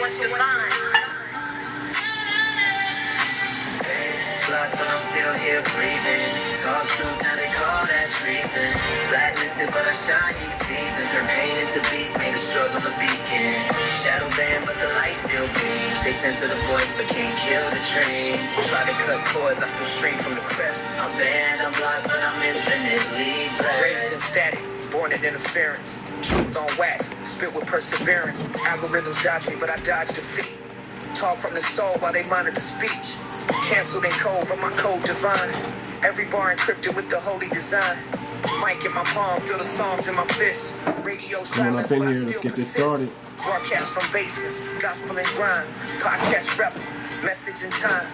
what's divine. Blood, but I'm still here breathing. Talk truth, now they call that treason. Blacklisted, but I shine each season. Turn pain into beats, made a struggle a beacon. Shadow band, but the light still beams. They censor the voice, but can't kill the dream. Try to cut cords, I still stream from the crest. I'm banned, I'm blocked, but I'm infinitely blessed. Raised in static, born in interference. Truth on wax, spit with perseverance. Algorithms dodge me, but I dodge defeat. Talk from the soul while they monitor speech. Canceled in code, but my code divine. Every bar encrypted with the holy design. Mic in my palm, feel the songs in my fist. Radio silence, but I still persist. Broadcast from basements, gospel and grind. Podcast rep, message in time.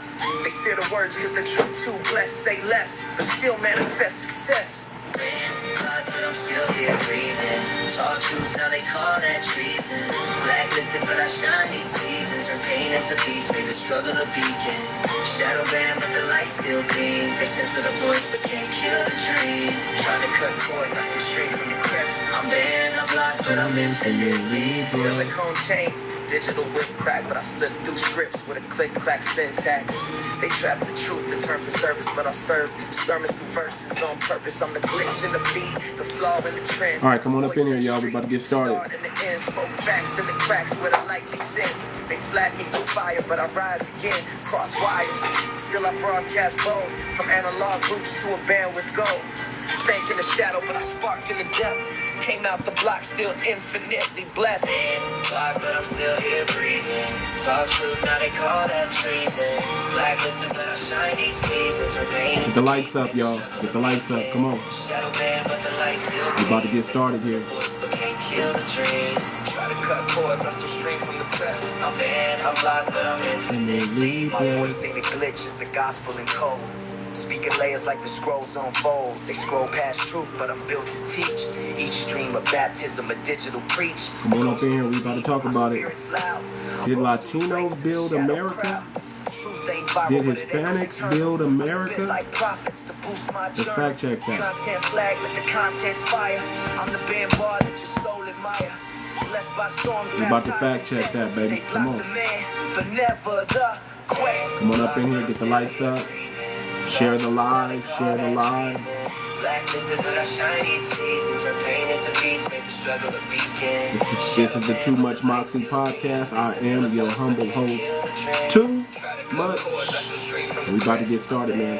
They fear the words cause the truth too blessed. Say less, but still manifest success. But I'm still here breathing. Talk truth, now they call that treason. Blacklisted, but I shine each season. Turn pain into beats, made the struggle a beacon. Shadow band, but the light still beams. They censor the voice, but can't kill the dream. Trying to cut cords, I still straight from the crest. I'm banned, I'm blocked, but I'm infinitely silicone chains, digital whip crack, but I slip through scripts with a click-clack syntax. They trap the truth in terms of service, but I serve sermons through verses on purpose. I'm the glitch in the feed, the flaw in the trend. All right, come on up in here, y'all. We're about to get started. In the end, spoke facts in the cracks where the light leaks in. They flat me for fire, but I rise again. Cross wires, still I broadcast bold. From analog roots to a band with gold. Sank in the shadow, but I sparked in the depth. Came out the block, still infinitely blessed. Block, but I'm still here breathing. Talk truth, now they call that treason. Blacklisted, but I shine each season. Get the lights up, y'all. Get the lights up. Come on. We're about to get started here. Can't kill the dream. Try to cut cords, I still stream from the crest. I'm banned, I'm blocked, but I'm infinitely blessed. My voice ain't a glitch, it's the gospel in code. Speaking layers like the scrolls unfold. They scroll past truth, but I'm built to teach. Each stream a baptism, a digital preach. Come on up in here, we about to talk about it. Did Latinos build America? Did Hispanics build America? Let's fact check that. Content flag, but the content's fire. I'm the band bar that your soul admire. Blessed by storms, we about to fact check that, baby. Come on. But never the quest. Come on up in here, get the lights up. Share the live, share the live. This is the Too Much Moxie podcast. I am your humble host, Too Much. We about to get started, man.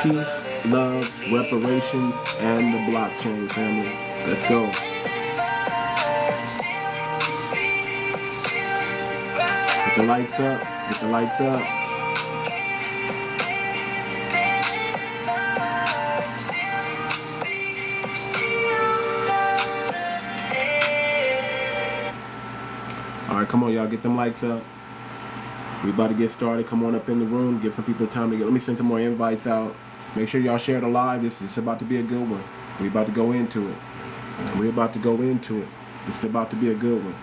Peace, love, reparations, and the blockchain family. Let's go. Get the lights up. Get the lights up. Alright, come on, y'all. Get them lights up. We about to get started. Come on up in the room. Give some people time to get. Let me send some more invites out. Make sure y'all share the live. This is about to be a good one. We about to go into it. We're about to go into it. This is about to be a good one.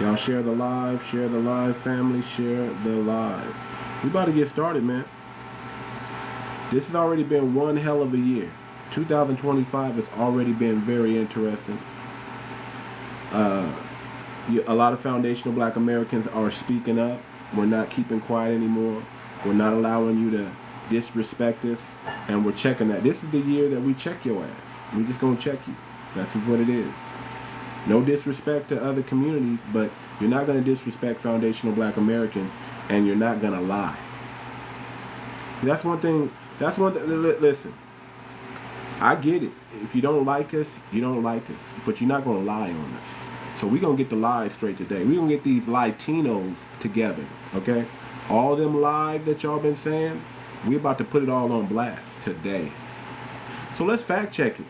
Y'all share the live, family, share the live. We about to get started, man. This has already been one hell of a year. 2025 has already been very interesting. A lot of foundational black Americans are speaking up. We're not keeping quiet anymore. We're not allowing you to disrespect us. And we're checking that. This is the year that we check your ass. We're just going to check you. That's what it is. No disrespect to other communities, but you're not going to disrespect foundational black Americans, and you're not going to lie. That's one thing. Listen, I get it. If you don't like us, you don't like us. But you're not going to lie on us. So we're going to get the lies straight today. We're going to get these Latinos together, okay? All them lies that y'all been saying, we're about to put it all on blast today. So let's fact check it.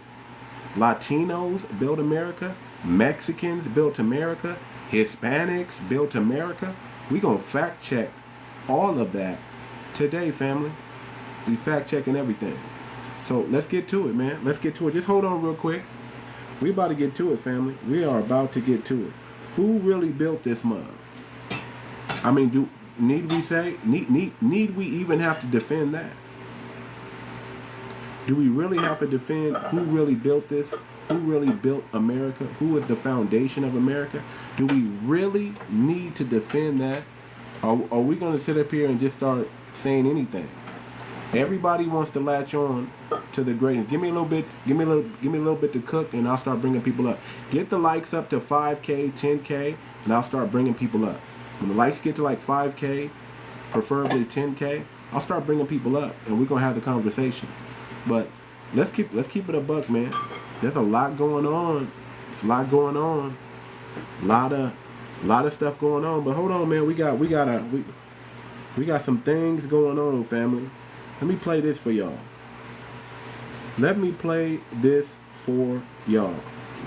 Latinos built America. Mexicans built America. Hispanics built America. We're going to fact check all of that today, family. We fact checking everything. So let's get to it, man. Let's get to it. Just hold on real quick. We about to get to it, family. We are about to get to it. Who really built this mug? I mean, need we even have to defend that? Do we really have to defend who really built this? who really built America, who is the foundation of America? Do we really need to defend that? Are we going to sit up here and just start saying anything? Everybody wants to latch on to the greatness. Give me a little bit to cook, and I'll start bringing people up. Get the likes up to 5K, 10K, and I'll start bringing people up. When the likes get to like 5K, preferably 10K, I'll start bringing people up, and we're gonna have the conversation. But let's keep it a buck, man. There's a lot going on. It's a lot going on. Lot of stuff going on. But hold on, man. We got some things going on, family. Let me play this for y'all. Let me play this for y'all.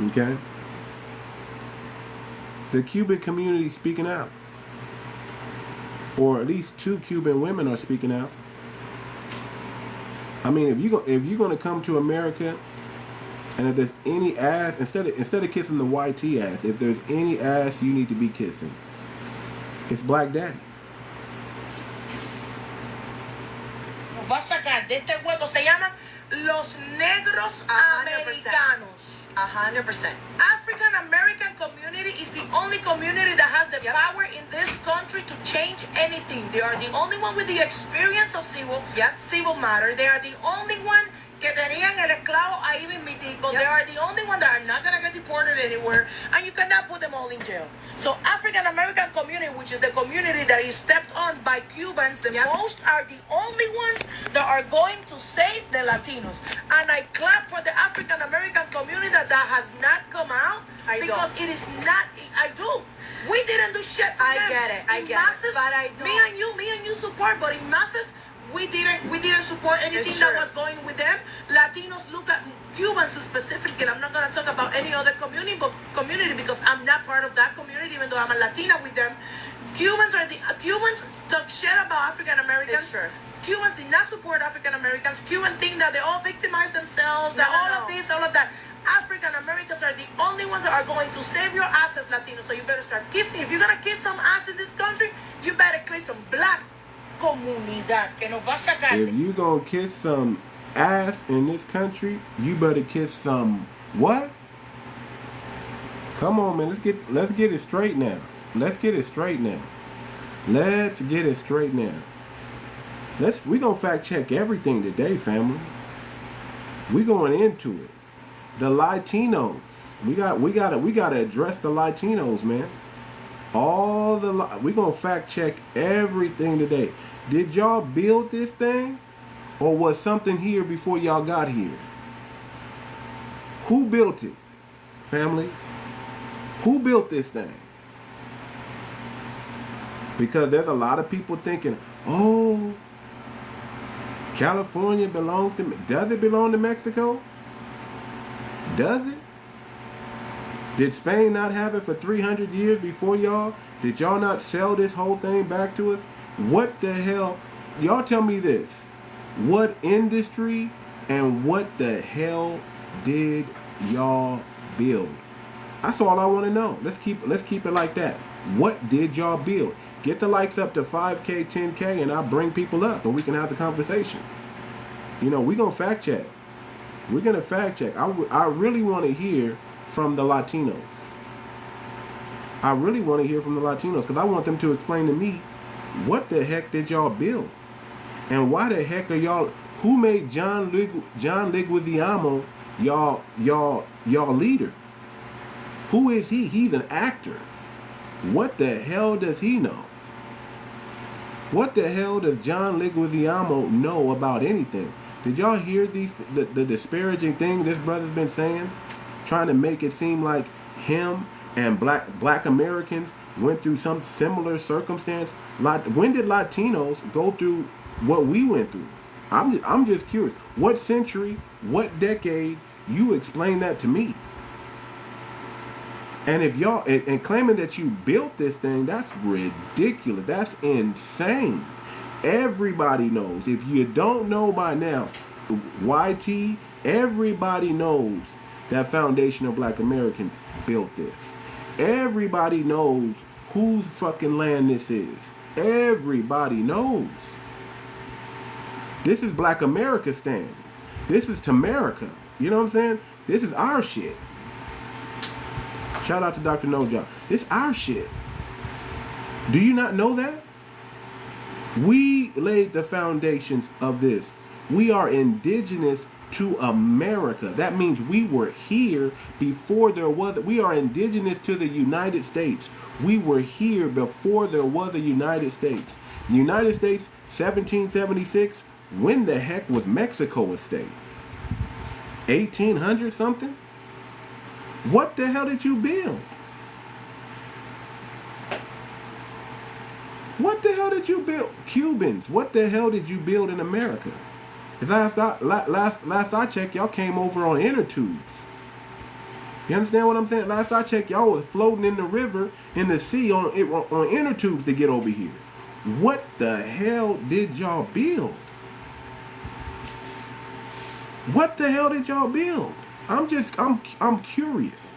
Okay? The Cuban community speaking out. Or at least 2 Cuban women are speaking out. I mean, if you're gonna come to America, and if there's any ass, instead of kissing the YT ass, if there's any ass you need to be kissing, it's Black Daddy. Va a sacar de este hueco, se llaman los negros americanos. 100%. African American community is the only community that has the power in this country to change anything. They are the only one with the experience of civil matter. They are the only one que tenían el esclavo ahí mismitico. They are the only one that are not gonna get deported anywhere, and you cannot put them all in jail. So African American community, which is the community that is stepped on by Cubans the most, are the only ones that are going to save the Latinos. And I clap for the African American community that has not come out, because it is not. I do. We didn't do shit for them. I get it. But I don't. Me and you support, but in masses, we didn't support anything that was going with them. Latinos look at Cubans specifically, and I'm not gonna talk about any other community because I'm not part of that community, even though I'm a Latina with them. Cubans talk shit about African Americans. Cubans did not support African Americans. Cubans think that they all victimize themselves, of this, all of that. African Americans are the only ones that are going to save your asses, Latinos. So you better start kissing. If you're gonna kiss some ass in this country, you better kiss some black comunidad que nos va a sacar. If you gonna kiss some ass in this country, you better kiss some what? Come on, man. Let's get it straight now. We gonna fact check everything today, family. We going into it. The Latinos. We gotta address the Latinos, man. We gonna fact check everything today. Did y'all build this thing, or was something here before y'all got here? Who built it, family? Who built this thing? Because there's a lot of people thinking, oh, California belongs to, does it belong to Mexico? Does it? Did Spain not have it for 300 years before y'all? Did y'all not sell this whole thing back to us? What the hell? Y'all tell me this. What industry and what the hell did y'all build? That's all I want to know. Let's keep it like that. What did y'all build? Get the likes up to 5K, 10K, and I'll bring people up and we can have the conversation. You know, we're going to fact check. We're going to fact check. I really want to hear from the Latinos. I really want to hear from the Latinos because I want them to explain to me, what the heck did y'all build? And why the heck are y'all, who made 𝗔𝗯ance y'all leader? Who is he? He's an actor. What the hell does he know? What the hell does 𝗔𝗯ance know about anything? Did y'all hear the disparaging thing this brother's been saying? Trying to make it seem like him and black Americans went through some similar circumstance. When did Latinos go through what we went through? I'm just curious. What century, what decade? You explain that to me. And if y'all and claiming that you built this thing, that's ridiculous. That's insane. Everybody knows. If you don't know by now, YT, everybody knows that foundational black American built this. Everybody knows whose fucking land this is. Everybody knows. This is Black America stand. This is Tamerica. You know what I'm saying? This is our shit. Shout out to Dr. No Job. This our shit. Do you not know that? We laid the foundations of this. We are indigenous to America. That means we were here before there was. We are indigenous to the United States. We were here before there was a United States. The United States, 1776. When the heck was Mexico a state? 1800 something? What the hell did you build? What the hell did you build? Cubans, what the hell did you build in America? Last I checked, y'all came over on inner tubes. You understand what I'm saying? Last I checked, y'all was floating in the river, in the sea, on inner tubes to get over here. What the hell did y'all build? What the hell did y'all build? I'm curious.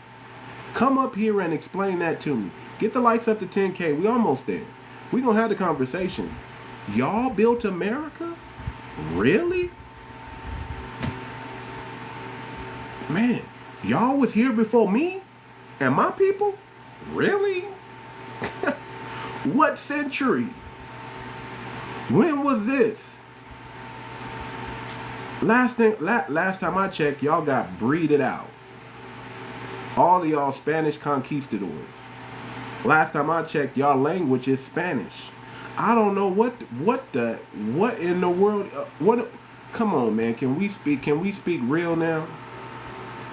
Come up here and explain that to me. Get the likes up to 10K. We almost there. We gonna have the conversation. Y'all built America? Really? Man, y'all was here before me and my people? Really? What century? When was this? Last time I checked, y'all got breeded out. All of y'all Spanish conquistadors. Last time I checked, y'all language is Spanish. I don't know what in the world. Come on, man. Can we speak real now?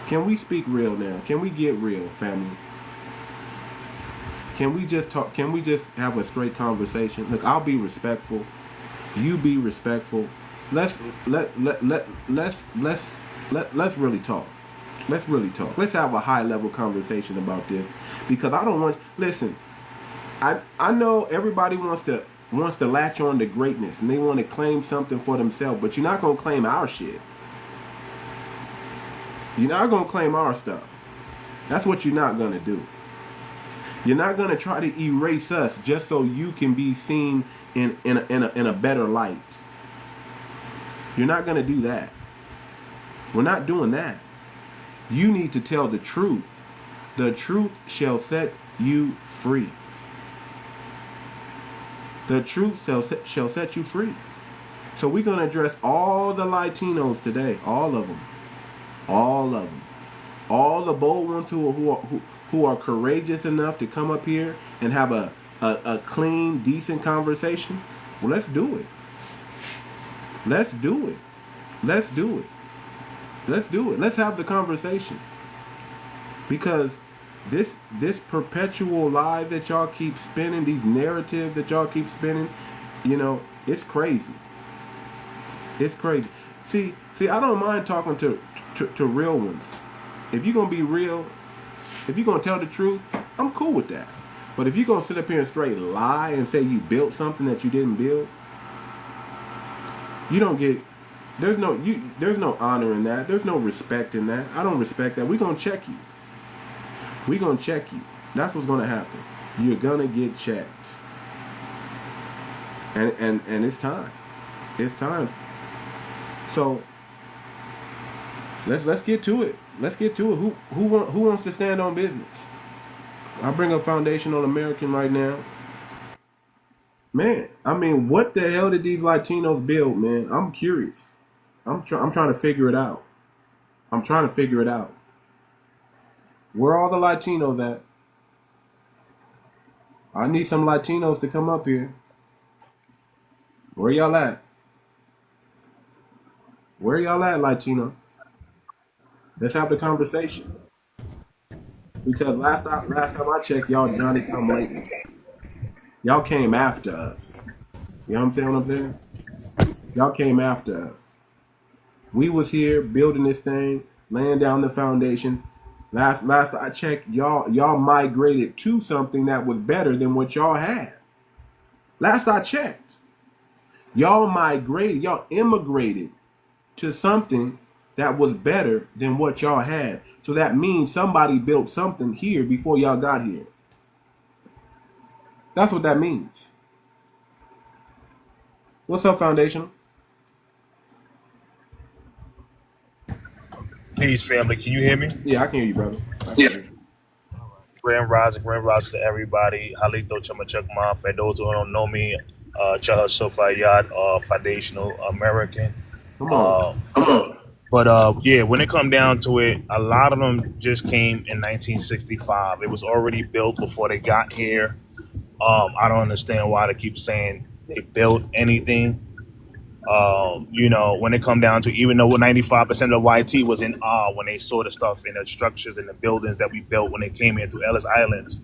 Can we speak real now? Can we get real, family? Can we just talk? Can we just have a straight conversation? Look, I'll be respectful. You be respectful. Let's really talk. Let's really talk. Let's have a high level conversation about this, because I don't want. Listen, I know everybody wants to latch on to greatness and they want to claim something for themselves, but you're not gonna claim our shit. You're not gonna claim our stuff. That's what you're not gonna do. You're not gonna try to erase us just so you can be seen in a better light. You're not gonna do that. We're not doing that. You need to tell the truth. The truth shall set you free. The truth shall set you free. So we're going to address all the Latinos today. All of them. All of them. All the bold ones who are courageous enough to come up here and have a clean, decent conversation. Well, let's do it. Let's do it. Let's do it. Let's do it. Let's have the conversation. Because this perpetual lie that y'all keep spinning, these narratives that y'all keep spinning, you know, it's crazy. It's crazy. See, I don't mind talking to real ones. If you're going to be real, if you're going to tell the truth, I'm cool with that. But if you're going to sit up here and straight lie and say you built something that you didn't build, you don't get... There's no honor in that. There's no respect in that. I don't respect that. We're going to check you. We're going to check you. That's what's going to happen. You're going to get checked. And it's time. It's time. So let's get to it. Let's get to it. Who wants to stand on business? I bring up Foundational American right now. Man, I mean, what the hell did these Latinos build, man? I'm curious. I'm trying to figure it out. I'm trying to figure it out. Where are all the Latinos at? I need some Latinos to come up here. Where y'all at? Where y'all at, Latino? Let's have the conversation. Because last time I checked, y'all Johnny come lately. Y'all came after us. You know what I'm saying? Y'all came after us. We was here building this thing, laying down the foundation. Last I checked, y'all migrated to something that was better than what y'all had. Last I checked, y'all immigrated to something that was better than what y'all had. So that means somebody built something here before y'all got here. That's what that means. What's up, Foundation? Peace, family. Can you hear me? Yeah, I can hear you, brother. I can hear you. Grand rising to everybody. Halito Chamachakma. For those who don't know me, 𝗔𝗶𝗴𝗵𝘁𝘀, foundational American. Come on. Uh, but yeah, when it come down to it, a lot of them just came in 1965. It was already built before they got here. I don't understand why they keep saying they built anything. When it come down to, even though 95% of YT was in awe when they saw the stuff in the structures and the buildings that we built when they came into Ellis Islands.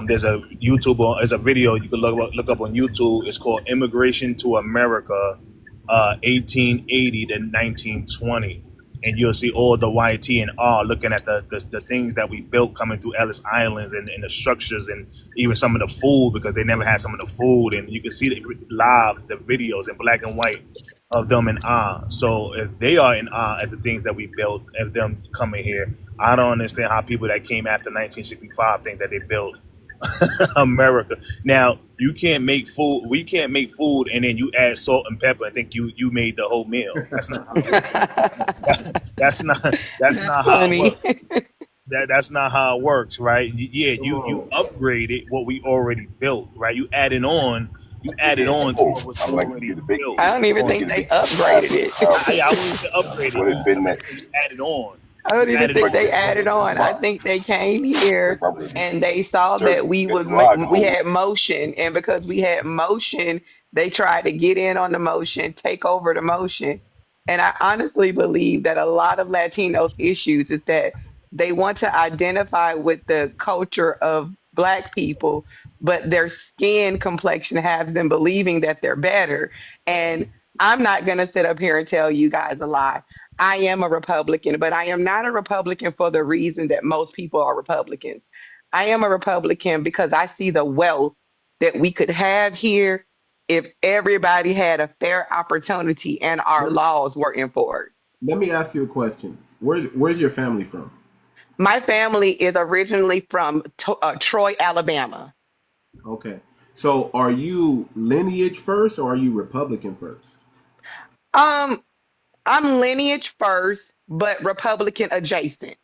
There's a there's a video you can look up on YouTube. It's called Immigration to America, 1880 to 1920. And you'll see all the YT in awe looking at the things that we built coming to Ellis Islands, and the structures, and even some of the food, because they never had some of the food. And you can see the videos in black and white of them in awe. So if they are in awe at the things that we built, of them coming here, I don't understand how people that came after 1965 think that they built America. Now, you can't make food. We can't make food, and then you add salt and pepper and think you made the whole meal. That's not how it works. That's not how it works. That's not how it works, right? Yeah, you upgraded what we already built, right? You added on to what was already built. I don't even think they upgraded it. I wouldn't say upgraded. You added on. I don't even think they added on. I think they came here and they saw that we had motion, and because we had motion, they tried to get in on the motion, take over the motion. And I honestly believe that a lot of Latinos issues is that they want to identify with the culture of Black people, but their skin complexion has them believing that they're better. And I'm not going to sit up here and tell you guys a lie. I am a Republican, but I am not a Republican for the reason that most people are Republicans. I am a Republican because I see the wealth that we could have here if everybody had a fair opportunity and our laws were enforced. Let me ask you a question. Where's your family from? My family is originally from Troy, Alabama. Okay. So are you lineage first or are you Republican first? I'm lineage first, but Republican adjacent.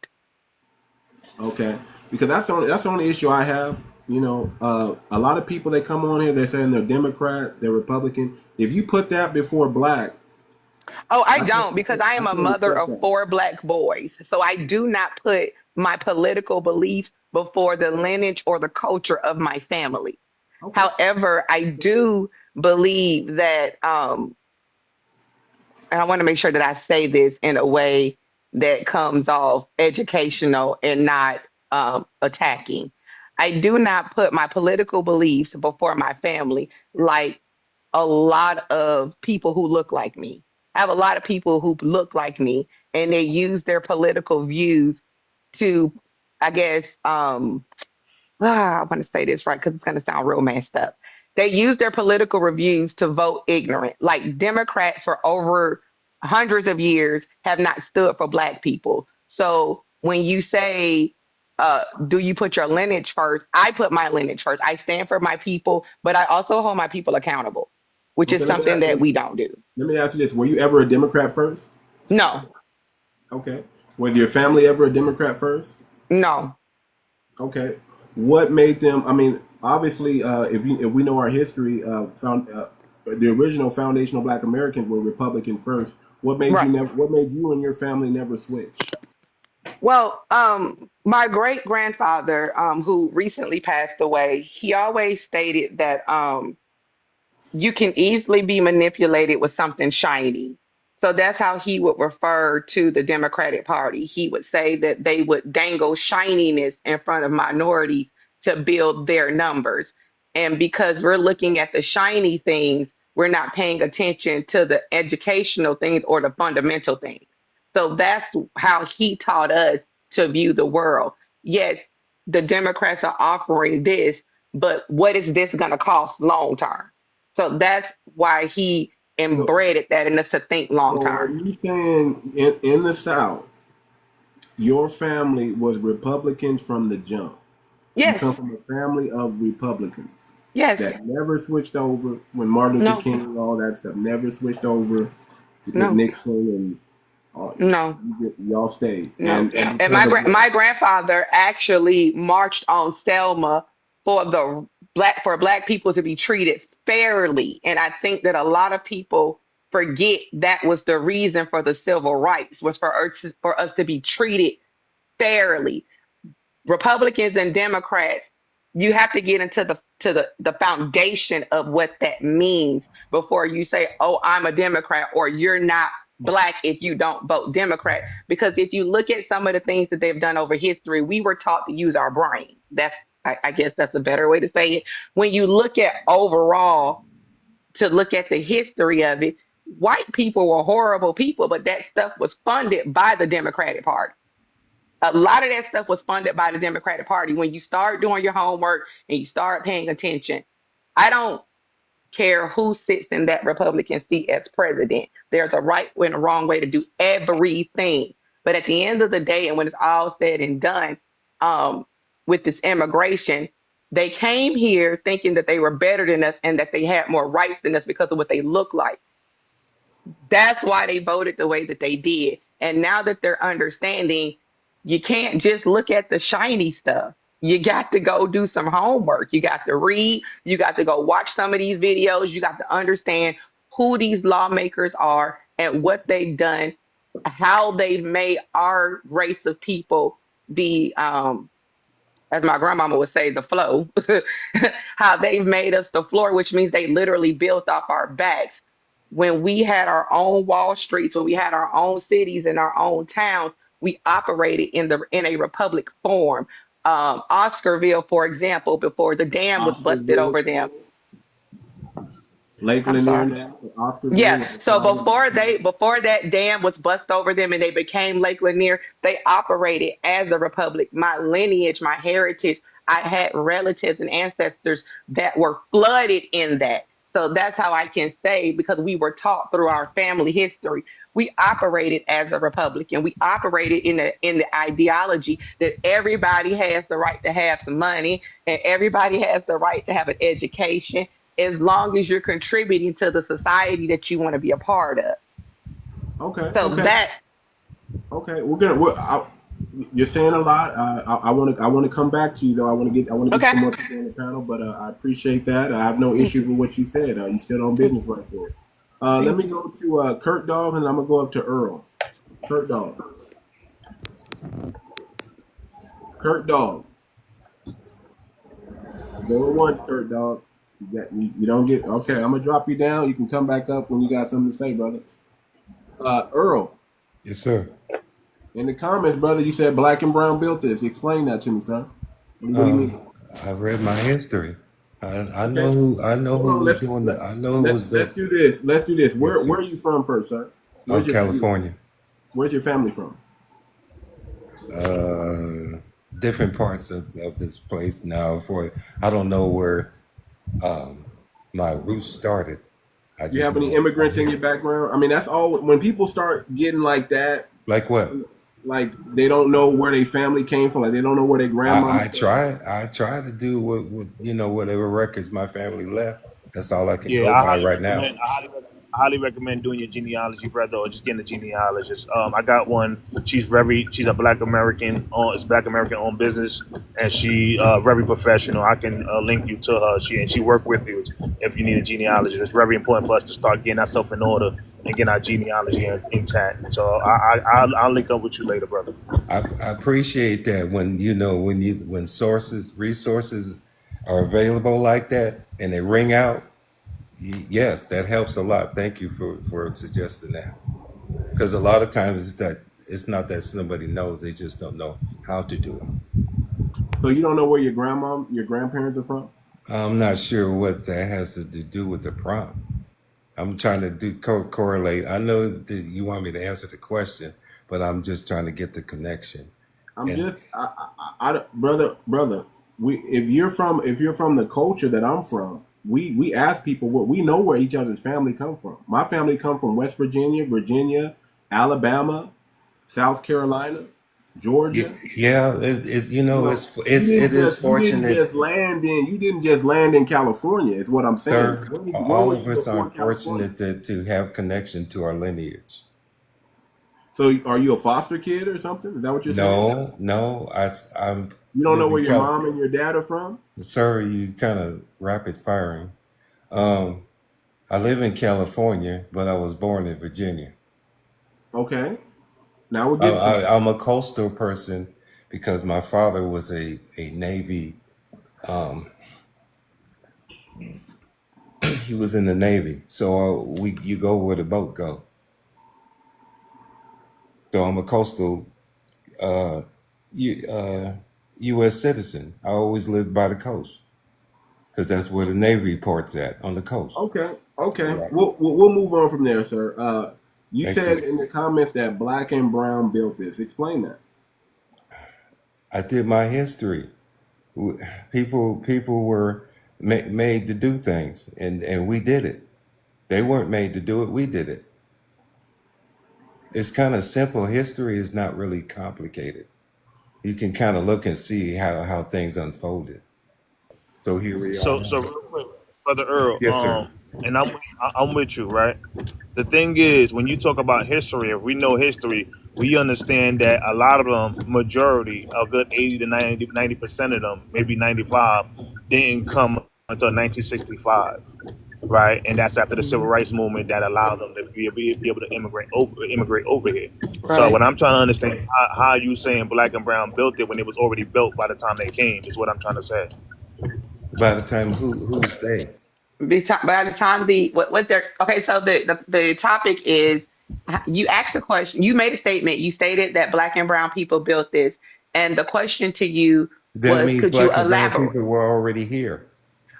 Okay. Because that's the only issue I have. A lot of people that come on here, they're saying they're Democrat, they're Republican. If you put that before Black. Oh, I don't, because I am a mother of 4 Black boys. So I do not put my political beliefs before the lineage or the culture of my family. Okay. However, I do believe that, and I want to make sure that I say this in a way that comes off educational and not attacking. I do not put my political beliefs before my family, like a lot of people who look like me. I have a lot of people who look like me, and they use their political views to, I guess, I want to say this right because it's going to sound real messed up. They use their political reviews to vote ignorant. Like Democrats for over hundreds of years have not stood for Black people. So when you say, do you put your lineage first? I put my lineage first. I stand for my people, but I also hold my people accountable, which is something that we don't do. Let me ask you this. Were you ever a Democrat first? No. Okay. Was your family ever a Democrat first? No. Okay. What made them? I mean, obviously, if we know our history, the original foundational Black Americans were Republican first. What made What made you and your family never switch? Well, my great grandfather, who recently passed away, he always stated that you can easily be manipulated with something shiny. So that's how he would refer to the Democratic Party. He would say that they would dangle shininess in front of minorities to build their numbers. And because we're looking at the shiny things, we're not paying attention to the educational things or the fundamental things. So that's how he taught us to view the world. Yes, the Democrats are offering this, but what is this going to cost long term? So that's why he embedded that in us to think long term. Are you saying in the South, your family was Republicans from the jump? Yes. You come from a family of Republicans. Yes. That never switched over when Martin Luther King and all that stuff never switched over to Nixon Oh, No, y'all stayed. no. And And because of my grandfather actually marched on Selma for the black people to be treated fairly. And I think that a lot of people forget that was the reason for the civil rights was for us to be treated fairly. Republicans and Democrats, you have to get into the foundation of what that means before you say, "Oh, I'm a Democrat," or "You're not black if you don't vote Democrat." Because if you look at some of the things that they've done over history, we were taught to use our brain. I guess that's a better way to say it. When you look at overall, to look at the history of it, white people were horrible people, but that stuff was funded by the Democratic Party. A lot of that stuff was funded by the Democratic Party. When you start doing your homework and you start paying attention, I don't care who sits in that Republican seat as president. There's a right and a wrong way to do everything. But at the end of the day, and when it's all said and done, um, with this immigration, they came here thinking that they were better than us and that they had more rights than us because of what they look like. That's why they voted the way that they did. And now that they're understanding, you can't just look at the shiny stuff. You got to go do some homework. You got to read. You got to go watch some of these videos. You got to understand who these lawmakers are and what they've done, how they've made our race of people the as my grandmama would say, the flow, how they've made us the floor, which means they literally built off our backs. When we had our own Wall Streets, when we had our own cities and our own towns, we operated in a republic form. Oscarville, for example, before the dam was busted Oscarville, over them. I'm Lakeland sorry. area, Oscarville Yeah. was a So problem. before that dam was bust over them and they became Lake Lanier, they operated as a republic. My lineage, my heritage, I had relatives and ancestors that were flooded in that. So that's how I can say, because we were taught through our family history, we operated as a republic and we operated in the ideology that everybody has the right to have some money and everybody has the right to have an education as long as you're contributing to the society that you want to be a part of. Okay, So okay, that, okay. You're saying a lot. I want to come back to you though. I want to get okay. some more people on the panel, but I appreciate that. I have no issue with what you said. You stood on business right there. Let Thank me you. go to Kurt Dog, and I'm gonna go up to Earl. Kurt Dog. Kurt Dog. Go at once, Kurt Dog. You don't get okay. I'm gonna drop you down. You can come back up when you got something to say, brother. Earl. Yes, sir. In the comments, brother, you said black and brown built this. Explain that to me, son. What do you mean? I've read my history. I Okay. know Hold who on. was doing that. I know who was doing. Let's do this. Let's do this. Yes, Where sir. are you from first, sir? Where's your family? California. Where's your family from? Different parts of this place now. I don't know where my roots started. I Do you just have any know I'm immigrants in here. your background? I mean, that's all. When people start getting like that, Like what? like they don't know where their family came from, like they don't know where their grandma. I try to do what whatever records my family left. That's all I can Yeah, go I by highly right now. recommend. I highly recommend doing your genealogy, brother, or just getting a genealogist. I got one. She's a Black American. It's Black American owned business, and she very professional. I can link you to her. She work with you if you need a genealogist. It's very important for us to start getting ourselves in order and getting our genealogy intact. So I'll link up with you later, brother. I appreciate that when when resources are available like that and they ring out. Yes, that helps a lot. Thank you for suggesting that. Because a lot of times it's not that somebody knows, they just don't know how to do it. So you don't know where your grandparents are from? I'm not sure what that has to do with the prompt. I'm trying to correlate. I know that you want me to answer the question, but I'm just trying to get the connection. I'm And just, brother. If you're from the culture that I'm from, we ask people what we know where each other's family come from. My family come from West Virginia, Alabama, South Carolina, Georgia. yeah, it's You know, it is fortunate. you didn't just land in California. Is what I'm saying. Sir, Where all were of you us are before California? fortunate to have connection to our lineage. So are you a foster kid or something? Is that what you're saying? No. I'm You don't know live where in your mom and your dad are from? Sir, you kind of rapid firing. Um, I live in California, but I was born in Virginia. Okay. Now we'll get some. I'm a coastal person because my father was a Navy. He was in the Navy, so you go where the boat go. So I'm a coastal U.S. citizen. I always lived by the coast because that's where the Navy port's at, on the coast. Okay. Right. We'll move on from there, sir. You Thank said you. in the comments that Black and Brown built this. Explain that. I did my history. People were made to do things, and we did it. They weren't made to do it. We did it. It's kind of simple. History is not really complicated. You can kind of look and see how things unfolded. So here we are. So now. real quick, Brother Earl, Yes, sir. and I'm with you, right? The thing is, when you talk about history, if we know history, we understand that a lot of them, majority, a good 80 to 90% of them, maybe 95, didn't come until 1965, right? And that's after the civil rights movement that allowed them to be able to immigrate over here. So Right. what I'm trying to understand is how you saying Black and Brown built it when it was already built by the time they came is what I'm trying to say. By the time who's they? By the time what they're okay, so the topic is you asked the question, you made a statement, you stated that Black and brown people built this, and the question to you That was, means could you Black and brown elaborate? people were already here.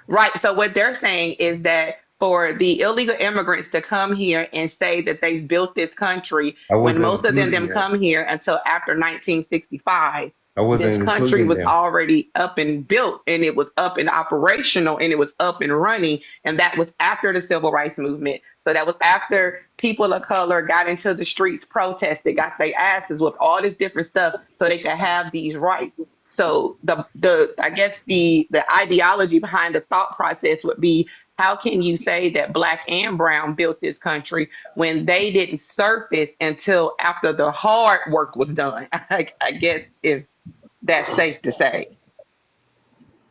Right. So what they're saying is that for the illegal immigrants to come here and say that they've built this country I when wasn't most of them including didn't that. come here until after 1965, I this wasn't country including was them. already up and built and it was up and operational and it was up and running. And that was after the civil rights movement. So that was after people of color got into the streets, protested, got their asses with all this different stuff so they could have these rights. So the I guess the ideology behind the thought process would be, how can you say that Black and brown built this country when they didn't surface until after the hard work was done? I guess if that's safe to say.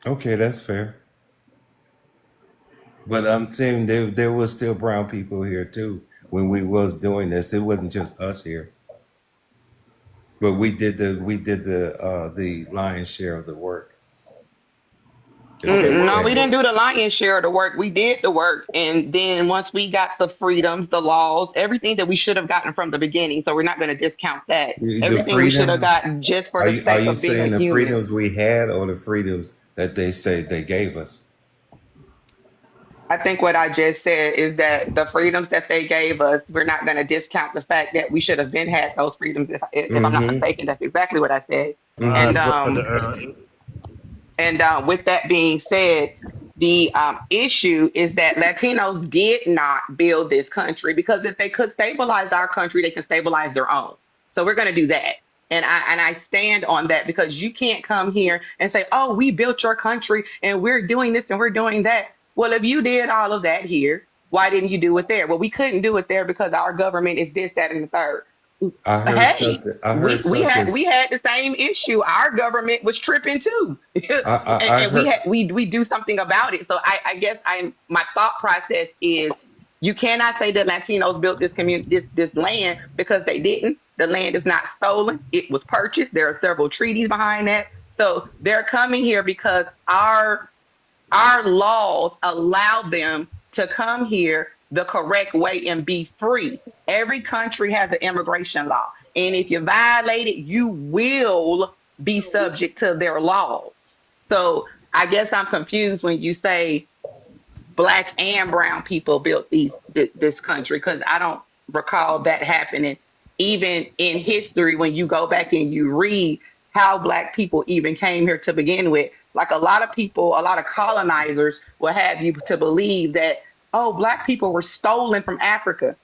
Okay, that's fair. But I'm saying there was still brown people here too when we was doing this. It wasn't just us here. But we did the lion's share of the work. Okay. No, we Well, didn't do the lion's share of the work. We did the work. And then once we got the freedoms, the laws, everything that we should have gotten from the beginning. So we're not going to discount that. The Everything we should have freedoms. gotten just for Are the you sake of being a saying the human. freedoms we had or the freedoms that they say they gave us? I think what I just said is that the freedoms that they gave us, we're not going to discount the fact that we should have been had those freedoms. If I'm not Mm-hmm. mistaken, that's exactly what I said. Mm-hmm. And Brother Earl, with that being said, the issue is that Latinos did not build this country because if they could stabilize our country, they can stabilize their own. So we're going to do that. And I stand on that because you can't come here and say, oh, we built your country and we're doing this and we're doing that. Well, if you did all of that here, why didn't you do it there? Well, we couldn't do it there because our government is this, that, and the third. I heard Hey, something. I we heard we something. had we had the same issue. Our government was tripping too, and, I and we heard. had we do something about it. So I guess my thought process is you cannot say that Latinos built this community this land because they didn't. The land is not stolen; it was purchased. There are several treaties behind that. So they're coming here because our laws allow them to come here the correct way and be free. Every country has an immigration law. And if you violate it, you will be subject to their laws. So I guess I'm confused when you say Black and brown people built this country because I don't recall that happening. Even in history, when you go back and you read how Black people even came here to begin with, like a lot of people, a lot of colonizers will have you to believe that, oh, Black people were stolen from Africa.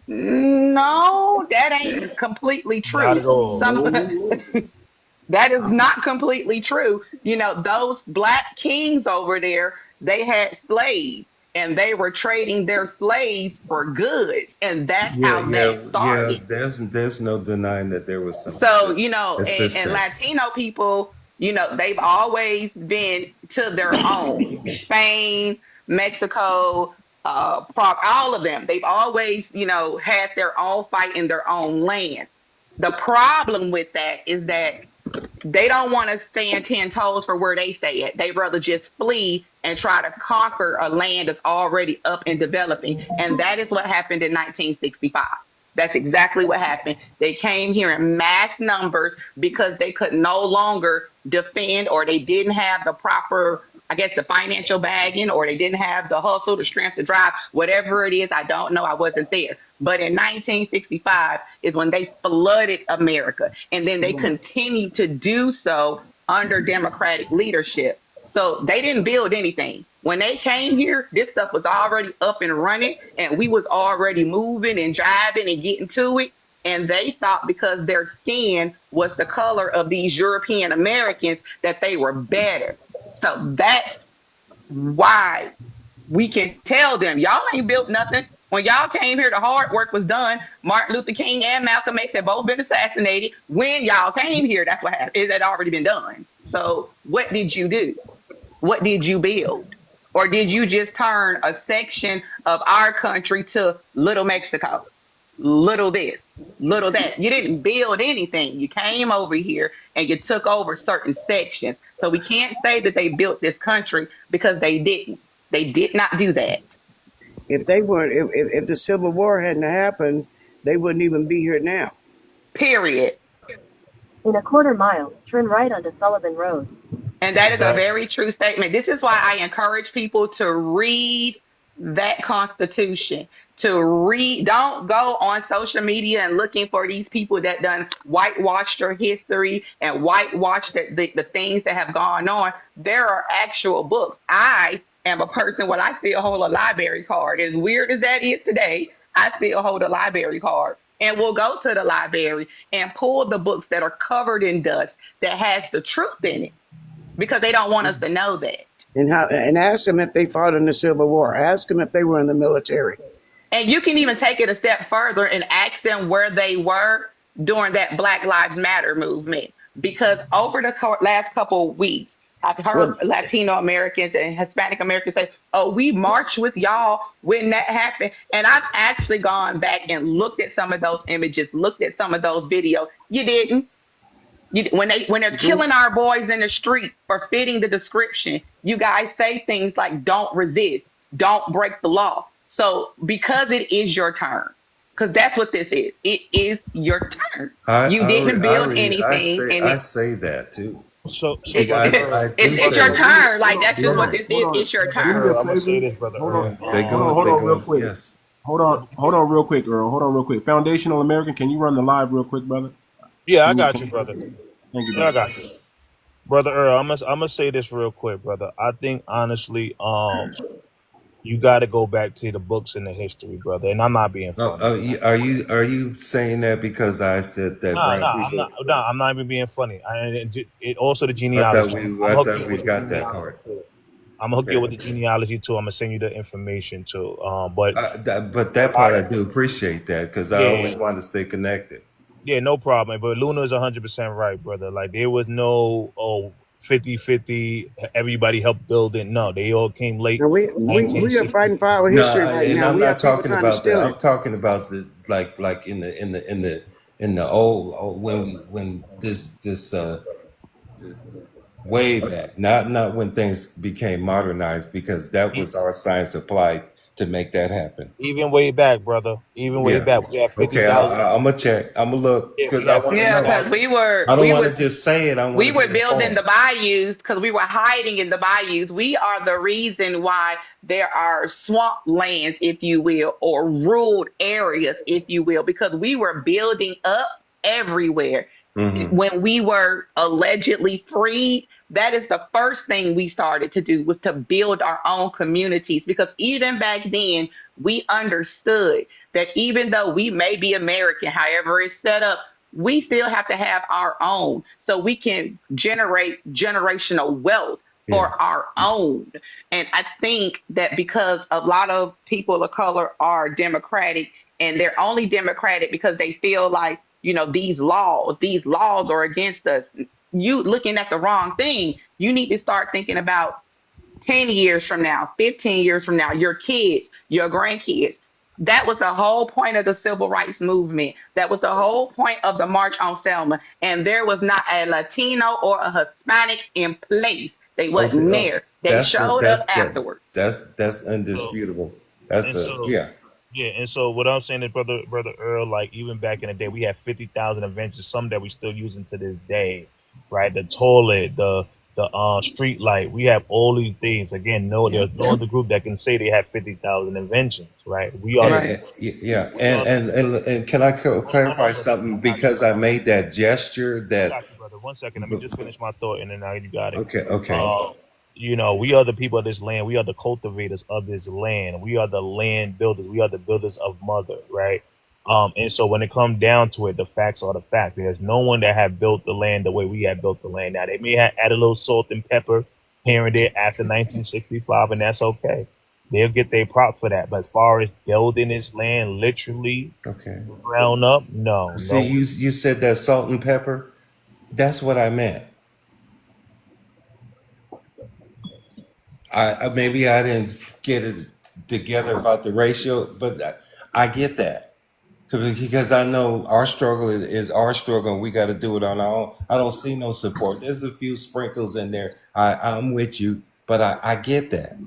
No, that ain't completely not true. at all. Some that is not completely true. You know, those Black kings over there, they had slaves. and they were trading their slaves for goods, and that's Yeah, how yeah, that yeah. started. There's no denying that there was some So, you know, and assistance. Latino people, you know, they've always been to their own. Spain, Mexico, all of them, they've always, you know, had their own fight in their own land. The problem with that is that they don't want to stand 10 toes for where they stay at. They rather just flee and try to conquer a land that's already up and developing. And that is what happened in 1965. That's exactly what happened. They came here in mass numbers because they could no longer defend, or they didn't have the proper, I guess, the financial bagging, or they didn't have the hustle, the strength to drive, whatever it is. I don't know. I wasn't there. But in 1965 is when they flooded America. And then they continued to do so under Democratic leadership. So they didn't build anything. When they came here, this stuff was already up and running, and we was already moving and driving and getting to it. And they thought because their skin was the color of these European Americans that they were better. So that's why we can tell them, y'all ain't built nothing. When y'all came here, the hard work was done. Martin Luther King and Malcolm X had both been assassinated. When y'all came here, that's what happened. It had already been done. So what did you do? What did you build? Or did you just turn a section of our country to little Mexico? Little this, little that. You didn't build anything. You came over here and you took over certain sections. So we can't say that they built this country, because they didn't. They did not do that. If they weren't, if the Civil War hadn't happened, they wouldn't even be here now. Period. In a quarter mile, turn right onto Sullivan Road. And that is a very true statement. This is why I encourage people to read that Constitution. To read, don't go on social media and looking for these people that done whitewashed your history and whitewashed the things that have gone on. There are actual books. I am a person, well, I still hold a library card. As weird as that is today, I still hold a library card. And we'll go to the library and pull the books that are covered in dust that has the truth in it, because they don't want us to know that. And ask them if they fought in the Civil War. Ask them if they were in the military. And you can even take it a step further and ask them where they were during that Black Lives Matter movement. Because over the last couple of weeks, I've heard Latino Americans and Hispanic Americans say, oh, we marched with y'all when that happened. And I've actually gone back and looked at some of those images, looked at some of those videos. You didn't. When they're killing our boys in the street for fitting the description, you guys say things like, don't resist, don't break the law. So because it is your turn, because that's what this is. It is your turn. You didn't build anything. I say that too. So it's your turn. Like, that's just what this is. It's your turn. I'm gonna say this, brother. Hold on real quick. Yes. Hold on real quick, Earl. Hold on real quick. Foundational American, can you run the live real quick, brother? Yeah, I got you, brother. Thank you, brother. brother. I got you. Brother Earl, I'm gonna say this real quick, brother. I think honestly, you got to go back to the books and the history, brother. And I'm not being funny. Are you saying that because I said that? I'm not even being funny. It also the genealogy. I thought we got that part. I'm gonna hook you with the genealogy too. I'm gonna send you the information too. But that part I do appreciate that, because I always want to stay connected. Yeah, no problem. But Luna is 100% right, brother. Like, there was no 50-50, everybody helped build it. No, they all came late. And we are fighting for our history right now. I'm not talking about that. I'm talking about the like in the old when this way back, not when things became modernized, because that was our science applied to make that happen. Even way back, brother. Even way back. We have 50,000. Okay, I'm gonna check. I'm gonna look, because I want to know. Because we were. I don't want to just say it. We were building the bayous because we were hiding in the bayous. We are the reason why there are swamp lands, if you will, or ruled areas, if you will, because we were building up everywhere. Mm-hmm. When we were allegedly freed, that is the first thing we started to do, was to build our own communities. Because even back then, we understood that even though we may be American, however it's set up, we still have to have our own, so we can generate generational wealth for Yeah. our own. And I think that because a lot of people of color are Democratic, and they're only Democratic because they feel like, these laws are against us. You looking at the wrong thing. You need to start thinking about 10 years from now, 15 years from now, your kids, your grandkids. That was the whole point of the civil rights movement. That was the whole point of the March on Selma. And there was not a Latino or a Hispanic in place. They Oh, wasn't there. They that's showed up afterwards. that's So undisputable. That's and a so yeah. yeah, and so what I'm saying is, brother Earl, like even back in the day, we had 50,000 inventions, some that we still using to this day, right? The toilet, the street light. We have all these things. Again, no, there's no other group that can say they have 50,000 inventions, right? We are And, the Right. yeah, we are the and can I I know, clarify brother. something I got you, because I brother. made that gesture I that got you, brother. 1 second. Let me just finish my thought, and then now you got it. okay. Uh, we are the people of this land. We are the cultivators of this land. We are the land builders. We are the builders of mother, right? And so when it comes down to it, the facts are the fact. There's no one that have built the land the way we have built the land. Now they may have added a little salt and pepper here and there after 1965, and that's okay. They'll get their props for that. But as far as building this land, literally Okay. ground up, no, See, no. you said that salt and pepper. That's what I meant. Maybe I didn't get it together about the ratio, but I get that because I know our struggle is our struggle, and we got to do it on our own. I don't see no support. There's a few sprinkles in there. I'm with you, but I get that.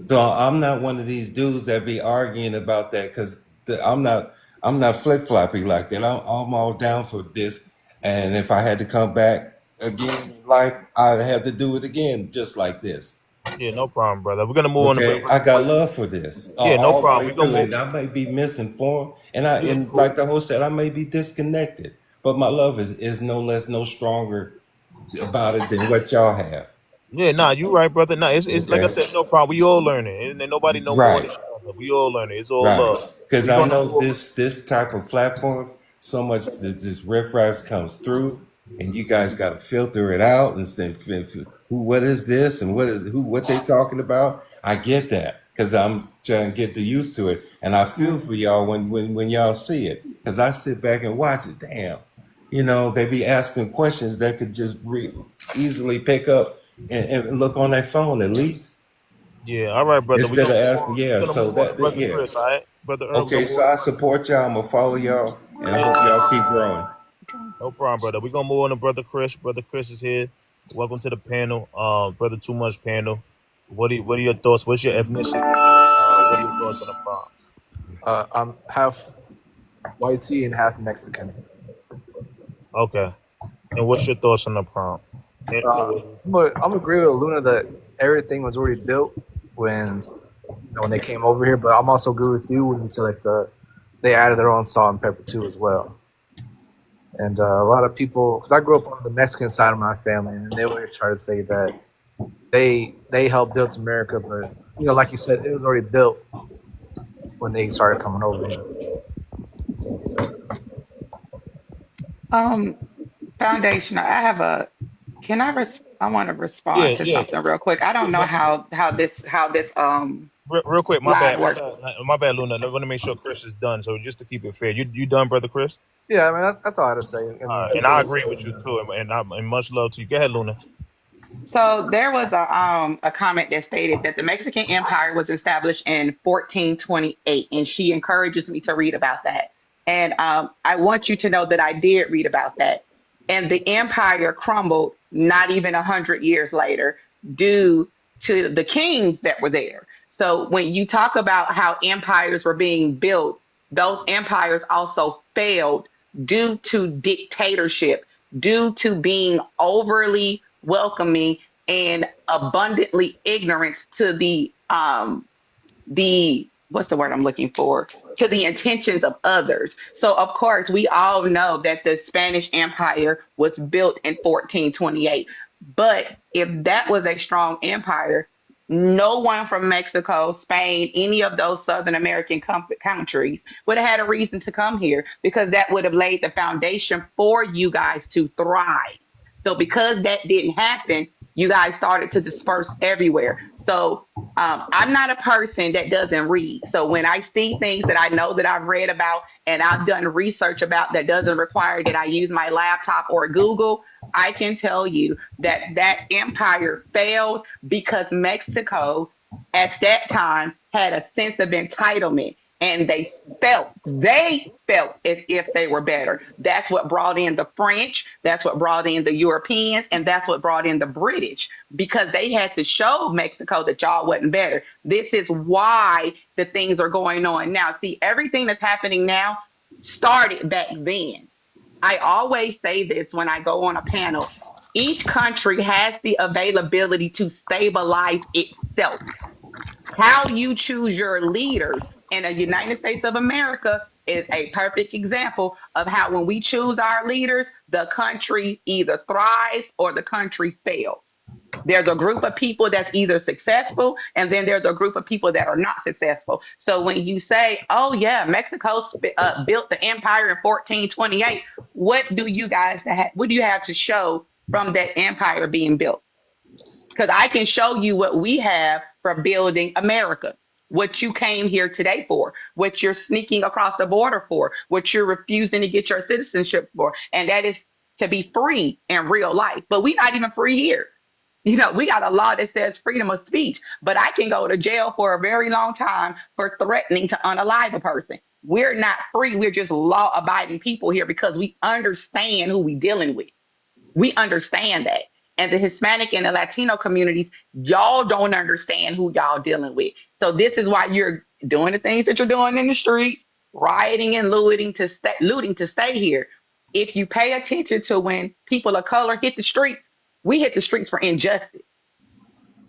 So I'm not one of these dudes that be arguing about that because I'm not flip floppy like that. I'm all down for this, and if I had to come back again in life, I'd have to do it again, just like this. Yeah, no problem, brother. We're gonna move on to Okay, I got love for this yeah, no all the problem. way We're gonna through, move. and I may be misinformed, and I Yeah, and like the host said, I may be disconnected, but my love is no less, no stronger about it than what y'all have. yeah, nah, you right, brother. Nah, it's like I Okay, said, no problem. We all learning, and nobody know more than right. each other. We all learning. It's all Right. love. Because We're I gonna know move. this type of platform, so much that this riffraff comes through, and you guys got to filter it out and say, who, what is this, and what they talking about. I get that because I'm trying to get the used to it, and I feel for y'all when y'all see it, because I sit back and watch it. Damn, they be asking questions that could just easily pick up and look on their phone at least Yeah, all right, brother. instead of asking. Yeah, We're gonna so move on to that brother yeah. Chris. All right, brother Earl. We're Okay, gonna move so on to I brother. support y'all. I'm gonna follow y'all, and I hope y'all keep growing. No problem, brother. We're gonna move on to brother Chris. Brother Chris is here. Welcome to the panel, brother. Too much panel. What are your thoughts? What's your ethnicity? What are your thoughts on the prompt? I'm half white and half Mexican. Okay. And what's your thoughts on the prompt? I'm agree with Luna that everything was already built when they came over here, but I'm also agree with you when you say like they added their own salt and pepper too as well. And a lot of people, because I grew up on the Mexican side of my family, and they always try to say that they helped build America, but like you said, it was already built when they started coming over here. Foundational. I want to respond Yeah, to yeah. something real quick. I don't know how this Real quick, my slide bad, works. my bad, Luna. I want to make sure Chris is done. So just to keep it fair, you done, brother Chris? Yeah, I mean that's all I had to say. And I agree with you too, and much love to you. Go ahead, Luna. So there was a comment that stated that the Mexican Empire was established in 1428, and she encourages me to read about that. And I want you to know that I did read about that. And the empire crumbled not even 100 years later due to the kings that were there. So when you talk about how empires were being built, those empires also failed due to dictatorship, due to being overly welcoming and abundantly ignorant to the what's the word I'm looking for, to the intentions of others. So of course we all know that the Spanish Empire was built in 1428. But if that was a strong empire, no one from Mexico, Spain, any of those Southern American countries would have had a reason to come here, because that would have laid the foundation for you guys to thrive. So because that didn't happen, You guys started to disperse everywhere. So I'm not a person that doesn't read. So when I see things that I know that I've read about and I've done research about that doesn't require that I use my laptop or Google, I can tell you that that empire failed because Mexico at that time had a sense of entitlement, and they felt as if they were better. That's what brought in the French, that's what brought in the Europeans, and that's what brought in the British, because they had to show Mexico that y'all wasn't better. This is why the things are going on now. See, everything that's happening now started back then. I always say this when I go on a panel. Each country has the availability to stabilize itself. How you choose your leaders in the United States of America is a perfect example of how when we choose our leaders, the country either thrives or the country fails. There's a group of people that's either successful, and then there's a group of people that are not successful. So when you say, oh yeah, Mexico built the empire in 1428, what do you guys what do you have to show from that empire being built? Because I can show you what we have for building America, what you came here today for, what you're sneaking across the border for, what you're refusing to get your citizenship for. And that is to be free in real life. But we're not even free here. You know, we got a law that says freedom of speech, but I can go to jail for a very long time for threatening to unalive a person. We're not free. We're just law abiding people here because we understand who we're dealing with. We understand that. And the Hispanic and the Latino communities, y'all don't understand who y'all dealing with. So this is why you're doing the things that you're doing in the streets, rioting and looting to stay here. If you pay attention to when people of color hit the streets, we hit the streets for injustice.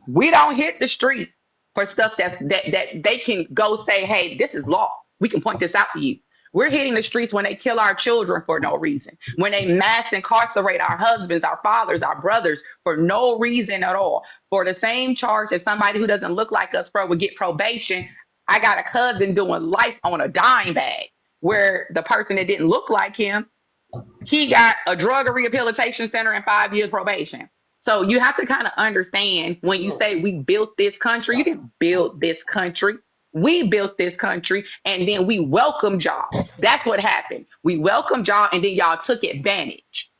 We don't hit the streets for stuff that they can go say, hey, this is law. We can point this out to you. We're hitting the streets when they kill our children for no reason, when they mass incarcerate our husbands, our fathers, our brothers for no reason at all. For the same charge as somebody who doesn't look like us would get probation. I got a cousin doing life on a dime bag, where the person that didn't look like him, he got a drug rehabilitation center and 5 years probation. So you have to kind of understand when you say we built this country, you didn't build this country. We built this country, and then we welcomed y'all. That's what happened. We welcomed y'all, and then y'all took advantage.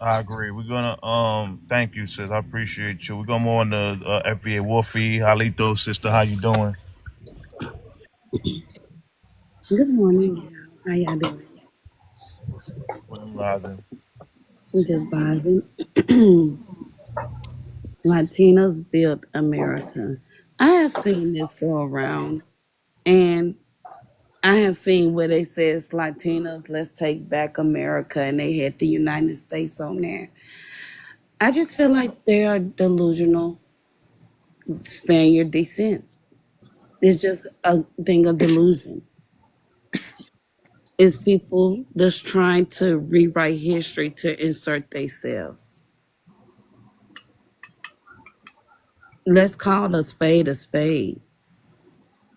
I agree. We're gonna thank you, sis. I appreciate you. We're gonna move on to FBA 𝗔𝗶𝗴𝗵𝘁𝘀. Halito, sister, how you doing? Good morning. How y'all doing? What rising? I'm just vibing. Latinos built America. I have seen this go around, and I have seen where they says Latinos, let's take back America, and they had the United States on there. I just feel like they are delusional Spaniard descent. It's just a thing of delusion. It's people just trying to rewrite history to insert themselves. Let's call a spade a spade.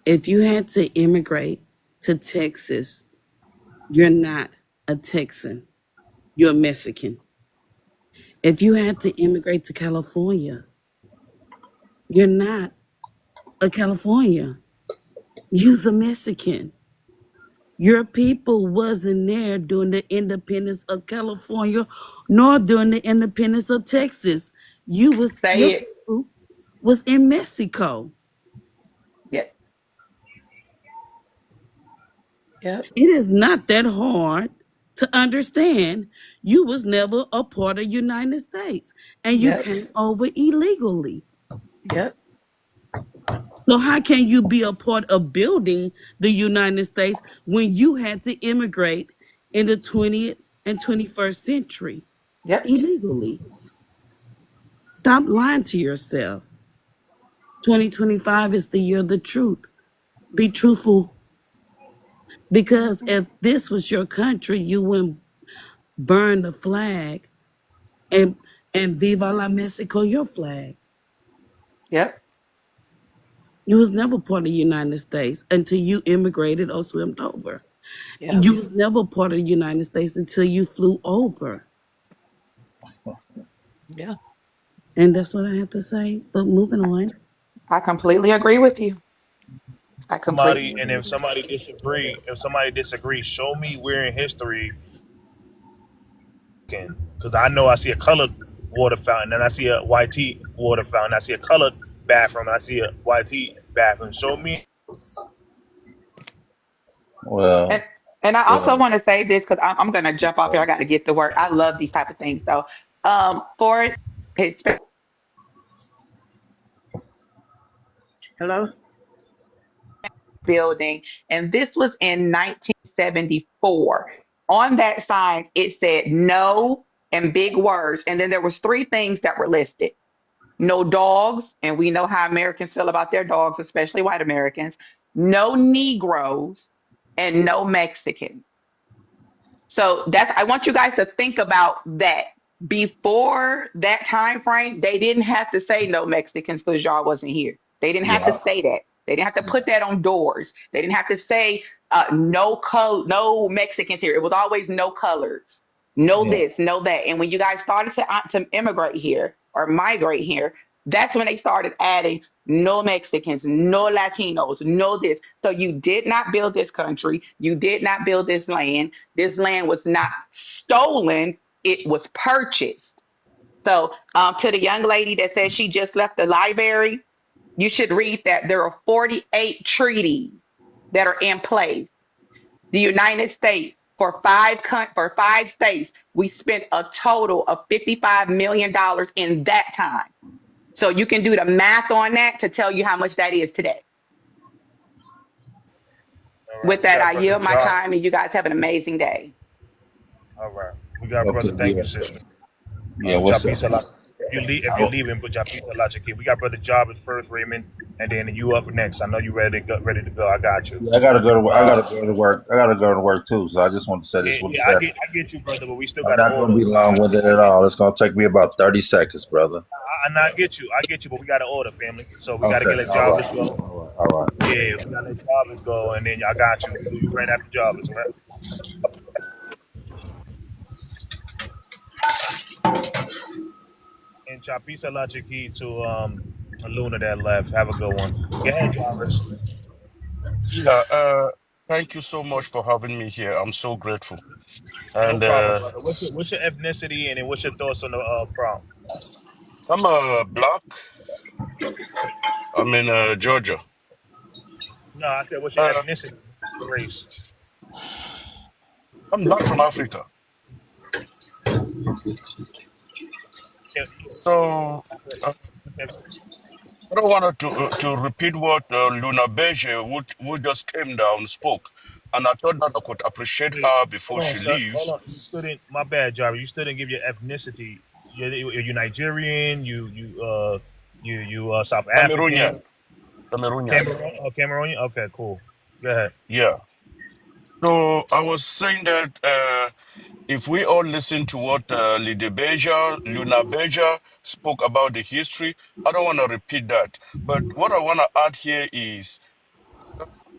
If you had to immigrate to Texas, you're not a Texan. You're a Mexican. If you had to immigrate to California, you're not a California. You're a Mexican. Your people wasn't there during the independence of California, nor during the independence of Texas. Your people was in Mexico. Yep. Yep. It is not that hard to understand. You was never a part of the United States, and you came over illegally. Yep. So how can you be a part of building the United States when you had to immigrate in the 20th and 21st century illegally? Stop lying to yourself. 2025 is the year of the truth. Be truthful. Because if this was your country, you wouldn't burn the flag and Viva la Mexico, your flag. Yep. You was never part of the United States until you immigrated or swam over. Yeah. You was never part of the United States until you flew over. Yeah. And that's what I have to say. But moving on. I completely agree with you. I completely Somebody, and agree if with you. somebody disagree, show me where in history because I know I see a colored water fountain, and I see a white tea water fountain, I see a colored bathroom, and I see a white tea bathroom. Show me. And Well, and I also well, want to say this because I'm going to jump off here. I got to get to work. I love these type of things. So, for Hispanic Hello? building, and this was in 1974. On that sign, it said no and big words, and then there was three things that were listed: no dogs, and we know how Americans feel about their dogs, especially white Americans; no Negroes, and no Mexicans. So that's I want you guys to think about that. Before that time frame, they didn't have to say no Mexicans because y'all wasn't here. They didn't have to yeah, say that. They didn't have to put that on doors. They didn't have to say no Mexicans here. It was always no colors, no yeah, this, no that. And when you guys started to immigrate here or migrate here, that's when they started adding no Mexicans, no Latinos, no this. So you did not build this country. You did not build this land. This land was not stolen, it was purchased. So, to the young lady that says she just left the library, you should read that there are 48 treaties that are in place. The United States, for 5 states, we spent a total of $55 million in that time. So you can do the math on that to tell you how much that is today. All right, With we that, got I brother yield my Job. time, and you guys have an amazing day. All right, we got okay, brother. Thank yeah, you, sister. yeah. What's up? Chapisa, if you're leaving, but Chapisa Lachaki, we got brother Job is first, Raymond, and then you up next. I know you ready to go. I got you. Yeah, I gotta go to work. I Uh, gotta go to work. I gotta go to work too. So I just want to say yeah, this one yeah, second. I get you, brother, but we still I'm got to not gonna order. be long-winded at all. It's gonna take me about 30 seconds, brother. I get you, but we got to order, family. So we got to Okay, get let all Jarvis right, go. all right. Yeah, we got to let Jarvis go, and then I got you. You right after Jarvis, right? And Chapisa Lachaki to Luna that left. Have a good one. Go ahead, Jarvis. Yeah, thank you so much for having me here. I'm so grateful. No And problem, brother. What's your ethnicity, and then what's your thoughts on the prompt? I'm a black. I'm in Georgia. No, I said what's your Uh, ethnicity, race. I'm black from Africa. Yeah, So yeah. I don't want to repeat what Luna Beige, who just came down, spoke. And I thought that I could appreciate Wait, her before hold on, she son. Hold leaves. on. You still didn't. My bad, Jarvis. You still didn't give your ethnicity. You're Nigerian. You South Cameroonian. African. Cameroonian. Cameroon. Oh, Cameroonian. Okay, cool. Go ahead. Yeah. So I was saying that if we all listen to what Luna Beja spoke about the history, I don't want to repeat that. But what I want to add here is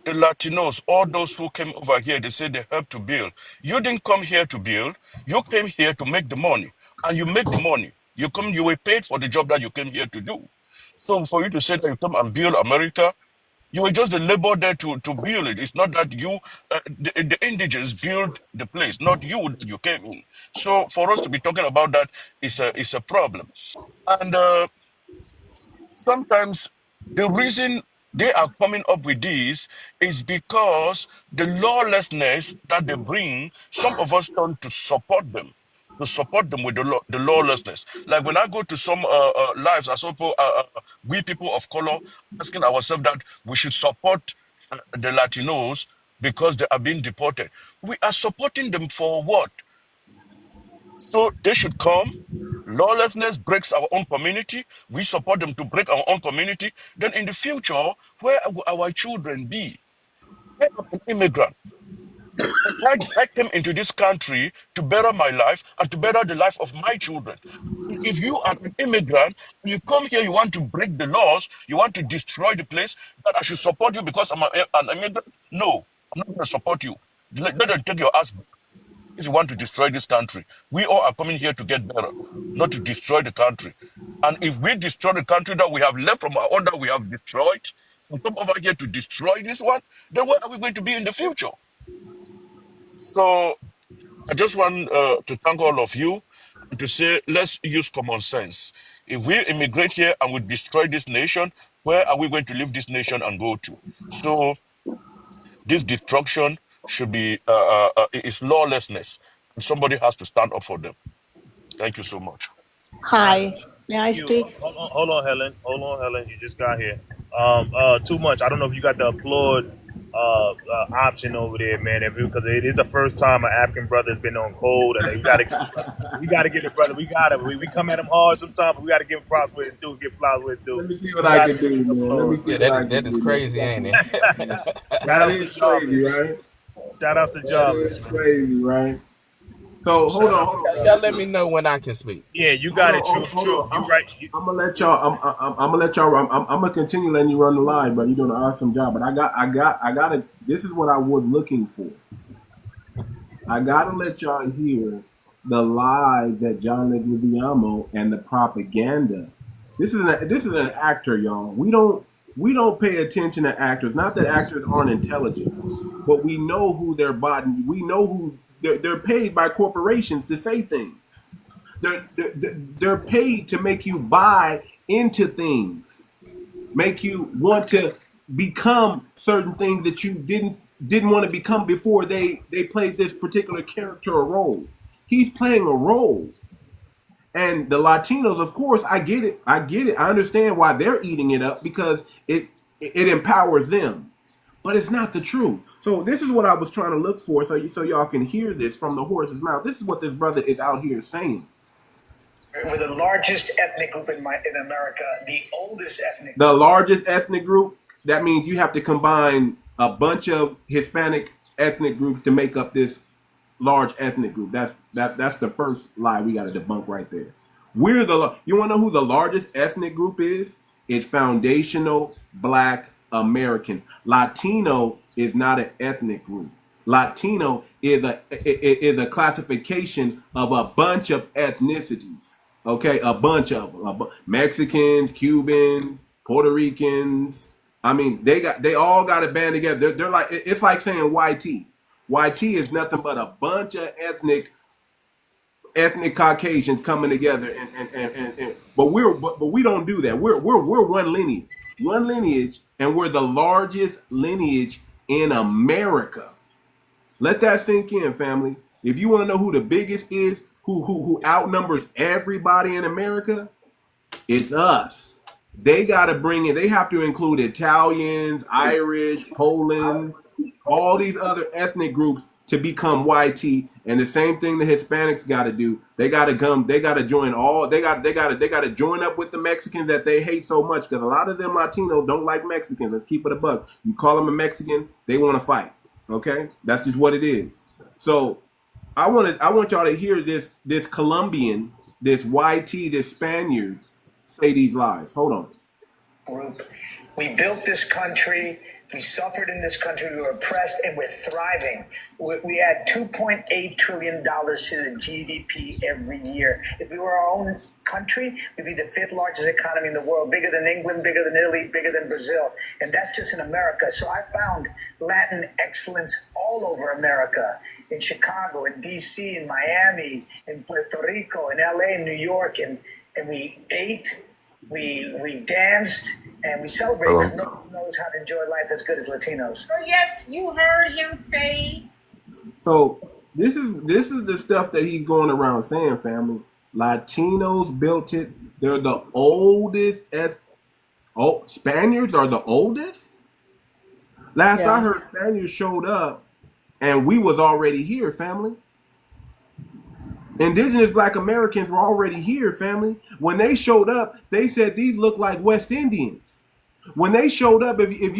the Latinos, all those who came over here, they said they helped to build. You didn't come here to build. You came here to make the money. And you make the money. You were paid for the job that you came here to do. So for you to say that you come and build America, you were just the labor there to build it. It's not that the indigenous built the place, not you that you came in. So for us to be talking about that is a problem. And sometimes the reason they are coming up with this is because the lawlessness that they bring, some of us turn to support them with the lawlessness. Like when I go to some lives, I suppose we people of color asking ourselves that we should support the Latinos because they are being deported. We are supporting them for what? So they should come. Lawlessness breaks our own community. We support them to break our own community. Then in the future, where will our children be? I am an immigrant. I came into this country to better my life and to better the life of my children. If you are an immigrant and you come here, you want to break the laws, you want to destroy the place, that I should support you because I'm an immigrant? No, I'm not going to support you. Let them take your ass back if you want to destroy this country. We all are coming here to get better, not to destroy the country. And if we destroy the country that we have left from our order, we have destroyed, and come over here to destroy this one, then where are we going to be in the future? So I just want to thank all of you and to say, let's use common sense. If we immigrate here and we destroy this nation, where are we going to leave this nation and go to? So this destruction should be, is lawlessness. And somebody has to stand up for them. Thank you so much. Hi, may I You speak? hold on, Helen. Hold on, Helen. You just got here. Too much. I don't know if you got the applaud option over there, man. Because it is the first time an African brother has been on cold, and we gotta give the brother. We come at him hard sometimes, but we gotta give him props with it do, give flowers with it do. Let me see what I can do, man. Let me see Yeah, what I can that is do. crazy, ain't it? That is crazy, right? Shout outs to That Jarvis. is crazy, right? So hold on. Y'all let me know when I can speak. Yeah, you got it. True. You right. I'm gonna let y'all. I'm gonna let y'all. I'm gonna continue letting you run the line, but you're doing an awesome job. But I got it. This is what I was looking for. I gotta let y'all hear the lies that John Leguizamo and the propaganda. This is an actor, y'all. We don't pay attention to actors. Not that actors aren't intelligent, but we know who they're body. We know who they're paid by corporations to say things. They're paid to make you buy into things, make you want to become certain things that you didn't want to become before they played this particular character or role. He's playing a role. And the Latinos, of course, I get it. I understand why they're eating it up, because it empowers them. But it's not the truth. So this is what I was trying to look for, so y'all can hear this from the horse's mouth. This is what this brother is out here saying. We're the largest ethnic group in America, the oldest ethnic. The largest ethnic group. That means you have to combine a bunch of Hispanic ethnic groups to make up this large ethnic group. That's the first lie we got to debunk right there. You want to know who the largest ethnic group is? It's foundational Black American. Latino is not an ethnic group. Latino is a classification of a bunch of ethnicities. Okay, a bunch of them. Mexicans, Cubans, Puerto Ricans. I mean, they all got a band together. They're like, it's like saying YT. YT is nothing but a bunch of ethnic Caucasians coming together, but we don't do that. We're one lineage, and we're the largest lineage in America. Let that sink in, family. If you want to know who the biggest is, who outnumbers everybody in America, it's us. They got to bring in. They have to include Italians, Irish, Poland, all these other ethnic groups to become YT. And the same thing the Hispanics got to do. They got to come. They got to join all. They got to join up with the Mexicans that they hate so much, because a lot of them Latinos don't like Mexicans. Let's keep it a buck. You call them a Mexican, they want to fight. Okay, that's just what it is. So I want y'all to hear this Colombian, this YT, this Spaniard say these lies. Hold on. Group. We built this country. We suffered in this country. We were oppressed, and we're thriving. We add $2.8 trillion to the GDP every year. If we were our own country, we'd be the 5th largest economy in the world, bigger than England, bigger than Italy, bigger than Brazil. And that's just in America. So I found Latin excellence all over America, in Chicago, in D.C., in Miami, in Puerto Rico, in L.A., in New York. And we ate, we danced, and we celebrated, because no one knows how to enjoy life as good as Latinos. Oh, yes, you heard him say. So this is the stuff that he's going around saying, family. Latinos built it. They're the oldest. Spaniards are the oldest. Last I heard, Spaniards showed up, and we was already here, family. Indigenous Black Americans were already here, family. When they showed up, they said these look like West Indians. When they showed up, if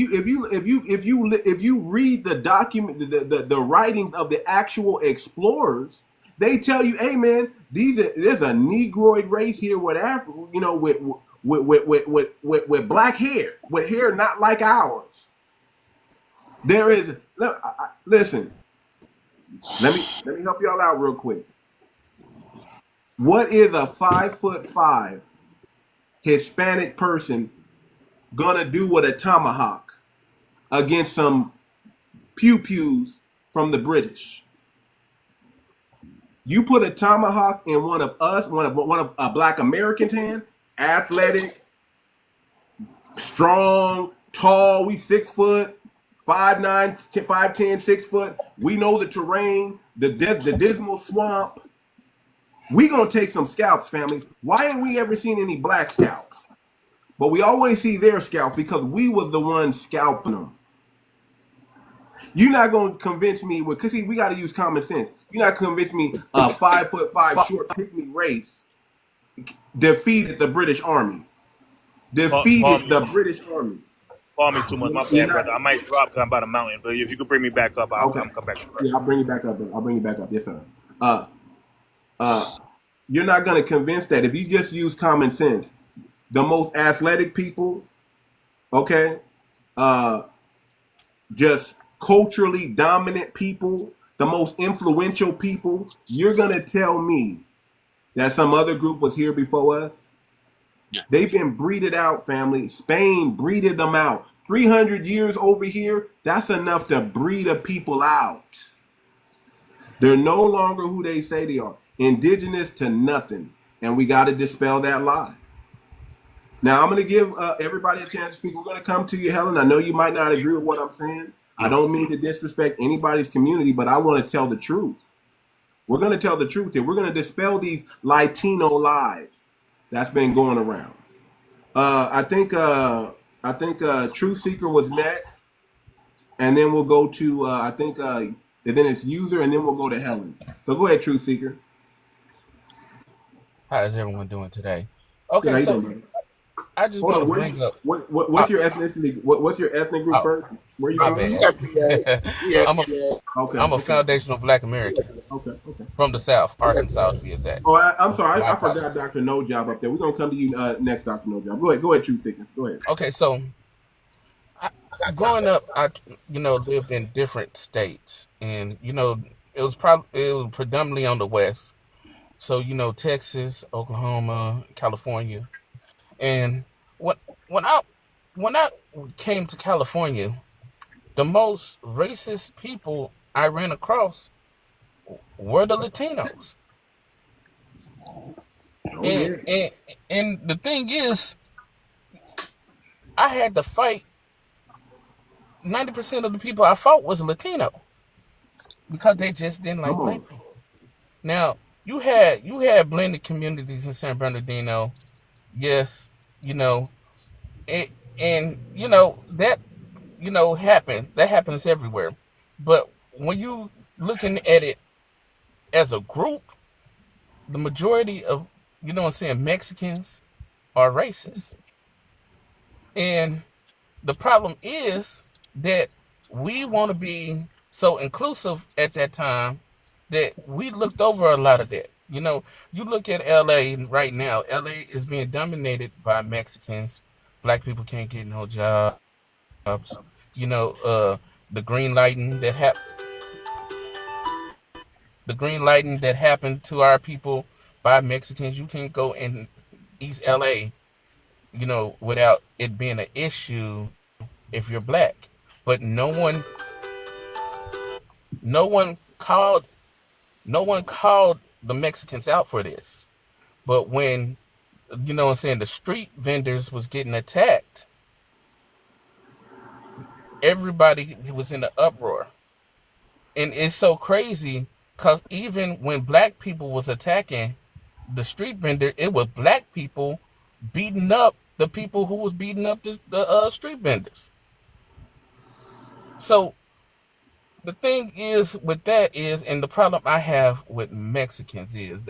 you read the document, the writings of the actual explorers, they tell you, hey man, there's a Negroid race here with with black hair, with hair not like ours. There is. Listen, Let me help y'all out real quick. What is a 5'5" Hispanic person gonna do with a tomahawk against some pew-pews from the British? You put a tomahawk in one of a black American's hand, athletic, strong, tall. We 6 foot, 5'9", 5'10", 6 foot. We know the terrain, the dismal swamp. We gonna take some scalps, family. Why ain't we ever seen any black scalps? But we always see their scalps because we was the ones scalping them. You're not gonna convince me with, cause see, we gotta use common sense. You're not convince me a 5'5" short pygmy race defeated the British Army. Defeated the British Army. Call me too much, my bad, brother. I might drop because I'm by the mountain, but if you could bring me back up, I'll come back. Yeah, I'll bring you back up. Yes, sir. You're not gonna convince that if you just use common sense. The most athletic people, okay, just culturally dominant people, the most influential people, you're gonna tell me that some other group was here before us? Yeah. They've been breeded out, family. Spain breeded them out. 300 years over here, that's enough to breed a people out. They're no longer who they say they are. Indigenous to nothing. And we got to dispel that lie. Now, I'm going to give everybody a chance to speak. We're going to come to you, Helen. I know you might not agree with what I'm saying. I don't mean to disrespect anybody's community, but I want to tell the truth. We're going to tell the truth here. We're going to dispel these Latino lies that's been going around. I think Truth Seeker was next, and then we'll go to and then it's User, and then we'll go to Helen. So go ahead, Truth Seeker. How is everyone doing today? Okay, so I just want to bring up what's your ethnicity? What's your ethnic group first? Where you from? I'm a foundational Black American. Okay. From the South, Arkansas to be exact. Oh, I'm sorry, I forgot Dr. No Job up there. We're gonna come to you next, Dr. No Job. Go ahead, Truth Seeker. Go ahead. Okay, so growing up, I lived in different states, and it was predominantly on the West. So Texas, Oklahoma, California, and when I came to California, the most racist people I ran across were the Latinos. And the thing is, I had to fight. 90% of the people I fought was Latino because they just didn't like black people. Now, you had blended communities in San Bernardino, yes, that happened. That happens everywhere. But when you looking at it as a group, the majority of Mexicans are racist. And the problem is that we want to be so inclusive at that time that we looked over a lot of that. You look at LA right now. LA is being dominated by Mexicans. Black people can't get no jobs. The green lighting that happened to our people by Mexicans. You can't go in East LA, without it being an issue if you're black. But no one called the Mexicans out for this. But when the street vendors was getting attacked, everybody was in an uproar. And it's so crazy because even when black people was attacking the street vendor, it was black people beating up the people who was beating up the street vendors. So the thing is with that is, and the problem I have with Mexicans is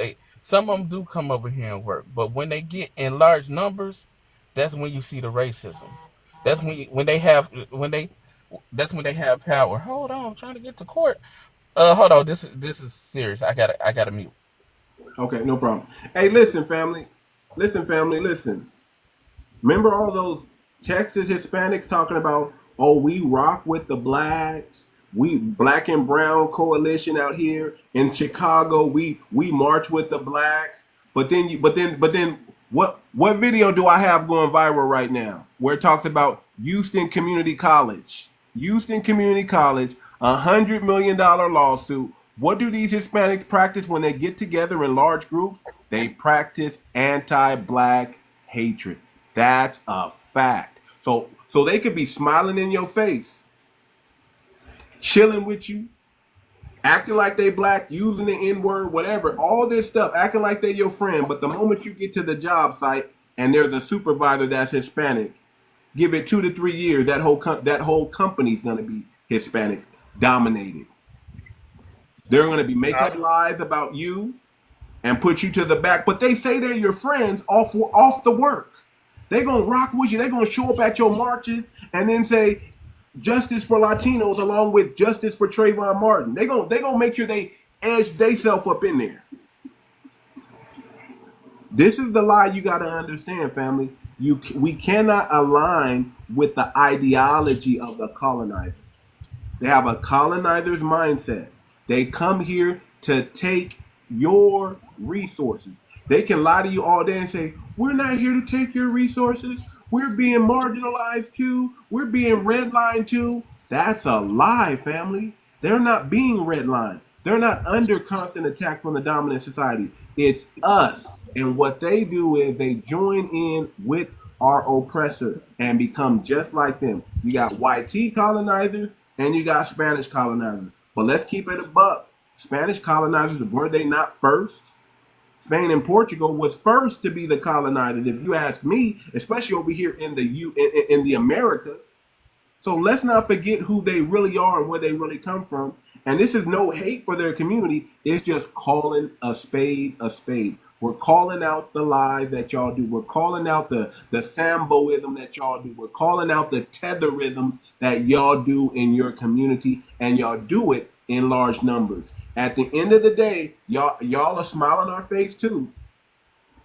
some of them do come over here and work, but when they get in large numbers, that's when you see the racism. That's when they have power. Hold on, I'm trying to get to court. Hold on, this is serious. I gotta mute. Okay, no problem. Hey, listen, family. Remember all those Texas Hispanics talking about, oh, we rock with the blacks, We Black and Brown Coalition out here in Chicago. We march with the blacks. But then what video do I have going viral right now where it talks about Houston Community College? Houston Community College, $100 million lawsuit. What do these Hispanics practice when they get together in large groups? They practice anti-black hatred. That's a fact. So they could be smiling in your face, chilling with you, acting like they black, using the N-word, whatever, all this stuff, acting like they're your friend. But the moment you get to the job site and there's a supervisor that's Hispanic, give it 2 to 3 years, that whole company's going to be Hispanic dominated. They're going to be making lies about you and put you to the back. But they say they're your friends off the work. They're going to rock with you. They're going to show up at your marches and then say, justice for Latinos along with justice for Trayvon Martin. They're gonna make sure they edge themselves up in there. This is the lie you got to understand, family. We cannot align with the ideology of the colonizer. They have a colonizer's mindset. They come here to take your resources. They can lie to you all day and say, we're not here to take your resources. We're being marginalized too. We're being redlined too. That's a lie, family. They're not being redlined. They're not under constant attack from the dominant society. It's us. And what they do is they join in with our oppressor and become just like them. You got white colonizers and you got Spanish colonizers. But let's keep it a buck. Spanish colonizers, were they not first? Spain and Portugal was first to be the colonizers, if you ask me, especially over here in the Americas. So let's not forget who they really are and where they really come from. And this is no hate for their community. It's just calling a spade a spade. We're calling out the lies that y'all do. We're calling out the Samboism that y'all do. We're calling out the tetherisms that y'all do in your community, and y'all do it in large numbers. At the end of the day, y'all are smiling on our face too.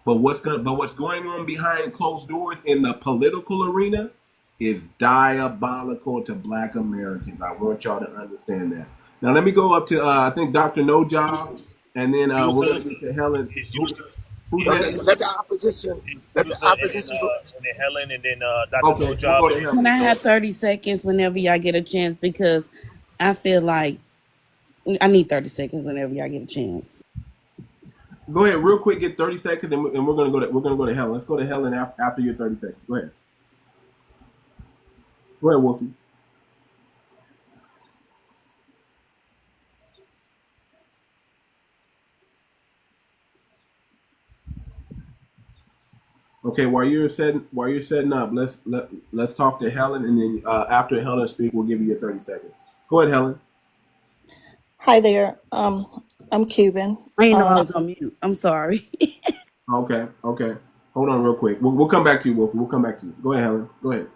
But what's going on behind closed doors in the political arena is diabolical to Black Americans. I want y'all to understand that. Now let me go up to I think Dr. No Job, and then we're going to get to Helen. Who's next? Let the opposition. Let the opposition. And then Helen, and then Dr. Okay, No Job. we'll go to Helen. Can I have 30 seconds whenever y'all get a chance? Because I feel like I need 30 seconds whenever y'all get a chance. Go ahead, real quick. Get 30 seconds, and we're gonna go to Helen. Let's go to Helen after your 30 seconds. Go ahead. Go ahead, Wolfie. Okay, while you're setting up, let's talk to Helen, and then after Helen speaks, we'll give you your 30 seconds. Go ahead, Helen. Hi there. I'm Cuban. I didn't know I was on mute. I'm sorry. Okay. Hold on real quick. We'll come back to you, Wolfie. We'll come back to you. Go ahead, Helen. Go ahead.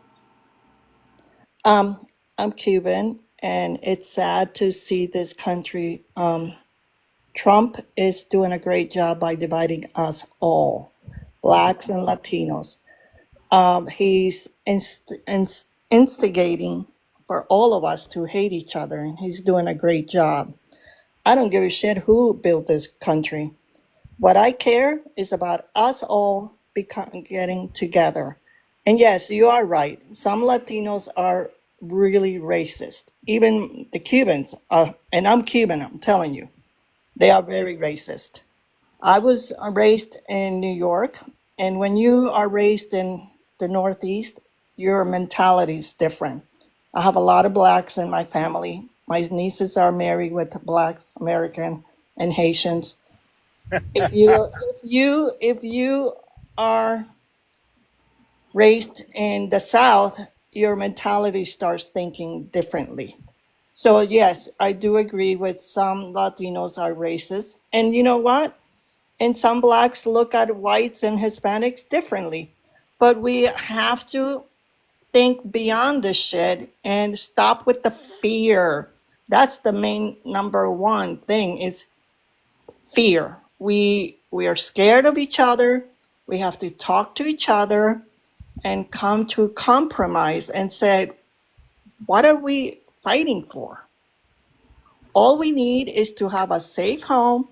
I'm Cuban, and it's sad to see this country. Trump is doing a great job by dividing us all, Blacks and Latinos. He's instigating for all of us to hate each other, and he's doing a great job. I don't give a shit who built this country. What I care is about us all getting together. And yes, you are right. Some Latinos are really racist. Even the Cubans are, and I'm Cuban, I'm telling you, they are very racist. I was raised in New York, and when you are raised in the Northeast, your mentality is different. I have a lot of Blacks in my family. My nieces are married with Black American and Haitians. If you are raised in the South, your mentality starts thinking differently. So yes, I do agree with some Latinos are racist. And you know what? And some Blacks look at whites and Hispanics differently. But we have to think beyond this shit and stop with the fear. That's the main number one thing is fear. We are scared of each other. We have to talk to each other and come to a compromise and say, what are we fighting for? All we need is to have a safe home,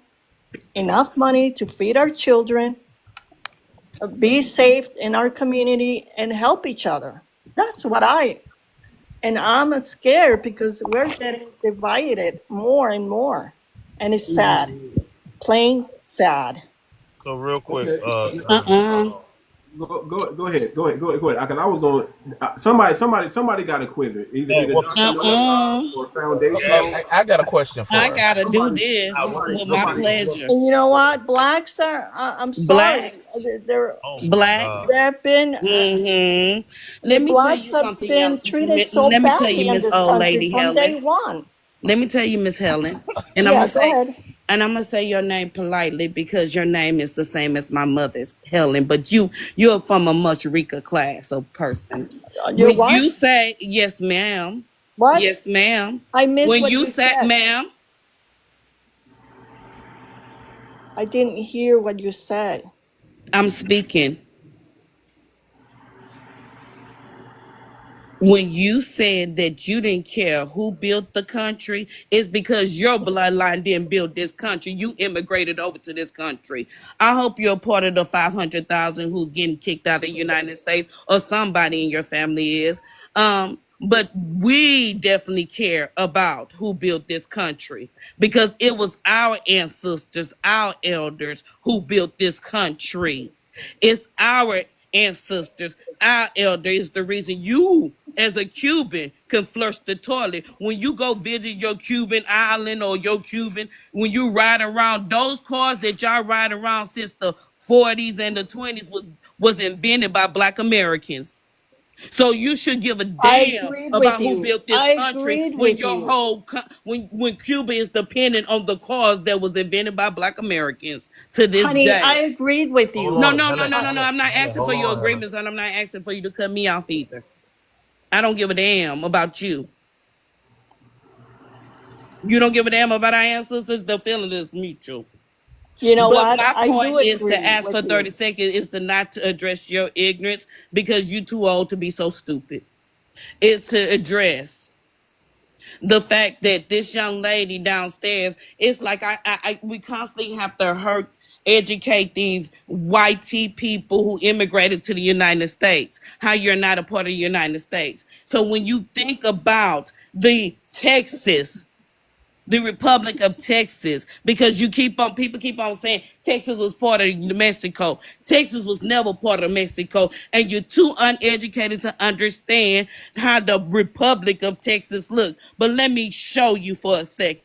enough money to feed our children, be safe in our community, and help each other. That's what and I'm scared because we're getting divided more and more. And it's sad, plain sad. So real quick, Okay. Go ahead. Because I was going. Somebody got a quiz. Either Dr. Mother or foundational. I got a question for I her. gotta do this with my pleasure. And you know what? Blacks are, I'm sorry. Blacks. They're, Blacks. they've been, Let me tell you blacks have something, been treated so let me tell you, badly in Miss this Old country Lady from day Helen. one. Let me tell you, Miss Helen, and Yeah, go ahead. and I'm gonna say your name politely because your name is the same as my mother's, Helen. But you're from a much richer class of person. You're When what? you say yes, ma'am. What? Yes, ma'am. I missed When what you you say, said. ma'am. I didn't hear what you said. I'm speaking. When you said that you didn't care who built the country, it's because your bloodline didn't build this country. You immigrated over to this country. I hope you're part of the 500,000 who's getting kicked out of the United States, or somebody in your family is. But we definitely care about who built this country because it was our ancestors, our elders who built this country. It's our ancestors, our elder is the reason you, as a Cuban, can flush the toilet. When you go visit your Cuban island or your Cuban, when you ride around, those cars that y'all ride around since the 40s and the 20s was invented by Black Americans. So you should give a damn about who built this country when your whole when Cuba is dependent on the cause that was invented by Black Americans to this Honey, day. I agreed with you. No. I'm not asking for your agreements, and I'm not asking for you to cut me off either. I don't give a damn about you. You don't give a damn about our ancestors. The feeling is mutual. You know But what? my I point do is to agree ask for with 30 you. seconds is to not to address your ignorance because you're too old to be so stupid. It's to address the fact that this young lady downstairs, it's like we constantly have to educate these white people who immigrated to the United States, how you're not a part of the United States. So when you think about the Republic of Texas, because people keep on saying Texas was part of Mexico. Texas was never part of Mexico, and you're too uneducated to understand how the Republic of Texas looked. But let me show you for a second.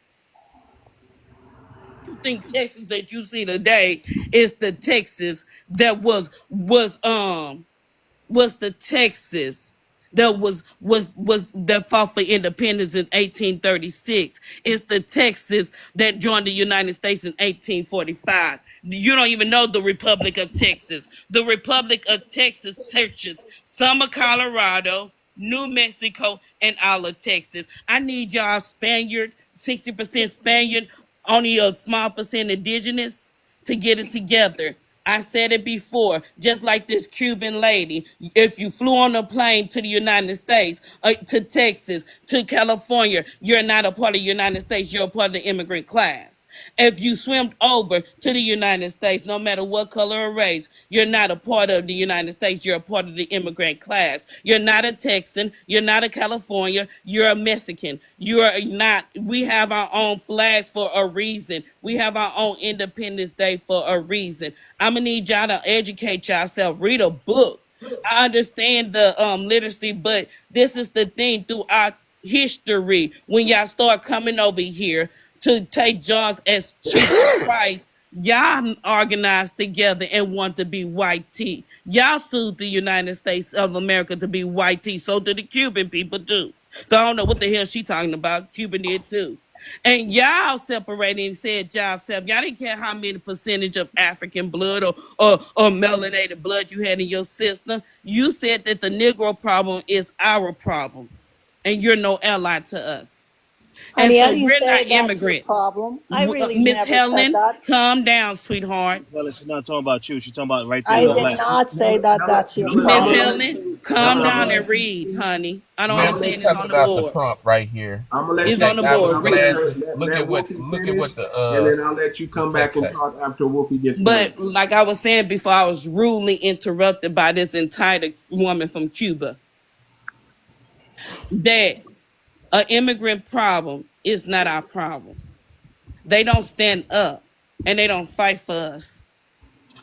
You think Texas that you see today is the Texas that was the Texas that fought for independence in 1836. It's the Texas that joined the United States in 1845. You don't even know the Republic of Texas. The Republic of Texas touches some of Colorado, New Mexico, and all of Texas. I need y'all Spaniard, 60% Spaniard, only a small percent indigenous to get it together. I said it before, just like this Cuban lady. If you flew on a plane to the United States, to Texas, to California, you're not a part of the United States. You're a part of the immigrant class. If you swim over to the United States, no matter what color or race, you're not a part of the United States. You're a part of the immigrant class. You're not a Texan. You're not a California. You're a Mexican. You're not. We have our own flags for a reason. We have our own Independence Day for a reason. I'm going to need y'all to educate yourself. Read a book. I understand the literacy, but this is the thing through our history. When y'all start coming over here to take jobs as cheap price, y'all organized together and want to be white tea. Y'all sued the United States of America to be white tea. So do the Cuban people too. So I don't know what the hell she talking about. Cuban did too. And y'all separated and said y'all didn't care how many percentage of African blood or melanated blood you had in your system. You said that the Negro problem is our problem. And you're no ally to us. And Honey, I so didn't we're not say that's your immigrants. problem. I really Miss never said Helen, that. calm down, sweetheart. Helen, she's not talking about you. She's talking about right there I in the did left. not say that that's your Miss problem. Helen, calm I'm gonna down let and read, honey. I don't I'm Miss, gonna we let understand. It's talking on the about the board. prompt right here. I'm gonna let It's you on Protect the finish, and our board. I'm gonna let Read. her glasses. let Wolfie Look at finish, what and the then I'll let you come back text and say. talk after Wolfie gets finished. But like I was saying before, I was rudely interrupted by this entitled woman from Cuba. That an immigrant problem is not our problem. They don't stand up and they don't fight for us.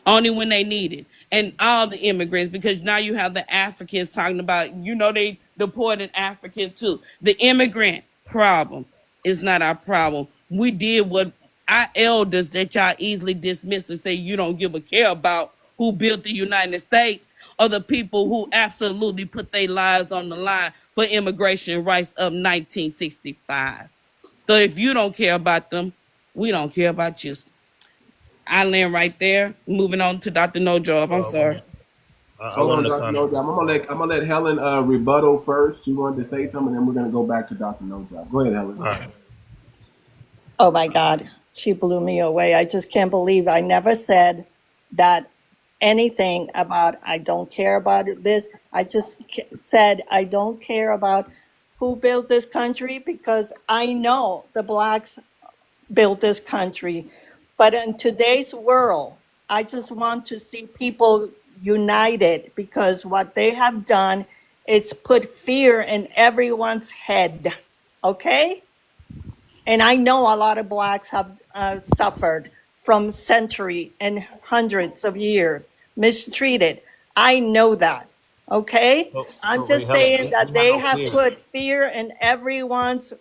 Only when they need it. And all the immigrants, because now you have the Africans talking about, they deported Africans too. The immigrant problem is not our problem. We did what our elders that y'all easily dismiss and say you don't give a care about, who built the United States, or the people who absolutely put their lives on the line for immigration rights of 1965. So if you don't care about them, we don't care about you. I land right there. Moving on to Dr. No Job. I'm sorry. I Hold on, wanted to Dr. comment. No Job. I'm gonna let Helen rebuttal first. She wanted to say something, and then we're gonna go back to Dr. No Job. Go ahead, Helen. All right. Oh my God, she blew me away. I just can't believe I never said that anything about I don't care about this. I just said I don't care about who built this country because I know the blacks built this country. But in today's world, I just want to see people united because what they have done is put fear in everyone's head. Okay? And I know a lot of blacks have suffered from century and hundreds of years, mistreated. I know that. Okay? I'm Wait, just Helen, saying that we have they no have fear. put fear in everyone's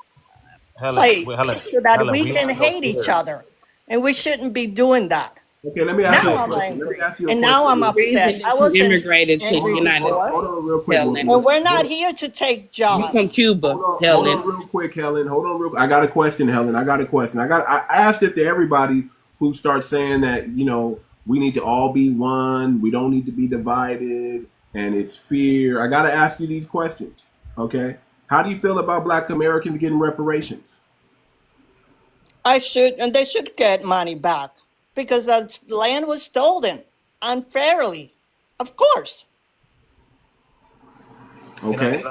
Wait, place so that Helen, we we can have no hate each fear. other. And we shouldn't be doing that. Okay, let me ask you Now a I'm question. Let me angry. ask you a And now question. I'm The reason upset. I that you wasn't immigrated to the angry United before. States, Hold on real quick, Helen. And we're Wolfie. not here to take You from jobs. Cuba, Hold Helen. on real quick, Helen. Hold on real quick. I got a question, Helen. I got a question. I asked it to everybody who starts saying that, we need to all be one. We don't need to be divided. And it's fear. I got to ask you these questions. Okay. How do you feel about Black Americans getting reparations? And they should get money back because the land was stolen unfairly. Of course. Okay.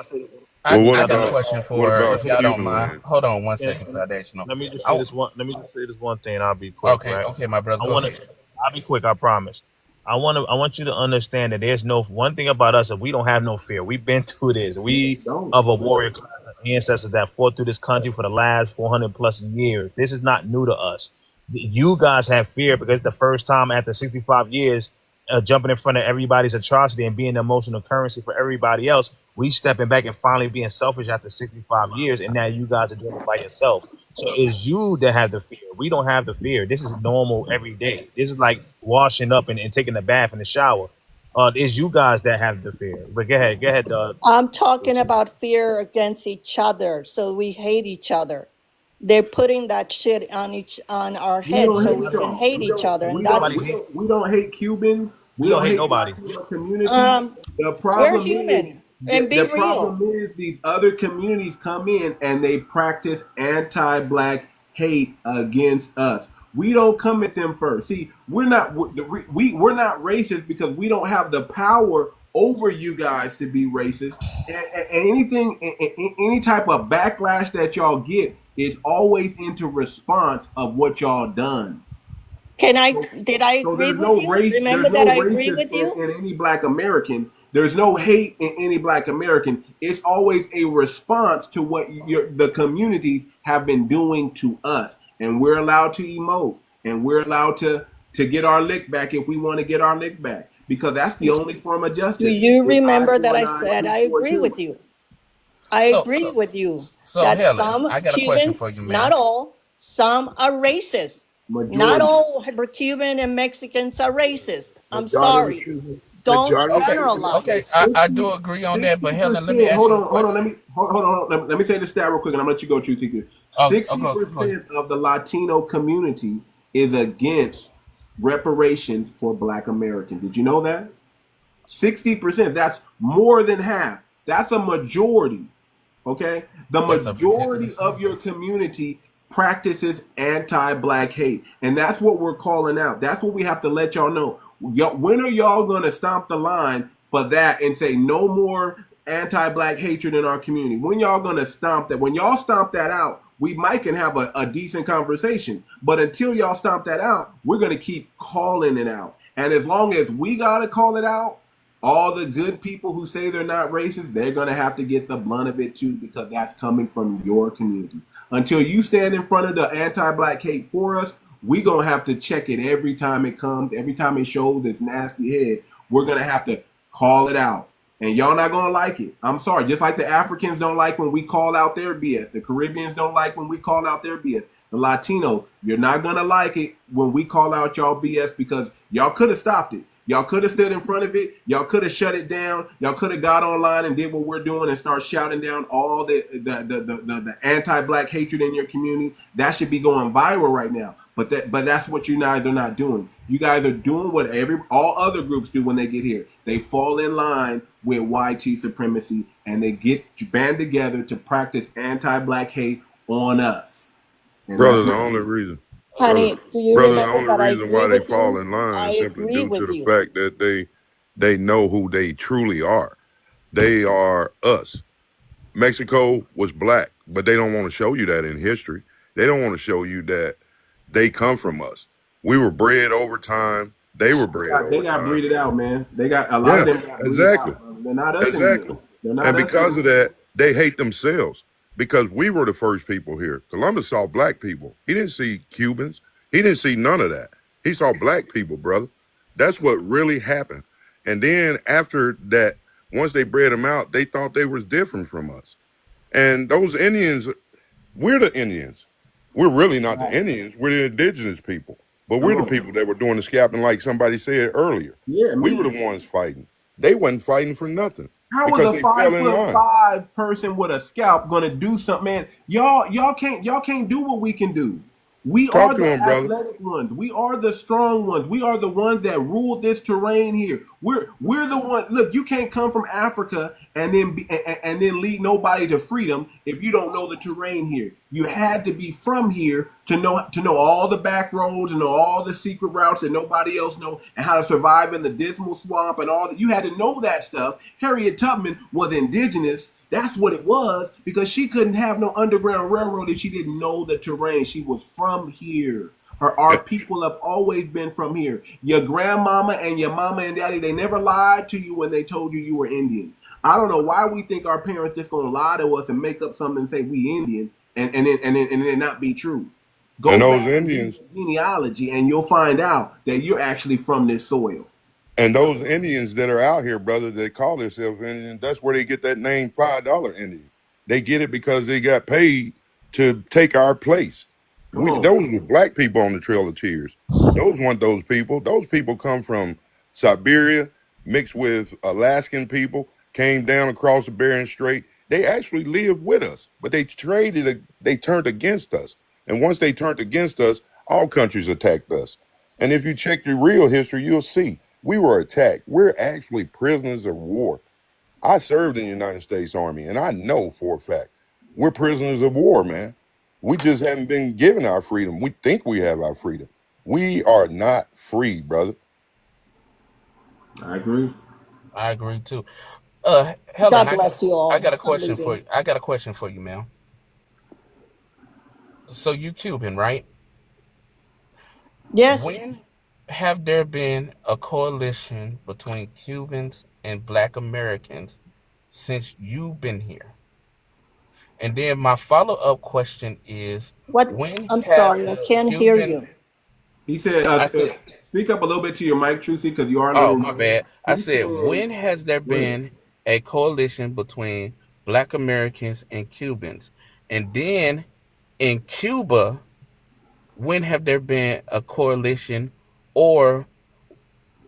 I, Well, what I got a about question what for her, about if y'all don't Cuban mind. land? Hold on one Yeah, second for that. No. let me just say Oh, this one. Let me just say this one thing, and I'll be quick. okay, Right? okay, my brother, I go want ahead. to. I'll be quick. I promise. I want you to understand that there's no one thing about us that we don't have no fear. We've been through this. We Don't. of a warrior class of ancestors that fought through this country for the last 400 plus years. This is not new to us. You guys have fear because it's the first time after 65 years, jumping in front of everybody's atrocity and being the emotional currency for everybody else. We stepping back and finally being selfish after 65 years, and now you guys are doing it by yourself. So it's you that have the fear. We don't have the fear. This is normal every day. This is like washing up and taking a bath in the shower. It's you guys that have the fear. But go ahead. I'm talking about fear against each other, so we hate each other. They're putting that shit on our We heads don't so hate we can y'all. hate each other, and that's We don't hate Cubans. We We don't don't hate hate nobody. Latino community. um The we're problem is human and be the real. problem is these other communities come in and they practice anti-black hate against us. We don't come at them first. See, we're not racist because we don't have the power over you guys to be racist. And any type of backlash that y'all get is always into response of what y'all done. Did I So agree there's with no you? race. Remember There's that no I agree racist with you? in any Black American. There's no hate in any Black American. It's always a response to what the communities have been doing to us, and we're allowed to emote, and we're allowed to get our lick back if we want to get our lick back, because that's the only form of Do justice. you It's eye remember for that an I eye, said tooth I for a agree tooth. with you? I So, agree with you that Helen, some I got a question Cubans, for you, not ma'am. all, some are racist. Not Majority. all Cuban and Mexicans are racist. I'm Majority of the sorry. Cuban, Don't majority of the Okay, Cuban okay, generalize. states. I do agree on that, but Helen, let me 60%. ask Hold you a on. question. Hold on. Let me say the stat real quick, and I'm gonna let you go, Truth Seeker. Okay, go ahead. 60% of the Latino community is against reparations for Black Americans. Did you know that? 60%. That's more than half. That's a majority Okay? The That's a majority ridiculous of number. your community practices anti-black hate. And that's what we're calling out. That's what we have to let y'all know. When are y'all going to stomp the line for that and say no more anti-black hatred in our community? When y'all going to stomp that? When y'all stomp that out, we might can have a decent conversation. But until y'all stomp that out, we're going to keep calling it out. And as long as we got to call it out, all the good people who say they're not racist, they're going to have to get the blunt of it too, because that's coming from your community. Until you stand in front of the anti-black hate for us, we're going to have to check it every time it comes, every time it shows its nasty head. We're going to have to call it out. And y'all not going to like it. I'm sorry. Just like the Africans don't like when we call out their BS. The Caribbeans don't like when we call out their BS. The Latinos, you're not going to like it when we call out y'all BS, because y'all could have stopped it. Y'all could have stood in front of it. Y'all could have shut it down. Y'all could have got online and did what we're doing and start shouting down all the anti-black hatred in your community. That should be going viral right now. But that's what you guys are not doing. You guys are doing what all other groups do when they get here. They fall in line with white supremacy and they get band together to practice anti-black hate on us. And Brother, the only reason. Honey, do you Brother, the remember only that I reason agree why they with fall you? in line I is simply agree due to with the you. fact that they know who they truly are. They are us. Mexico was black, but they don't want to show you that in history. They don't want to show you that they come from us. We were bred over time. They were bred They over got time. breeded out, man. They got a lot Yeah, of them got breeded exactly. out. They're not us Exactly. anymore. They're not And us because of anymore. that, they hate themselves because we were the first people here. Columbus saw black people. He didn't see Cubans. He didn't see none of that. He saw black people, brother. That's what really happened. And then after that, once they bred them out, they thought they was different from us. And those Indians, we're the Indians. We're really not the Indians. We're the indigenous people. But we're Come the on. people that were doing the scalping, like somebody said earlier. Yeah, We me. were the ones fighting. They wasn't fighting for nothing How was because a they fell in line. 5'5" person with a scalp gonna do something, man? Y'all can't do what we can do. We Talk are to the him, brother. athletic ones. We are the strong ones. We are the ones that rule this terrain here. We're the one. Look, you can't come from Africa and then lead nobody to freedom if you don't know the terrain here. You had to be from here to know all the back roads and know all the secret routes that nobody else know, and how to survive in the dismal swamp and all that. You had to know that stuff. Harriet Tubman was indigenous. That's what it was, because she couldn't have no underground railroad if she didn't know the terrain. She was from here. Our people have always been from here. Your grandmama and your mama and daddy, they never lied to you when they told you you were Indian. I don't know why we think our parents just gonna lie to us and make up something and say we Indian and then not be true. And Go those back and Indians, do genealogy and you'll find out that you're actually from this soil. and those Indians that are out here, brother, that call themselves Indian, that's where they get that name $5 Indian. They get it because they got paid to take our place. Come on. Those were black people on the Trail of Tears. Those weren't those people. Those people come from Siberia, mixed with Alaskan people, came down across the Bering Strait. They actually lived with us, but they turned against us. And once they turned against us, all countries attacked us. And if you check the real history, you'll see we were attacked. We're actually prisoners of war. I served in the United States Army, and I know for a fact we're prisoners of war, man. We just haven't been given our freedom. We think we have our freedom. We are not free, brother. I agree. I agree too. Helen, God bless you all. I got a I'm question for leaving. you. I got a question for you, ma'am. So you Cuban, right? Yes. When have there been a coalition between Cubans and Black Americans since you've been here? And then my follow-up question is, What? when I'm have sorry, I the can't hear Cuban, you. He said, I said, speak up a little bit to your mic, Trucy, because you are a oh, little my low. bad. I He said, said, when has there wait. been a coalition between Black Americans and Cubans? And then in Cuba, when have there been a coalition or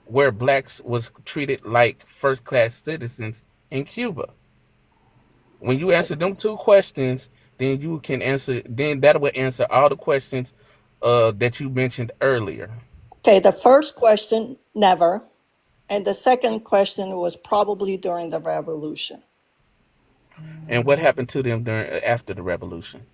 where blacks was treated like first-class citizens in Cuba? When you answer them two questions, then you can answer, then that will answer all the questions that you mentioned earlier. Okay, the first question, never. And the second question was probably during the revolution. And what happened to them after the revolution?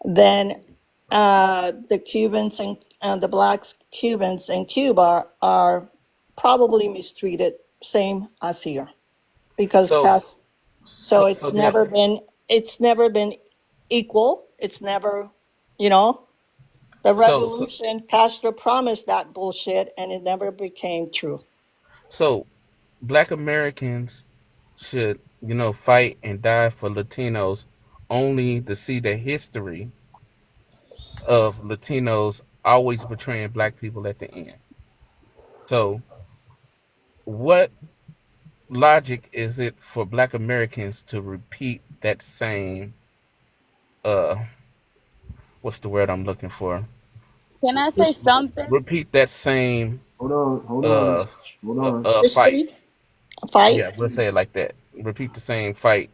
Then the Cubans and the blacks Cubans in Cuba are probably mistreated, same as here, because So so then it's never been equal. It's never, the so revolution, Castro promised that bullshit, and it never became true. so Black Americans should, fight and die for Latinos only to see the history of Latinos always betraying Black people at the end. So, what logic is it for Black Americans to repeat that same, uh, what's the word I'm looking for? Can I say something? Repeat that same Hold on. fight. Fight? Yeah, we'll say it like that. Repeat the same fight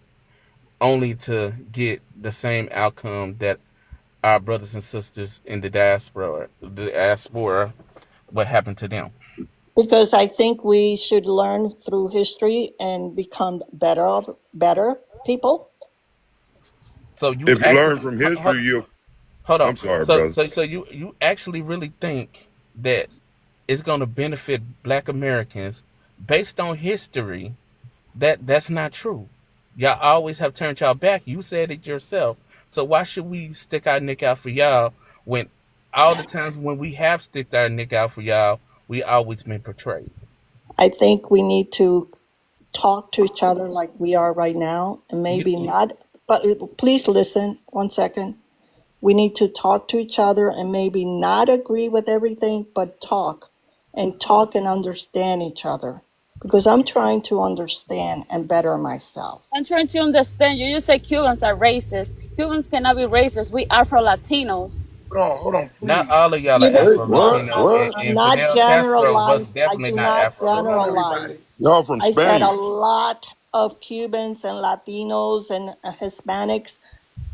only to get the same outcome that our brothers and sisters in the diaspora, what happened to them? Because I think we should learn through history and become better people. So you If you actually learn from history, you'll. hold on. I'm sorry, So brother. so you actually really think that it's going to benefit Black Americans based on history? That's not true. Y'all always have turned y'all back. You said it yourself. So why should we stick our neck out for y'all when all the times when we have sticked our neck out for y'all, we always been portrayed? I think we need to talk to each other like we are right now, and maybe not. But please listen 1 second. We need to talk to each other and maybe not agree with everything, but talk and understand each other. Because I'm trying to understand and better myself. I'm trying to understand you. You say Cubans are racist. Cubans cannot be racist. We Afro-Latinos. Hold on, please. Not all of y'all are Afro-Latino, and Not Fidel Castro was generalize. I definitely do not not Afro-Latino. generalize. Y'all from I said a Spain. lot of Cubans and Latinos and Hispanics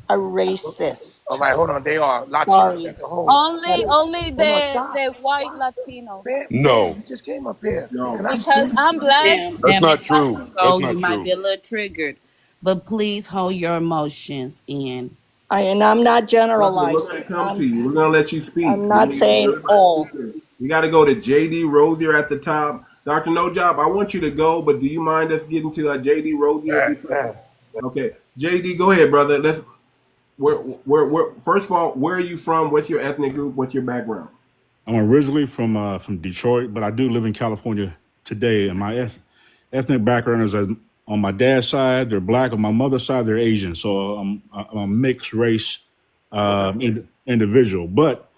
are racist. All right, hold on. They are Latinos Sorry. as a whole. Only Hold on, stop. the white Latinos. No, You just came up here. Can I Because speak? I'm black. that's not true. That's So you not might true. be a little triggered, but please hold your emotions in. And I'm not We're generalizing. going to come to you. We're going to let you speak. I'm not saying Everybody all. speak. We got to go to JD Rosier at the top. Dr. No Job, I want you to go, but do you mind us getting to JD Rosier? Okay. JD, go ahead, brother. First of all, where are you from? What's your ethnic group? What's your background? I'm originally from Detroit, but I do live in California today. And my ethnic background is on my dad's side, they're Black. On my mother's side, they're Asian. So I'm a mixed race individual. But,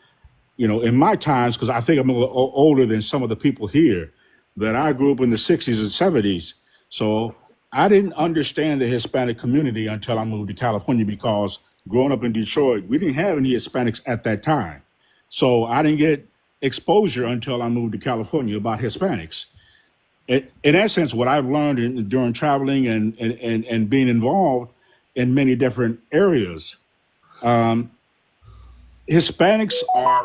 in my times, because I think I'm a little older than some of the people here, that I grew up in the 60s and 70s. So I didn't understand the Hispanic community until I moved to California, because growing up in Detroit, we didn't have any Hispanics at that time. So I didn't get exposure until I moved to California about Hispanics. In essence, what I've learned during traveling and being involved in many different areas, Hispanics are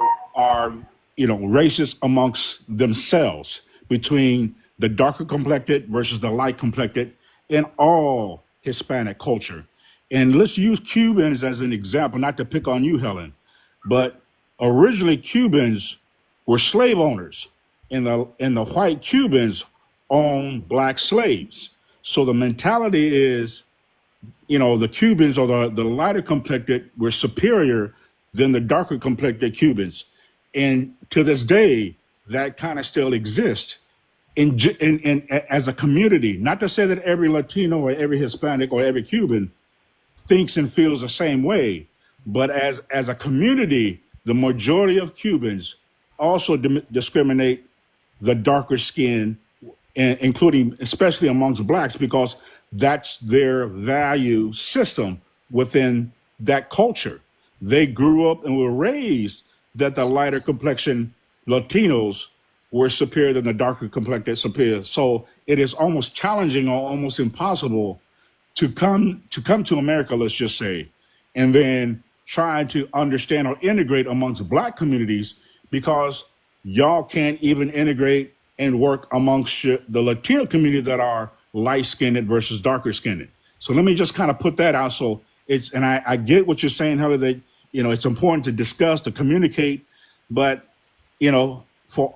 racist amongst themselves, between the darker complected versus the light complected in all Hispanic culture. And let's use Cubans as an example, not to pick on you, Helen, but originally Cubans were slave owners, and the white Cubans owned Black slaves. So the mentality is, the Cubans or the lighter complected were superior than the darker complected Cubans. And to this day, that kind of still exists as a community. Not to say that every Latino or every Hispanic or every Cuban thinks and feels the same way, but as a community, the majority of Cubans also discriminate the darker skin, including especially amongst Blacks, because that's their value system within that culture. They grew up and were raised that the lighter complexion Latinos were superior than the darker complected superior. So it is almost challenging or almost impossible to come to America, let's just say, and then try to understand or integrate amongst Black communities, because y'all can't even integrate and work amongst the Latino community that are light-skinned versus darker skinned. So let me just kind of put that out. So it's, and I get what you're saying, Heather, that, you know, it's important to discuss, to communicate, but, you know, for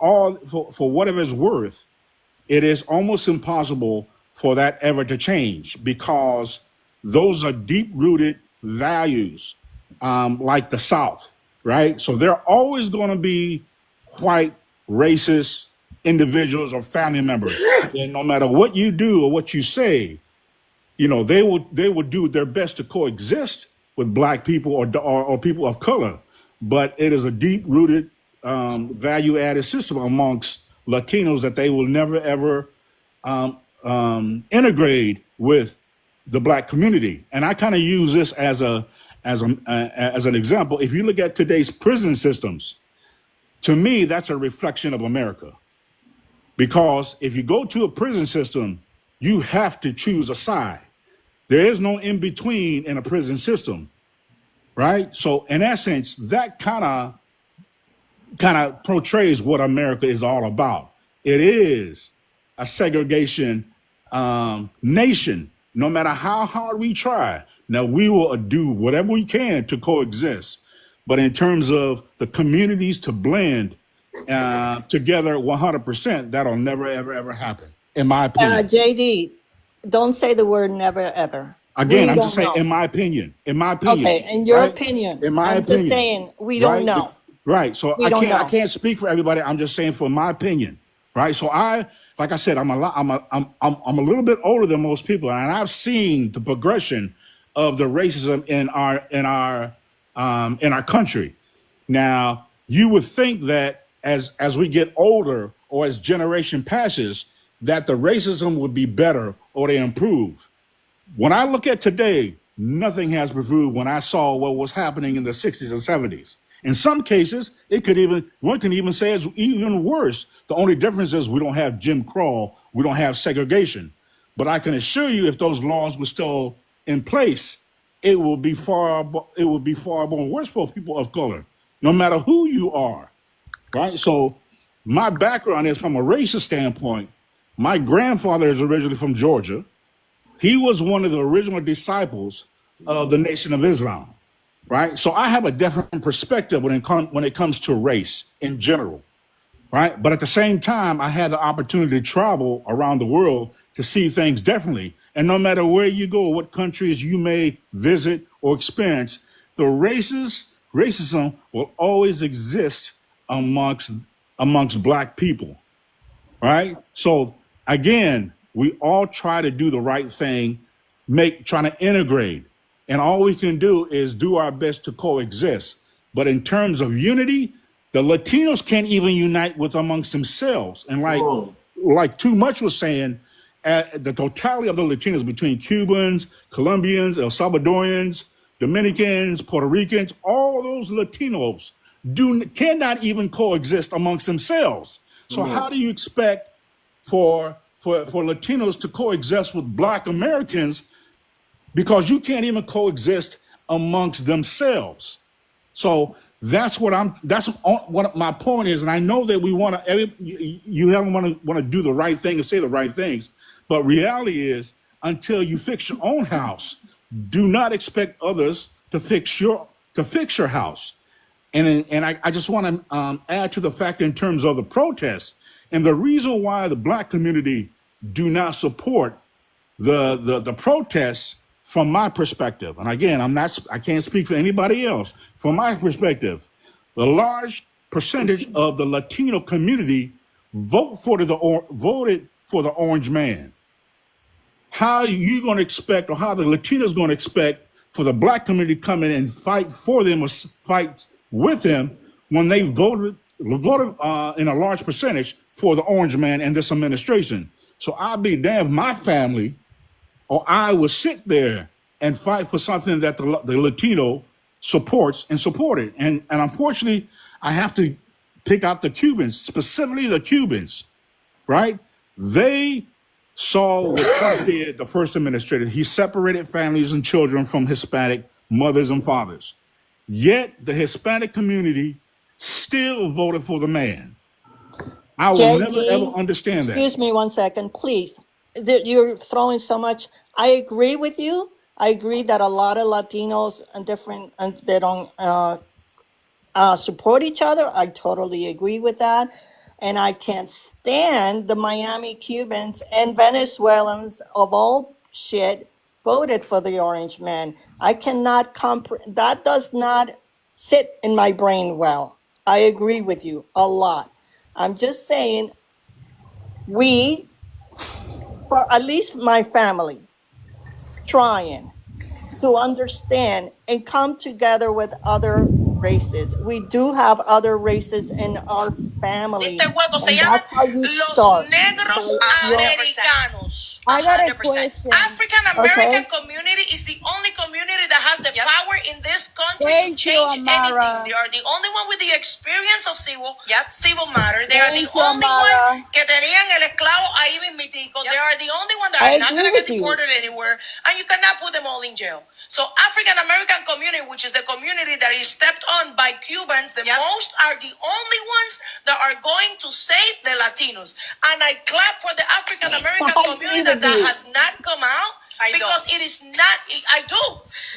whatever it's worth, it is almost impossible for that ever to change, because those are deep rooted values, like the South, right? So there are always going to be white racist individuals or family members, and no matter what you do or what you say, you know, they will do their best to coexist with black people or people of color, but it is a deep rooted value added system amongst Latinos that they will never ever integrate with the black community. And I kind of use this as an example. If you look at today's prison systems, to me, that's a reflection of America. Because if you go to a prison system, you have to choose a side. There is no in between in a prison system, right? So in essence, that kind of portrays what America is all about. It is a segregation nation. No matter how hard we try, now we will do whatever we can to coexist. But in terms of the communities to blend together 100%, that'll never, ever, ever happen, in my opinion. JD, don't say the word never, ever. Again, We I'm don't just saying, know. in my opinion, Okay, in your right? opinion. In my I'm opinion, just saying, we don't right? know. Right. So We I don't can't know. speak for everybody. I'm just saying for my opinion, right? So like I said, I'm a little bit older than most people, and I've seen the progression of the racism in our country. Now, you would think that as we get older or as generation passes, that the racism would be better or they improve. When I look at today, nothing has improved when I saw what was happening in the 60s and 70s. In some cases, one can even say it's even worse. The only difference is we don't have Jim Crow, we don't have segregation. But I can assure you, if those laws were still in place, it will be far more worse for people of color, no matter who you are, right? So my background is from a racist standpoint. My grandfather is originally from Georgia. He was one of the original disciples of the Nation of Islam, right? So I have a different perspective when it comes to race in general, right? But at the same time, I had the opportunity to travel around the world to see things differently. And no matter where you go, what countries you may visit or experience, the racism will always exist amongst black people, right? So again, we all try to do the right thing, trying to integrate. And all we can do is do our best to coexist. But in terms of unity, the Latinos can't even unite with amongst themselves. And like Too Much was saying, the totality of the Latinos between Cubans, Colombians, El Salvadorians, Dominicans, Puerto Ricans, all those Latinos cannot even coexist amongst themselves. So how do you expect for Latinos to coexist with Black Americans, because you can't even coexist amongst themselves? So that's what my point is. And I know that you want to do the right thing and say the right things, but reality is, until you fix your own house, do not expect others to fix your house. And I just want to add to the fact in terms of the protests, and the reason why the Black community do not support the protests, from my perspective. And again, I can't speak for anybody else. From my perspective, the large percentage of the Latino community voted for the orange man. How are you going to expect, or how the Latinos going to expect, for the Black community to come in and fight for them or fight with them when they voted in a large percentage for the orange man and this administration? So I'll be damned if my family or I will sit there and fight for something that the Latino supports and supported. And unfortunately, I have to pick out the Cubans, specifically the Cubans, right? They saw what Trump did, the first administrator. He separated families and children from Hispanic mothers and fathers. Yet the Hispanic community still voted for the man. I will never, ever understand that. Excuse me one second, please. You're throwing so much I agree with you. I agree that a lot of Latinos and different, and they don't support each other. I totally agree with that. And I can't stand the Miami Cubans and Venezuelans of all shit voted for the orange man. I cannot that does not sit in my brain well. I agree with you a lot. I'm just saying we, for at least my family, trying to understand and come together with other races. We do have other races in our family, Este juego se and llama that's how you Los start. Negros Americanos. I got a question. African American community is the only community that has the power in this country to Thank you, change anything. Amara. They are the only one with the experience of civil matter. They are the Thank you, only one Amara. que tenían el esclavo ahí mismitico. They are the only one that I are not agree going to get with you. deported anywhere, and you cannot put them all in jail. So African American community, which is the community that is stepped on by Cubans, the most are the only ones that are going to save the Latinos. And I clap for the African American community that has not come out. Because it is not, I do.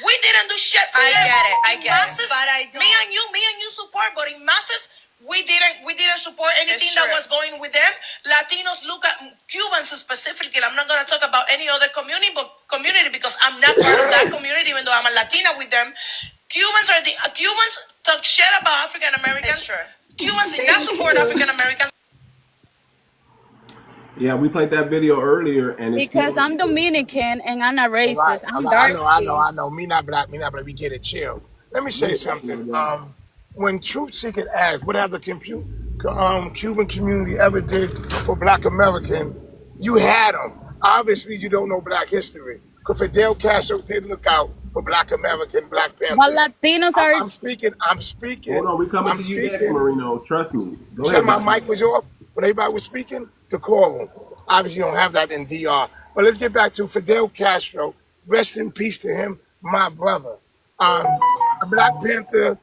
We didn't do shit for them. I get it, but I don't. Me and you support, but in masses, we didn't support anything that was going with them. Latinos look at Cubans specifically. I'm not going to talk about any other community because I'm not part of that community, even though I'm a Latina with them. Cubans talk shit about African Americans. Cubans did not support African Americans. Yeah, we played that video earlier, and it's Because I'm Dominican and I'm not racist. I'm dark skinned. I know. Me not black. We get it. Chill. Let me say something. When `TruthSeekah asked, what have the Cuban community ever did for Black American, you had them. Obviously, you don't know Black history. Because Fidel Castro did look out for Black American, Black Panther. But Latinos are. I'm speaking. Hold on, we coming to you next, Marino. Trust me. Go Said ahead. my mic was off when everybody was speaking. Decorum. Obviously, you don't have that in DR. But let's get back to Fidel Castro. Rest in peace to him, my brother. A Black Panther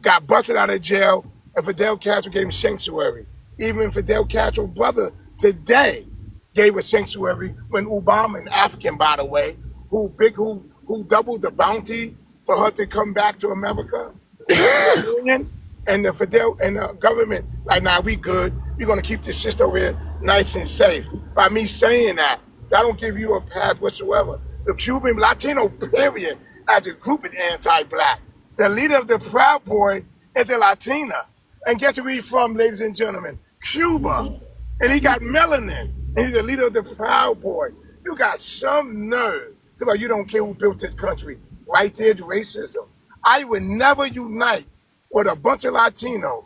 got busted out of jail, and Fidel Castro gave him sanctuary. Even Fidel Castro's brother today gave a sanctuary when Obama, an African, by the way, who doubled the bounty for her to come back to America. And the Fidel and the government, like, nah, we good. We're gonna keep this system over here nice and safe. By me saying that don't give you a path whatsoever. The Cuban Latino period as a group is anti-Black. The leader of the Proud Boy is a Latina. And guess where he's from, ladies and gentlemen? Cuba. And he got melanin. And he's the leader of the Proud Boy. You got some nerve to about you don't care who built this country. Right there's racism. I would never unite with a bunch of Latinos,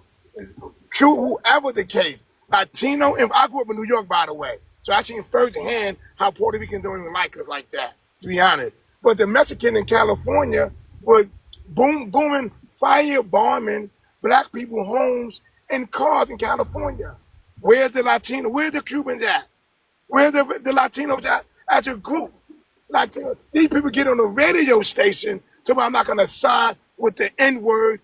whoever the case. Latino, and I grew up in New York, by the way, so I seen firsthand how Puerto Ricans don't even like us like that, to be honest. But the Mexican in California was booming, firebombing Black people homes and cars in California. Where's the Latino? Where the Cubans at? Where the Latinos at as a group? Like these people get on a radio station, so I'm not gonna sign with the N-word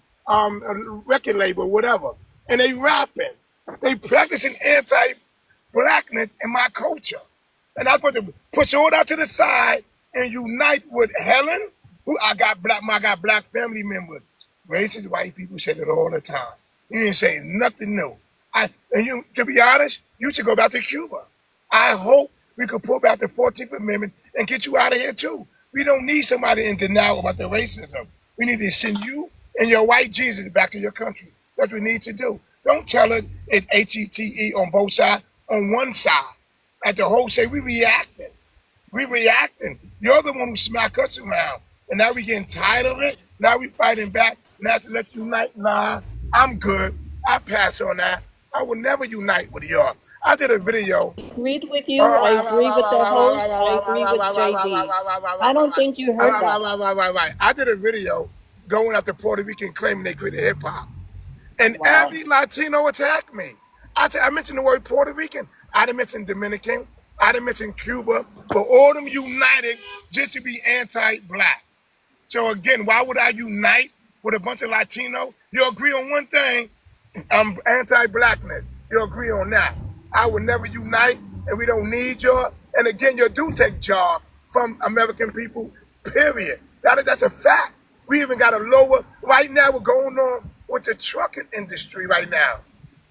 record label, whatever. And they rapping. They practicing anti-Blackness in my culture. And I'm going to push all that to the side and unite with Helen, who I got Black family members. Racist white people say it all the time. You ain't saying nothing new. To be honest, you should go back to Cuba. I hope we could pull back the 14th Amendment and get you out of here too. We don't need somebody in denial about the racism. We need to send you and your white Jesus back to your country. That's what we need to do. Don't tell it it's HETE on both sides, on one side. At the whole say, we reacting. We reacting. You're the one who smack us around. And now we getting tired of it. Now we fighting back. Now let's unite. Nah, I'm good. I pass on that. I will never unite with y'all. I did a video. Agreed with you. I agree with the host. I agree with JD. I don't think you heard that. Right. I did a video going after Puerto Rican claiming they created hip hop. And every Latino attacked me. I mentioned the word Puerto Rican. I didn't mention Dominican. I didn't mention Cuba. But all them united just to be anti-Black. So again, why would I unite with a bunch of Latino? You agree on one thing, I'm anti-Blackness. You agree on that. I would never unite, and we don't need y'all. And again, you do take job from American people, period. That's a fact. We even got a lower, right now what's going on with the trucking industry right now.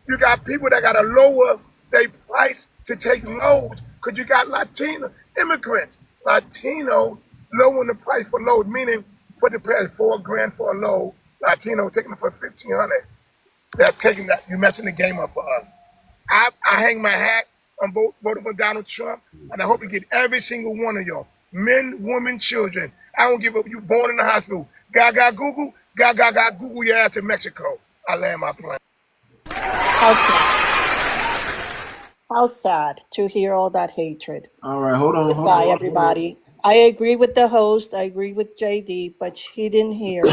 You got people that got to lower their price to take loads because you got Latino immigrants. Latino lowering the price for loads, meaning put the price $4,000 for a load. Latino taking it for 1,500. They're taking that. You're messing the game up for us. I hang my hat on voting for Donald Trump, and I hope to get every single one of y'all, men, women, children. I don't give up. You born in the hospital. Gaga Google, Gaga Google your ass in Mexico. I land my plane. How sad to hear all that hatred. All right, hold on. Goodbye, everybody. I agree with the host. I agree with JD, but he didn't hear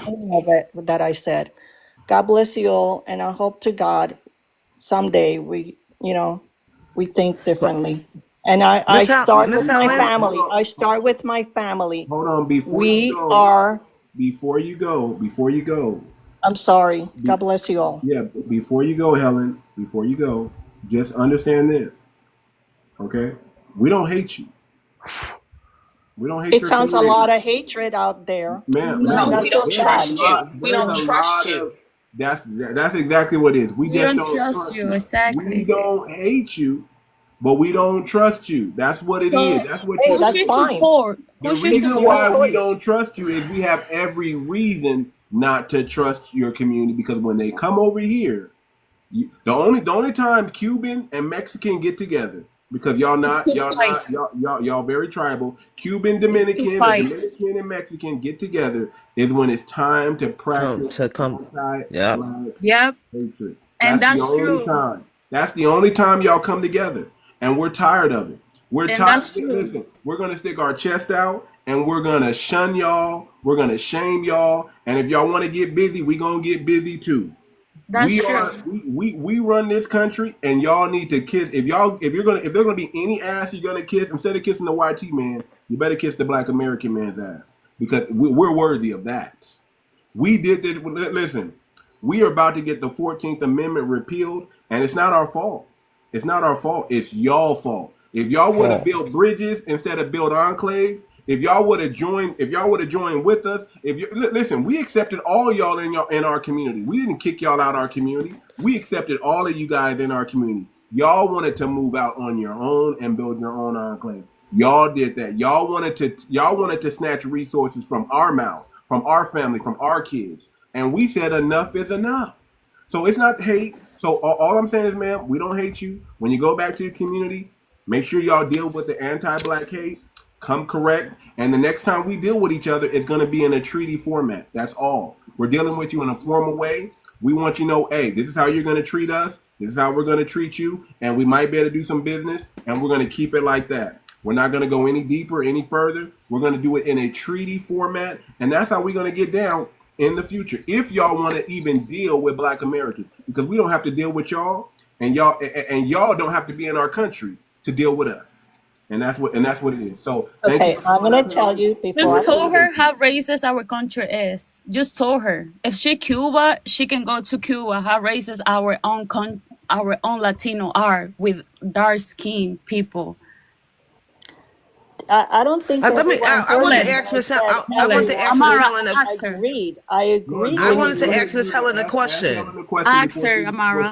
any of it that I said. God bless you all, and I hope to God someday we think differently. And I start with my family. I start with my family. Hold on, before you go. I'm sorry. God bless you all. Yeah, before you go, Helen, just understand this, okay? We don't hate you. We don't hate It sounds a lot of hatred out there. Ma'am, we don't trust you. We don't trust you. That's exactly what it is. We just don't trust you. Exactly. We don't hate you, but we don't trust you. That's what it is. That's what that's fine. The reason why we don't trust you is we have every reason not to trust your community, because when they come over here, the only time Cuban and Mexican get together, because y'all very tribal. Cuban, Dominican, Dominican and Mexican get together is when it's time to practice hatred. And that's the only true. time. That's the only time y'all come together, and we're tired of it. We're tired. Listen, we're gonna stick our chest out, and we're gonna shun y'all. We're gonna shame y'all, and if y'all want to get busy, we gonna get busy too. We run this country, and y'all need to kiss. If there's gonna be any ass you're gonna kiss, instead of kissing the YT man, you better kiss the Black American man's ass, because we're worthy of that. We did this. Listen, we are about to get the 14th Amendment repealed, and it's not our fault. It's not our fault. It's y'all fault. If y'all would have built bridges instead of built enclaves, if y'all would have joined with us, listen, we accepted all y'all in our community. We didn't kick y'all out our community. We accepted all of you guys in our community. Y'all wanted to move out on your own and build your own enclave. Y'all did that. Y'all wanted to snatch resources from our mouth, from our family, from our kids. And we said enough is enough. So it's not hate. So all I'm saying is, ma'am, we don't hate you. When you go back to your community, make sure y'all deal with the anti-Black hate. Come correct. And the next time we deal with each other, it's going to be in a treaty format. That's all. We're dealing with you in a formal way. We want you to know, hey, this is how you're going to treat us. This is how we're going to treat you. And we might be able to do some business. And we're going to keep it like that. We're not going to go any deeper, any further. We're going to do it in a treaty format. And that's how we're going to get down in the future, if y'all want to even deal with Black Americans, because we don't have to deal with y'all, and y'all don't have to be in our country to deal with us, and that's what it is. So okay, I'm gonna tell you before. Just told her how racist our country is. Just told her if she Cuba, she can go to Cuba. How racist our own Latino are with dark skin people. I don't think. I want to ask Miss Helen. I want to ask Miss Helen. I agree. I wanted to ask Miss Helen a question. Ask her, Amara.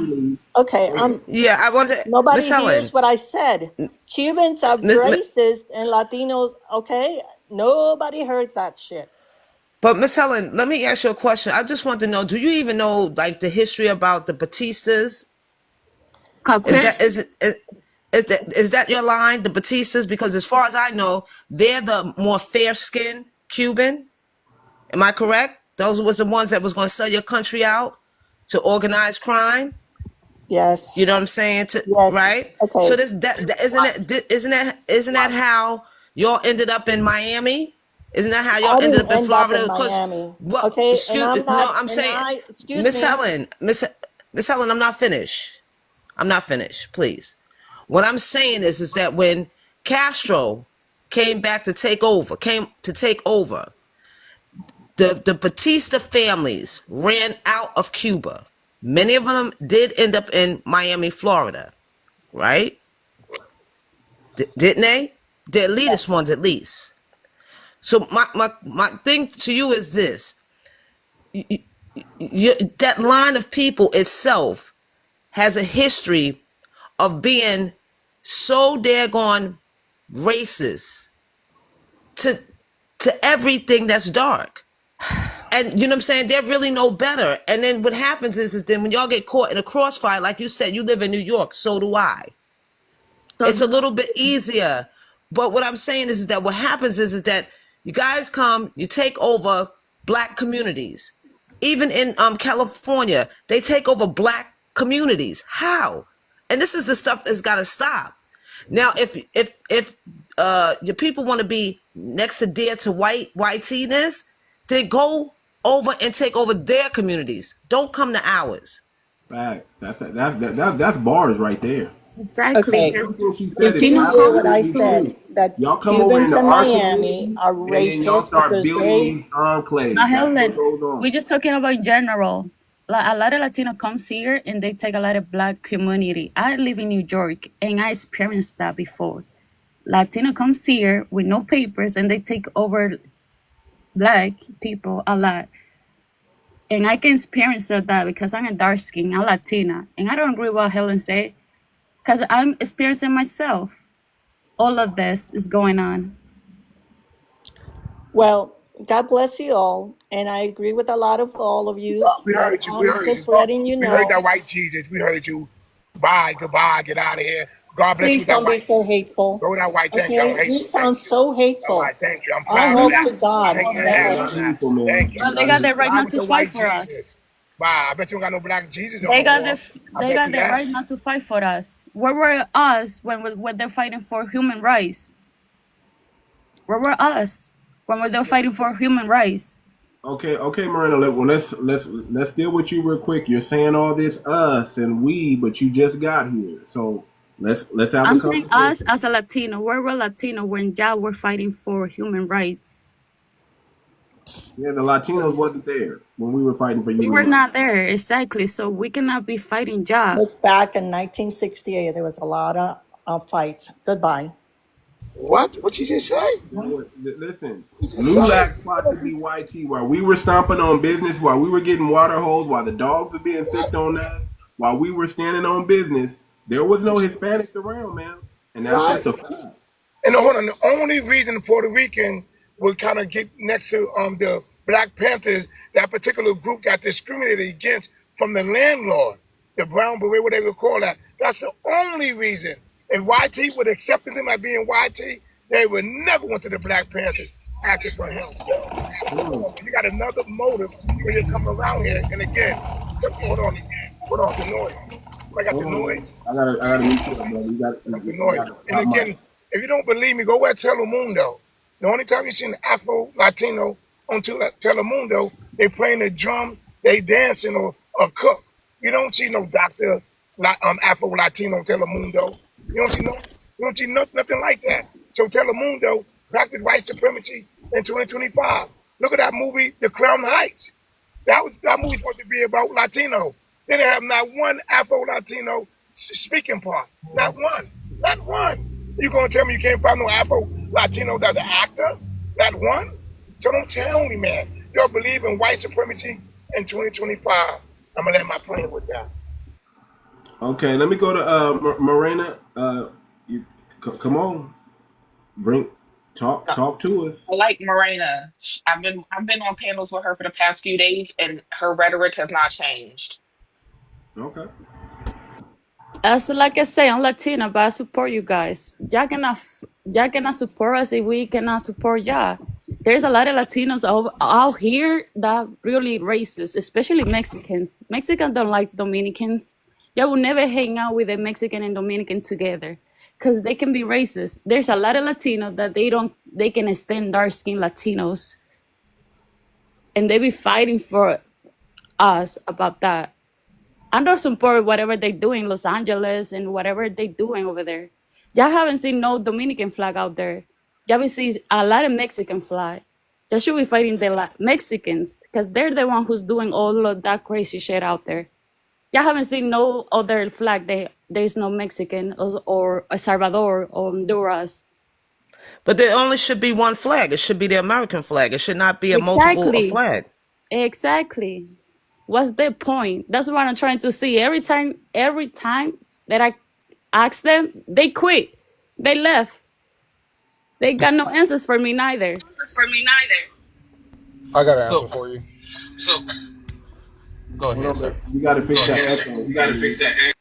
Okay. Yeah, I want to. Nobody Miss Helen. hears what I said. Cubans are racist and Latinos. Okay. Nobody heard that shit. But Miss Helen, let me ask you a question. I just want to know: do you even know like the history about the Batistas? Is that your line, the Batistas? Because as far as I know, they're the more fair-skinned Cuban. Am I correct? Those was the ones that was going to sell your country out to organized crime. Yes. You know what I'm saying? Yes. Right. Okay. So isn't that how y'all ended up in Miami? Isn't that how y'all ended up in Florida? Miami. Okay. I'm saying, Miss Helen, Miss Helen, I'm not finished. Please. What I'm saying is that when Castro came to take over, the Batista families ran out of Cuba. Many of them did end up in Miami, Florida, right? Didn't they? the elitist ones at least. So my thing to you is this. That line of people itself has a history of being so daggone racist to everything that's dark. And you know what I'm saying? They're really no better. And then what happens is then when y'all get caught in a crossfire, like you said, you live in New York, so do I. It's a little bit easier. But what I'm saying is that what happens is that you guys come, you take over black communities. Even in California, they take over black communities. How? And this is the stuff that's got to stop. Now, if your people want to be next to dear to whiteness, then go over and take over their communities. Don't come to ours. Fact. That's bars right there. Exactly. Okay. She Did said you it. hear what I said? That Y'all come over Cubans into in our Miami community, are and then y'all racist start because building they. these enclaves. Now, That's what Helen, goes on. we're just talking about in general. Like a lot of Latino comes here and they take a lot of black community. I live in New York and I experienced that before. Latino comes here with no papers and they take over black people a lot. And I can experience that because I'm a dark skin, I'm Latina. And I don't agree with what Helen said because I'm experiencing myself. All of this is going on. Well, God bless you all, and I agree with a lot of all of you. We But heard you. We I'm heard you. just letting you We heard know. that white Jesus. We heard you. Bye. Goodbye. Get out of here. God bless you Please with that don't be white so Jesus. hateful. Go with that white. Thank you. I don't Okay, hate you you. Thank sound you. so All hateful. right. Thank you. I'm I proud of hope that. to God Thank you. that Not when hateful, man. Thank you. Well, they got the right Bye not with to the fight white for us. Jesus. Bye. I bet you don't got no black Jesus no They got more. I they bet got you the that. right not to fight for us. Where were us when they're fighting for human rights? Where were us when they're fighting for human rights? Okay, Miranda. Let's deal with you real quick. You're saying all this us and we, but you just got here. So let's have the I'm saying us conversation. as a Latino. Where were Latino when y'all were fighting for human rights? Yeah, the Latinos wasn't there when we were fighting for We human were rights. not there, exactly. So we cannot be fighting y'all. look back in 1968, there was a lot of fights. Goodbye. What? What you just say? You know what? Listen, What you just say? Lulac fought to be YT while we were stomping on business, while we were getting water holes, while the dogs were being sicked on us, while we were standing on business. There was no Hispanics around, man, and that's Right. just a fact. And hold on, the only reason the Puerto Rican would kind of get next to the Black Panthers, that particular group got discriminated against from the landlord, the brown beret, whatever you call that. That's the only reason. If YT would have accepted them as being YT, they would never went to the Black Panthers after for him. You got another motive when you come around here. And again, hold on, the noise. I got the Hold on, man. noise. I gotta meet you, brother. The You noise. gotta And stop my. again, if you don't believe me, go watch Telemundo. The only time you see an Afro Latino on Telemundo, they playing the drum, they dancing or cook. You don't see no Dr. Afro Latino Telemundo. You don't see nothing like that. So Telemundo practiced white supremacy in 2025. Look at that movie, The Crown Heights. That movie's supposed to be about Latino. They didn't have not one Afro Latino speaking part. Not one. Not one. You gonna tell me you can't find no Afro Latino that's an actor? Not one. So don't tell me, man. Y'all believe in white supremacy in 2025. I'm gonna let my plane with that. Okay, let me go to Morena. Come on, talk to us. I like Morena. I've been on panels with her for the past few days, and her rhetoric has not changed. Okay. As like I say, I'm Latina, but I support you guys. Y'all cannot support us if we cannot support y'all. There's a lot of Latinos out here that really racist, especially Mexicans. Mexicans don't like Dominicans. Y'all will never hang out with a Mexican and Dominican together because they can be racist. There's a lot of Latinos that they can stand dark skinned Latinos, and they be fighting for us about that. I don't support whatever they do in Los Angeles and whatever they doing over there. Y'all haven't seen no Dominican flag out there. Y'all haven't seen a lot of Mexican flag. Y'all should be fighting the Mexicans because they're the one who's doing all of that crazy shit out there. Y'all haven't seen no other flag. There's no Mexican or El Salvador or Honduras. But there only should be one flag. It should be the American flag. It should not be a multiple Exactly. flag. Exactly. What's the point? That's what I'm trying to see. Every time that I ask them, they quit. They left. They got no answers for me neither. I got an answer for you. So go ahead, sir. You got to fix that echo. You got to fix that echo.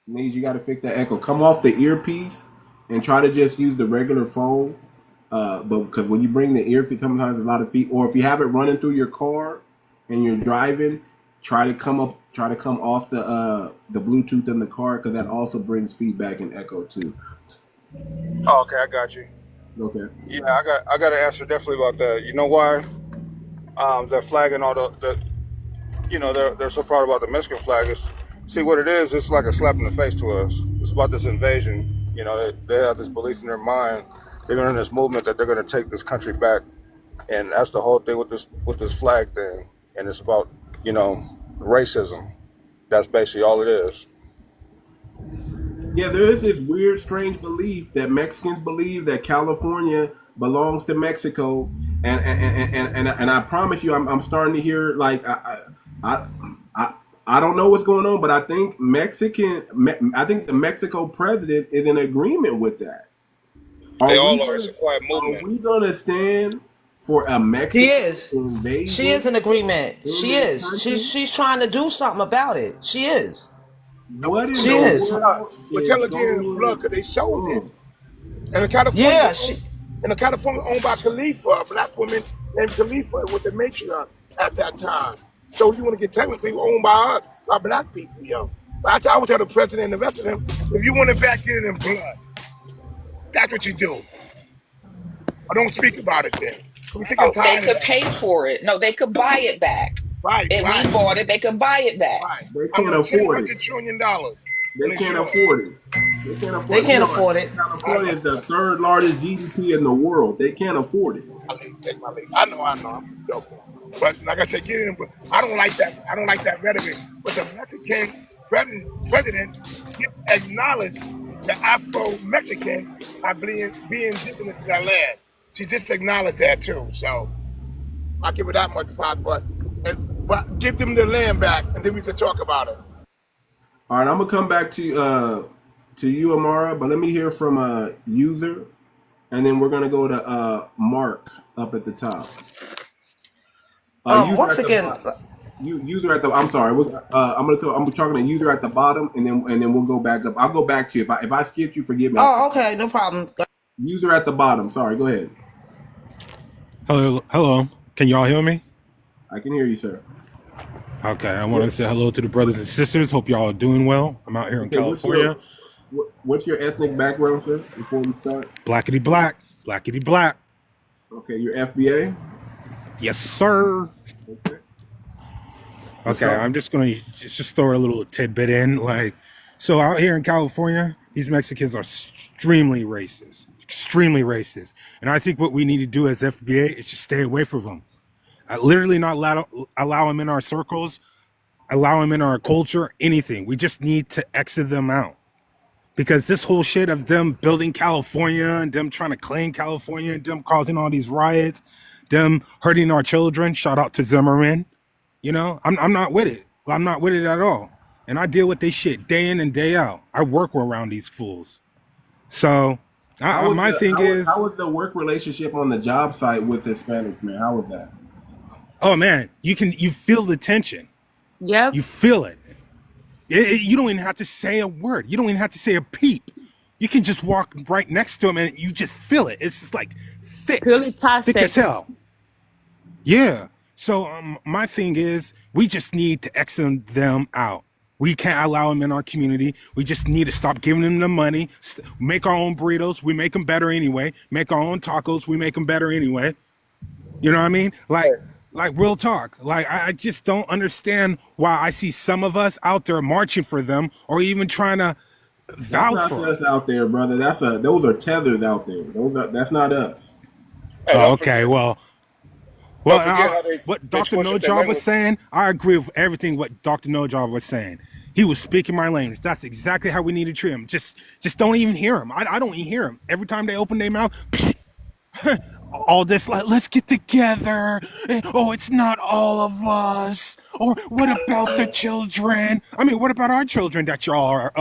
You got to fix that echo. Come off the earpiece and try to just use the regular phone. But because when you bring the earpiece, sometimes a lot of feet. Or if you have it running through your car and you're driving, try to come off the Bluetooth in the car, because that also brings feedback and echo too. Oh, okay, I got you. Okay. Yeah, I got an answer definitely about that. You know why? That flag and all the they're so proud about the Mexican flag. See what it is. It's like a slap in the face to us. It's about this invasion. You know, they have this belief in their mind. They've been in this movement that they're going to take this country back, and that's the whole thing with this flag thing. And it's about racism. That's basically all it is. Yeah, there is this weird, strange belief that Mexicans believe that California belongs to Mexico, and I promise you, I'm starting to hear like I don't know what's going on, but I think the Mexico president is in agreement with that. They all are. It's a quiet movement. Are we gonna stand for a Mexican invasion? She is in agreement. She is. She's trying to do something about it. She is. What is she is? But tell her again, blood, because they sold it. And the California, and the California owned by Khalifa, a black woman named Khalifa, with the matriarch at that time. So you want to get technically owned by us, by black people, yo. But I would tell the president and the rest of them, if you want it back in blood, that's what you do. I don't speak about it then. They could pay for it. No, they could buy it back. Right. We bought it, they could buy it back. Right. They can't afford it. $100 trillion. They can't afford it. They can't afford it. California is the third largest GDP in the world. They can't afford it. I know. I'm joking. But like I said, get in. But I don't like that. I don't like that rhetoric. But the Mexican president acknowledged the Afro-Mexican are being indigenous to their land. She just acknowledged that too. So I'll give it that much props. But give them the land back, and then we can talk about it. All right, I'm gonna come back to you, Amara, but let me hear from user, and then we're gonna go to Mark up at the top. Once again, user at the. I'm sorry. I'm talking to user at the bottom, and then we'll go back up. I'll go back to you if I skipped you. Forgive me. Oh, okay, no problem. User at the bottom. Sorry. Go ahead. Hello. Can y'all hear me? I can hear you, sir. Okay, I want to say hello to the brothers and sisters. Hope y'all are doing well. I'm out here in California. What's your ethnic background, sir, before we start? Blackity black. Blackity black. Okay, your FBA? Yes, sir. Okay, I'm just going to just throw a little tidbit in. So out here in California, these Mexicans are extremely racist. Extremely racist. And I think what we need to do as FBA is just stay away from them. Literally not allow them in our circles, allow them in our culture, anything. We just need to exit them out. Because this whole shit of them building California and them trying to claim California, them causing all these riots, them hurting our children, shout out to Zimmerman. I'm not with it. I'm not with it at all. And I deal with this shit day in and day out. I work around these fools. So my thing is... How was the work relationship on the job site with Hispanics, man? How was that? Oh man, you feel the tension. Yep. You feel it. You don't even have to say a word. You don't even have to say a peep. You can just walk right next to them and you just feel it. It's just like thick. Purely toxic. Thick as hell. Yeah. So my thing is, we just need to exit them out. We can't allow them in our community. We just need to stop giving them the money. Make our own burritos. We make them better anyway. Make our own tacos. We make them better anyway. You know what I mean? Like real talk. I just don't understand why I see some of us out there marching for them or even trying to vouch for us out there, brother. Those are tethered out there. That's not us. Oh, okay. Well, what Dr. Nojab was saying, I agree with everything what Dr. Nojab was saying. He was speaking my language. That's exactly how we need to treat him. Just don't even hear him. I don't even hear him. Every time they open their mouth, all this like let's get together. Oh, it's not all of us. Or what about the children? I mean, what about our children that y'all are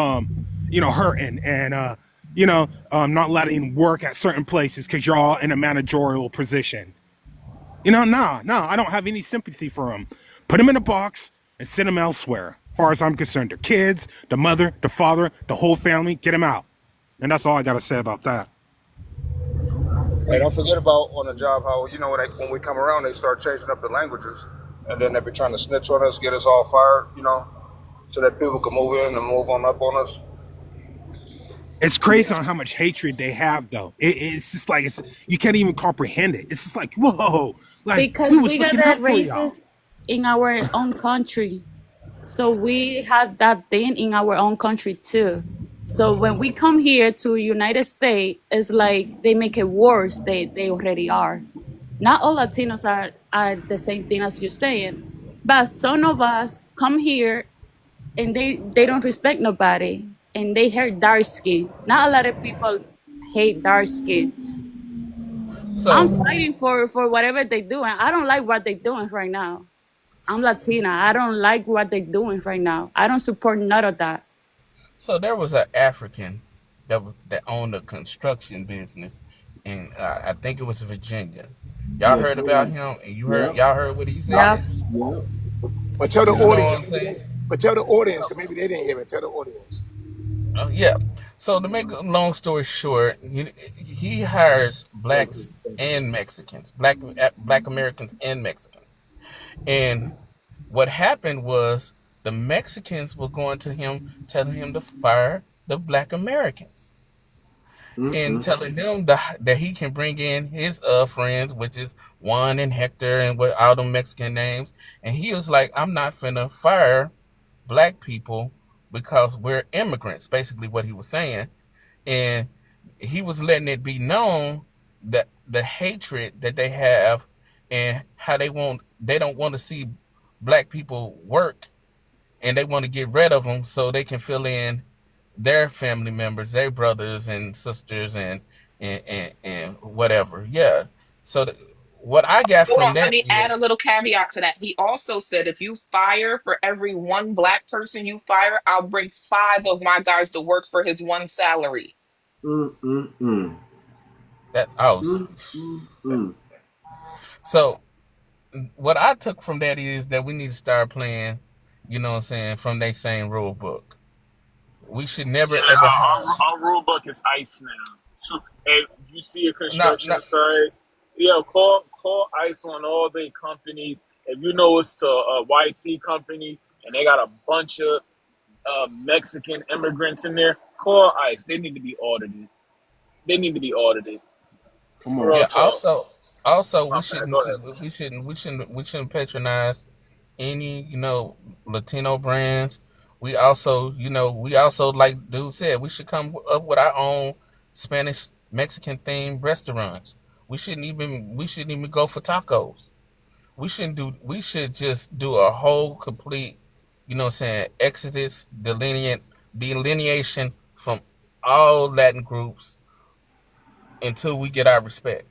hurting and not letting work at certain places because you're all in a managerial position? Nah, I don't have any sympathy for them. Put them in a box and send them elsewhere. As far as I'm concerned, the kids, the mother, the father, the whole family, get them out. And that's all I got to say about that. Hey, don't forget about on the job how when we come around they start changing up the languages, and then they be trying to snitch on us, get us all fired, so that people can move in and move on up on us. It's crazy on how much hatred they have, though. It's just like you can't even comprehend it. It's just like whoa, like Because we was we got looking that out for y'all. racist in our own country. So we have that thing in our own country too. So when we come here to United States, it's like they make it worse. They already are. Not all Latinos are the same thing as you're saying. But some of us come here and they don't respect nobody. And they hate dark skin. Not a lot of people hate dark skin. I'm So fighting for whatever they do, and I don't like what they're doing right now. I'm Latina. I don't like what they're doing right now. I don't support none of that. So there was an African that owned a construction business, and I think it was Virginia. Y'all Yes, heard sir. about him, and Yep. y'all heard what he Yeah. said. Yep. But tell the You know audience, what I'm saying? because maybe they didn't hear it. Tell the audience. Yeah. So to make a long story short, he hires blacks and Mexicans, black Americans and Mexicans, and what happened was the Mexicans were going to him, telling him to fire the black Americans. And telling them that he can bring in his friends, which is Juan and Hector and what all the Mexican names. And he was like, I'm not finna fire black people because we're immigrants, basically what he was saying. And he was letting it be known that the hatred that they have and how they don't want to see black people work, and they want to get rid of them so they can fill in their family members, their brothers and sisters, and whatever. Yeah. So what I got Hold from on, let that me add a is little caveat to that. He also said if you fire for every one black person you fire, I'll bring 5 of my guys to work for his one salary. that. Oh, so what I took from that is that we need to start playing, you know what I'm saying, from their same rule book. We should never Yeah, ever have. our rule book is ICE now. So if you see a Not, construction not, site, yeah, call ICE on all the companies. If you know it's a YT company and they got a bunch of Mexican immigrants in there, call ICE. They need to be audited. They need to be audited. Come on. Real yeah. talk. Also, My bad. Go ahead. we shouldn't patronize any, Latino brands. We also, like dude said, we should come up with our own Spanish Mexican themed restaurants. We shouldn't even go for tacos. We should just do a whole complete, what I'm saying, exodus, delineation from all Latin groups until we get our respect.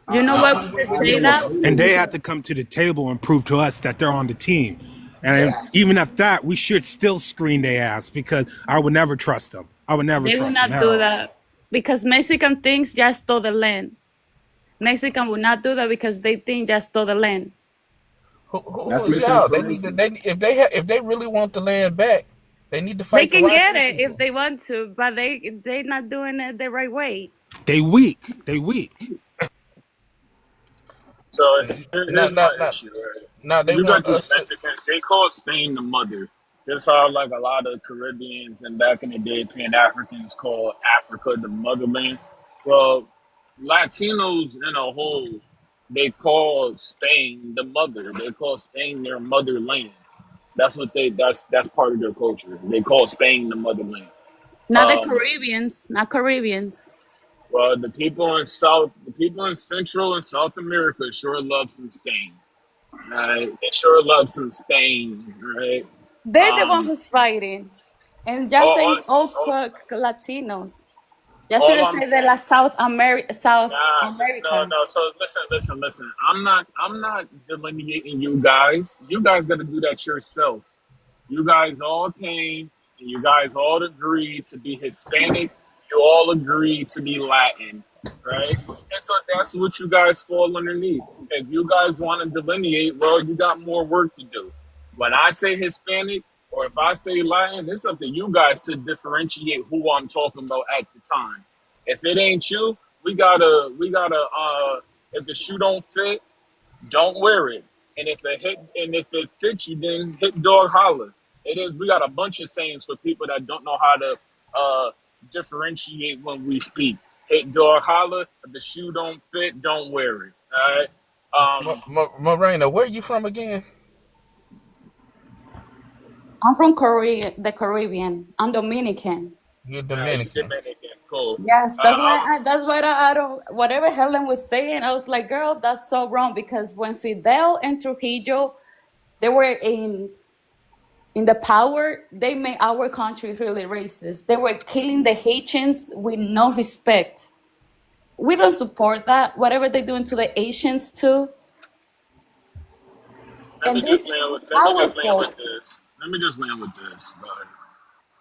You know why we could say that? And they have to come to the table and prove to us that they're on the team. And Yeah. even at that, we should still screen their ass because I would never trust them. I would never They will trust them not at do all. that because Mexican thinks just stole the land. Mexican will not do that because they think just stole the land. Who That's is y'all? They need to. misinformation. If they really want the land back, they need to They fight the can YT get it if people. they want to, but they not doing it the right way. They weak. They weak. So Now, here's now, my now, issue. Right? now they You got want these us to. Mexicans. They call Spain the mother. Just how like a lot of Caribbeans and back in the day, Pan Africans call Africa the motherland. Well, Latinos in a whole, they call Spain the mother. They call Spain their motherland. That's what that's part of their culture. They call Spain the motherland. Not the Um, Caribbeans, not Caribbeans. well, the people in Central and South America sure love some Spain. Right? They sure love some Spain, right? They're the one Um, who's fighting, and just all, saying all all, Latinos. Y'all should All have I'm said that saying, like South nah, no, America. no. So listen. I'm not delineating you guys. You guys got to do that yourself. You guys all came and you guys all agreed to be Hispanic. You all agreed to be Latin, right? And so that's what you guys fall underneath. If you guys want to delineate, well, you got more work to do. When I say Hispanic or if I say Latin, it's up to you guys to differentiate who I'm talking about at the time. If it ain't you, if the shoe don't fit, don't wear it. And if it fits you, then hit dog holler. It is we got a bunch of sayings for people that don't know how to differentiate when we speak. Hit dog holler. If the shoe don't fit, don't wear it. All right. Morena, where are you from again? I'm from Korea, the Caribbean. I'm Dominican. You're You Dominican. Dominican, cool. Yes, Uh, I'm that's why I don't whatever Helen was saying, I was like, girl, that's so wrong because when Fidel and Trujillo they were in the power, they made our country really racist. They were killing the Haitians with no respect. We don't support that. Whatever they're doing to the Asians too. And this is let me just land with powerful. this. Let me just land with this, bud.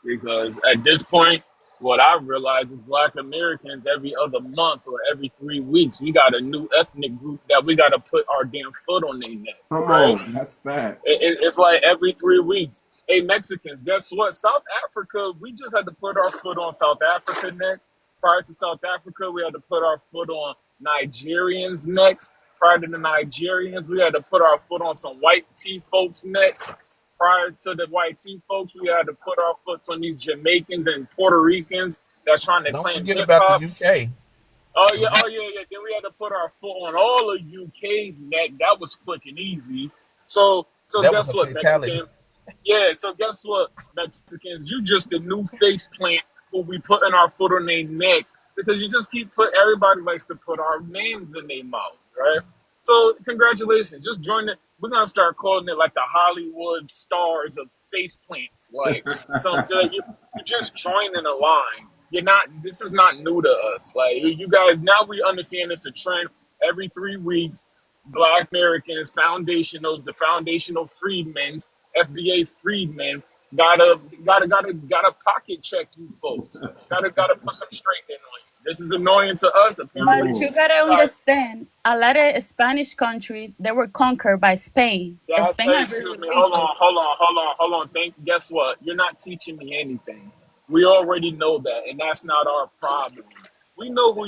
Because at this point, what I realize is Black Americans every other month or every 3 weeks, we got a new ethnic group that we got to put our damn foot on their neck, Come right? on, that's facts. It's like every 3 weeks. Hey, Mexicans, guess what? South Africa, we just had to put our foot on South Africa neck. Prior to South Africa, we had to put our foot on Nigerians' necks. Prior to the Nigerians, we had to put our foot on some white tea folks' necks. Prior to the white tea folks, we had to put our foot on these Jamaicans and Puerto Ricans that's trying to Don't claim forget hip about the hop. UK. Oh yeah. Then we had to put our foot on all of UK's neck. That was quick and easy. So That was guess a what, fatality. Mexican? Yeah, so guess what, Mexicans? You just the new face plant who we putting our foot on their neck because you just keep put everybody likes to put our names in their mouths, right? So congratulations. Just join it. We're gonna start calling it like the Hollywood stars of face plants. Like so you're just joining a line. You're not this is not new to us. Like you guys now we understand it's a trend every 3 weeks. Black Americans, foundationals, the foundational freedmen's, FBA freedmen, gotta pocket check you folks. Gotta put some strength in on you. This is annoying to us. Apparently, But you you gotta guys. understand, a lot of Spanish countries they were conquered by Spain. That's Spain are excuse really me. racist. Hold on. Guess what? You're not teaching me anything. We already know that, and that's not our problem. We know who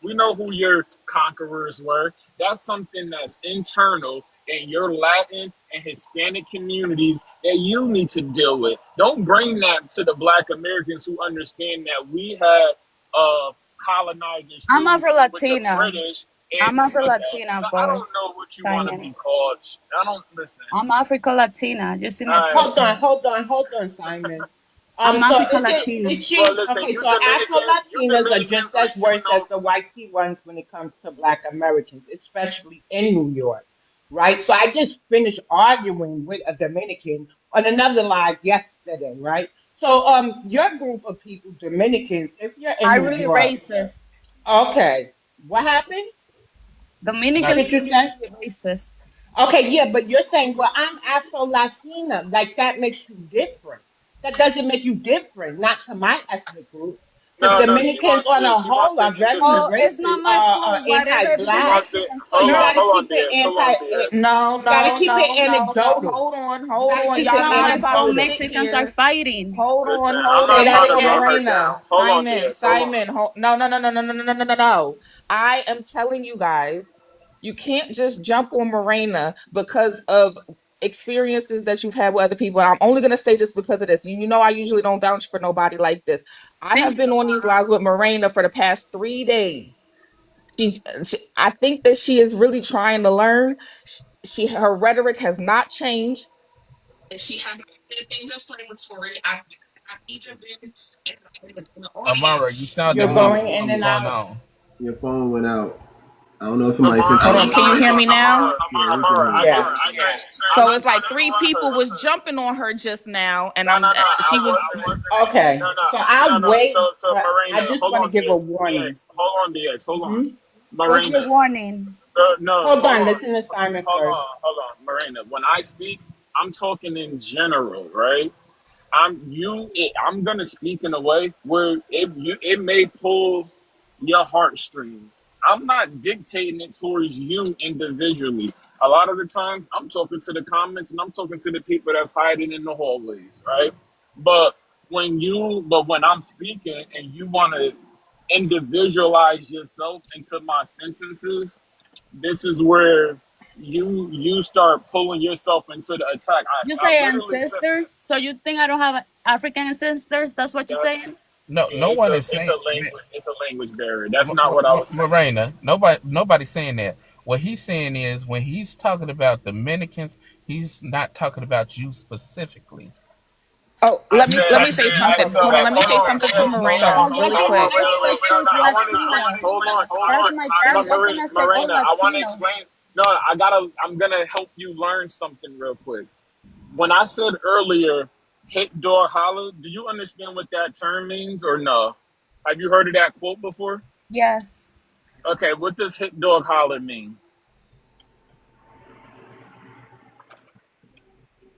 we know who your conquerors were. That's something that's internal in your Latin and Hispanic communities that you need to deal with. Don't bring that to the Black Americans who understand that we had colonizers I'm too Afro with the Latina. British. I'm And Afro okay, Latina, I boy. don't know what you want to Simon. be called. I don't listen. I'm Africa Latina. You see All my right. profile. Hold on, Simon. I'm So Africa is Latina. Well, she listen, okay? So Afro You Latinas are just Dominicans, or as you worse as know, the white T ones when it comes to Black Americans, especially in New York, right? So I just finished arguing with a Dominican on another live yesterday, right? So your group of people, Dominicans, if you're in I New really York, racist. okay, what happened? What Not Dominicans did are you say? really racist. Okay, yeah, but you're saying, well, I'm Afro Latina. Like that makes you different. That doesn't make you different, not to my ethnic group. Because no, Dominicans on a she wants whole to are use it very to, Oh, it's not racist, my fault. Whatever she the anti-black. wants to, Mexican So you got to hold keep on, it dear, hold on, dear. you got to keep it No. anecdotal. You Hold got to on. keep It's Y'all it not not my about fault. to anecdotal. sit Mexicans are here. fighting. Listen, I'm Hold not Say on, that trying to run again. her down. Marina, Hold on, dear. Hold on. Simon. No. I am telling you guys, you can't just jump on Marina because of experiences that you've had with other people. I'm only gonna say this because of this. You know, I usually don't vouch for nobody like this. I have Thank been you. on these lives with Marina for the past 3 days. I think that she is really trying to learn. Her rhetoric has not changed. And she has not said things inflammatory. I've even been in the Amara, you audience. sounding You're Amara, muffled. going in Something and going out. on. your phone went out. I don't know if somebody said Hold on, something. can you hear me now? Yeah, we can hear you. Yeah. I said, I'm So not it's trying like to three imply people was her. jumping on her just now, and No, no, no. she was. I wasn't. Okay. No, no, So I'll no, no. wait, So but I Marina, just hold want to on, give a DX, warning. hold on, DX, hold on, Hmm. What's Marina. your warning? No, Hold hold on. on, Listen to Simon hold first. on, hold on, Marina. When I speak, I'm talking in general, right? I'm gonna speak in a way where it may pull your heartstrings. I'm not dictating it towards you individually. A lot of the times I'm talking to the comments and I'm talking to the people that's hiding in the hallways, right? But when I'm speaking and you wanna individualize yourself into my sentences, this is where you start pulling yourself into the attack. You I say literally said ancestors, so you think I don't have African ancestors? That's what you're that's saying? No, yeah, no one is saying it's a language barrier. That's not what I was saying. Morena. Nobody's saying that. What he's saying is when he's talking about Dominicans, he's not talking about you specifically. Oh, I let me said let He's me say something. so Hold on, let me hold say on, something to DX, hold on, Morena Oh, hold you really on, have quick. no, ancestors no, Latino. That's my but that's I'm Marina, gonna say all I want to Latinos. explain. No, I'm gonna help you learn something real quick. When I said earlier, hit door holler, do you understand what that term means or no? Have you heard of that quote before? Yes. Okay, what does hit dog holler mean?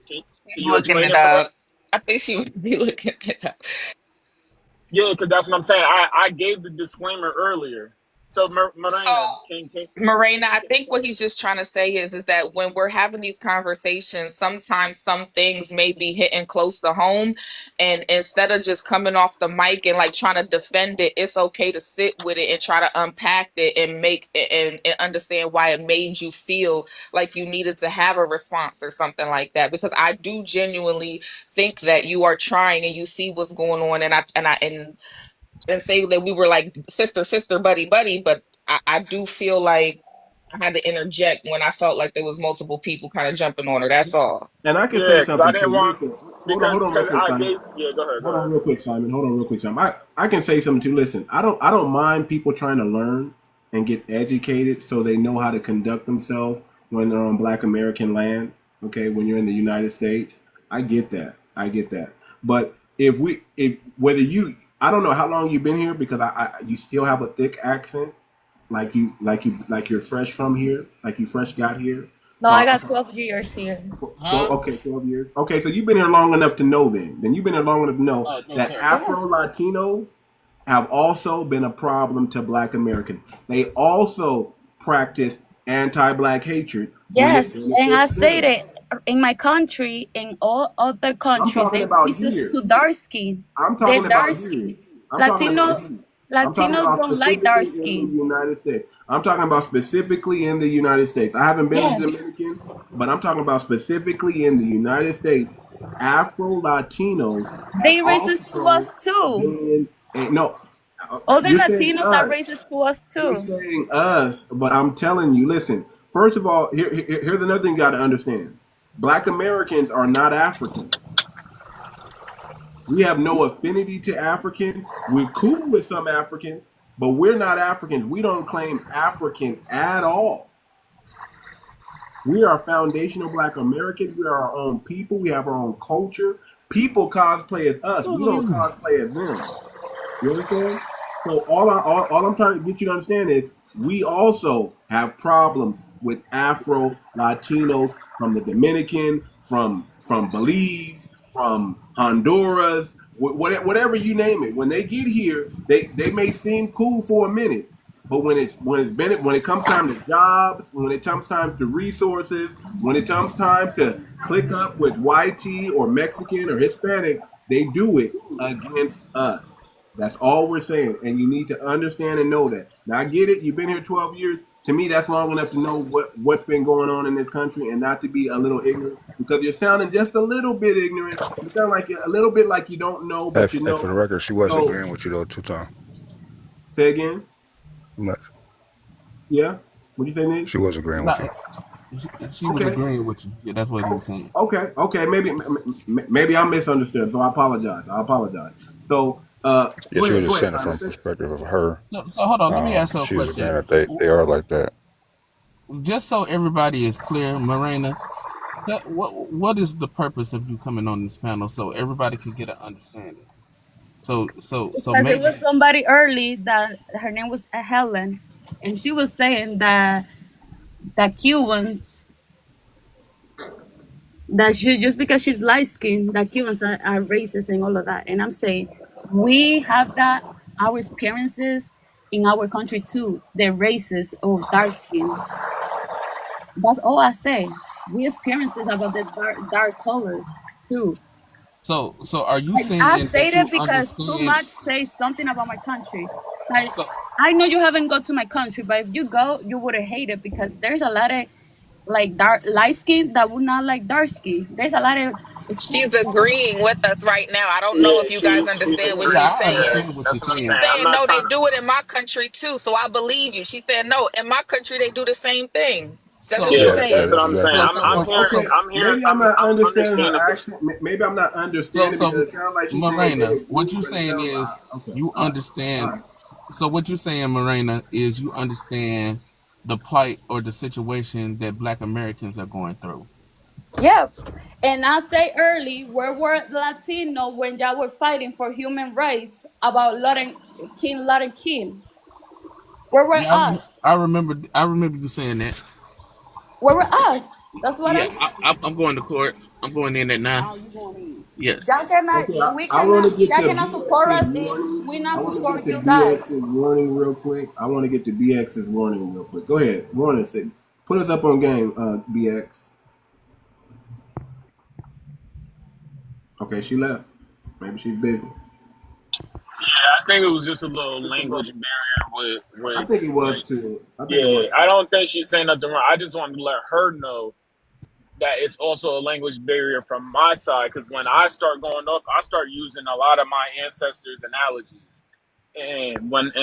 Can you Looking explain it it for up. us? I think she would be looking it up. Yeah, because that's what I'm saying. I gave the disclaimer earlier. So, So, Marina, Morena, I think what he's just trying to say is that when we're having these conversations, sometimes some things may be hitting close to home. And instead of just coming off the mic and like trying to defend it, it's okay to sit with it and try to unpack it and make it and understand why it made you feel like you needed to have a response or something like that. Because I do genuinely think that you are trying and you see what's going on. And say that we were like sister, buddy, but I do feel like I had to interject when I felt like there was multiple people kind of jumping on her. That's all. And I can say yeah, because I something didn't too. want Listen, hold because on, real quick, I Simon. gave go ahead, Hold on, real quick, Simon. Hold on, real quick, Simon. I can say something too. Listen, I don't mind people trying to learn and get educated so they know how to conduct themselves when they're on Black American land. Okay, when you're in the United States, I get that. I get that. But if whether you, I don't know how long you've been here because you still have a thick accent, like you're fresh from here, like you fresh got here. No, So, I got 12 years here. 12, okay, 12 years. Okay, so you've been here long enough to know then. Then you've been here long enough to know Oh, no, that sir. Afro Latinos have also been a problem to Black Americans. They also practice anti-Black hatred when it Yes, and I benefits say them. that in my country, in all other I'm countries, talking they about racist here. to dark skin. I'm They talking dark about here. skin. I'm talking Latino about here. I'm talking Latinos about don't like dark specifically in the skin. United States. I'm talking about specifically in the United States. I haven't been to Yes. the Dominican, but I'm talking about specifically in the United States. Afro Latinos have They racist to also us too. been no. Other You're saying Latinos are us. racist to us You're too. saying us, but I'm telling you. Listen. First of all, here's another thing you got to understand. Black Americans are not African. We have no affinity to Africans. We're cool with some Africans, but we're not Africans. We don't claim African at all. We are foundational Black Americans. We are our own people. We have our own culture. People cosplay as us. We don't cosplay as them. You understand? So all I'm trying to get you to understand is we also have problems with Afro Latinos from the Dominican, from Belize, from Honduras, whatever you name it. When they get here, they may seem cool for a minute, but when it comes time to jobs, when it comes time to resources, when it comes time to click up with YT or Mexican or Hispanic, they do it against us. That's all we're saying, and you need to understand and know that. Now I get it. You've been here 12 years. To me, that's long enough to know what's been going on in this country, and not to be a little ignorant. Because you're sounding just a little bit ignorant. You sound like a little bit like you don't know, but you For the know. record, she was So agreeing with you though 2 times. say again. Much. Yeah. What do you say, Nick? She was agreeing with No, you. she was Okay. agreeing with you. Yeah, that's what he was saying. Okay. Maybe I misunderstood. So I apologize. So Yeah, Go she was ahead. Go just ahead, saying it from the Jonathan. perspective of her. So hold on, let me ask her a She was saying question. that they are like that. Just so everybody is clear, Morena, what is the purpose of you coming on this panel so everybody can get an understanding? So Because there was maybe. somebody early that her name was Helen, and she was saying that Cubans, that she, just because she's light skinned, that Cubans are racist and all of that. And I'm saying we have that, our experiences in our country too. They're racist or dark skin. That's all I say. We experiences about the dark colors too. So are you I saying say that that you because Too understand? Much says something about my country. Like, So I know you haven't go to my country, but if you go, you would hate it because there's a lot of like dark light skin that would not like dark skin. There's a lot of She's experience. agreeing with us right now. I don't know Yeah, if you guys she's understand what yeah, she's agreeing. I saying. Yeah, understand what you're that's what I'm She's saying. saying. I'm saying, not no, they trying to. do it in my country too. So I believe you. She said, no, in my country, they do the same thing. That's what So she's Yeah, so Yeah, that's saying. what that's I'm exactly saying. so what so I'm she's Mo- hearing. so Okay, I'm hearing. maybe I'm not I'm understanding her understanding the accent. Maybe I'm not so understanding because so it sounds like she's saying they Morena, agree, what you but it saying sounds is okay. you All understand. right. So what you're saying, Morena, is you understand the plight or the situation that Black Americans are going through. Yeah. And I say early, where were Latino when y'all were fighting for human rights about Latin King? Where were Yeah, us? I remember. I remember you saying that. Where were us? That's what Yeah, I'm saying. I'm going to court. I'm going in at Oh, 9. you going in? Yes. Y'all cannot. Okay, We I want cannot. to get Y'all to cannot support BX's us. warning. We I not want to get support to you guys. BX's warning real quick. I want to get to BX's warning real quick. Go ahead, warning. Put us up on game, BX. Okay, she left. Maybe she's busy. I think it was just a little language barrier I with think it was like too. I think it yeah. was I too. don't think she's saying nothing wrong. I just wanted to let her know that it's also a language barrier from my side because when I start going off, I start using a lot of my ancestors' analogies,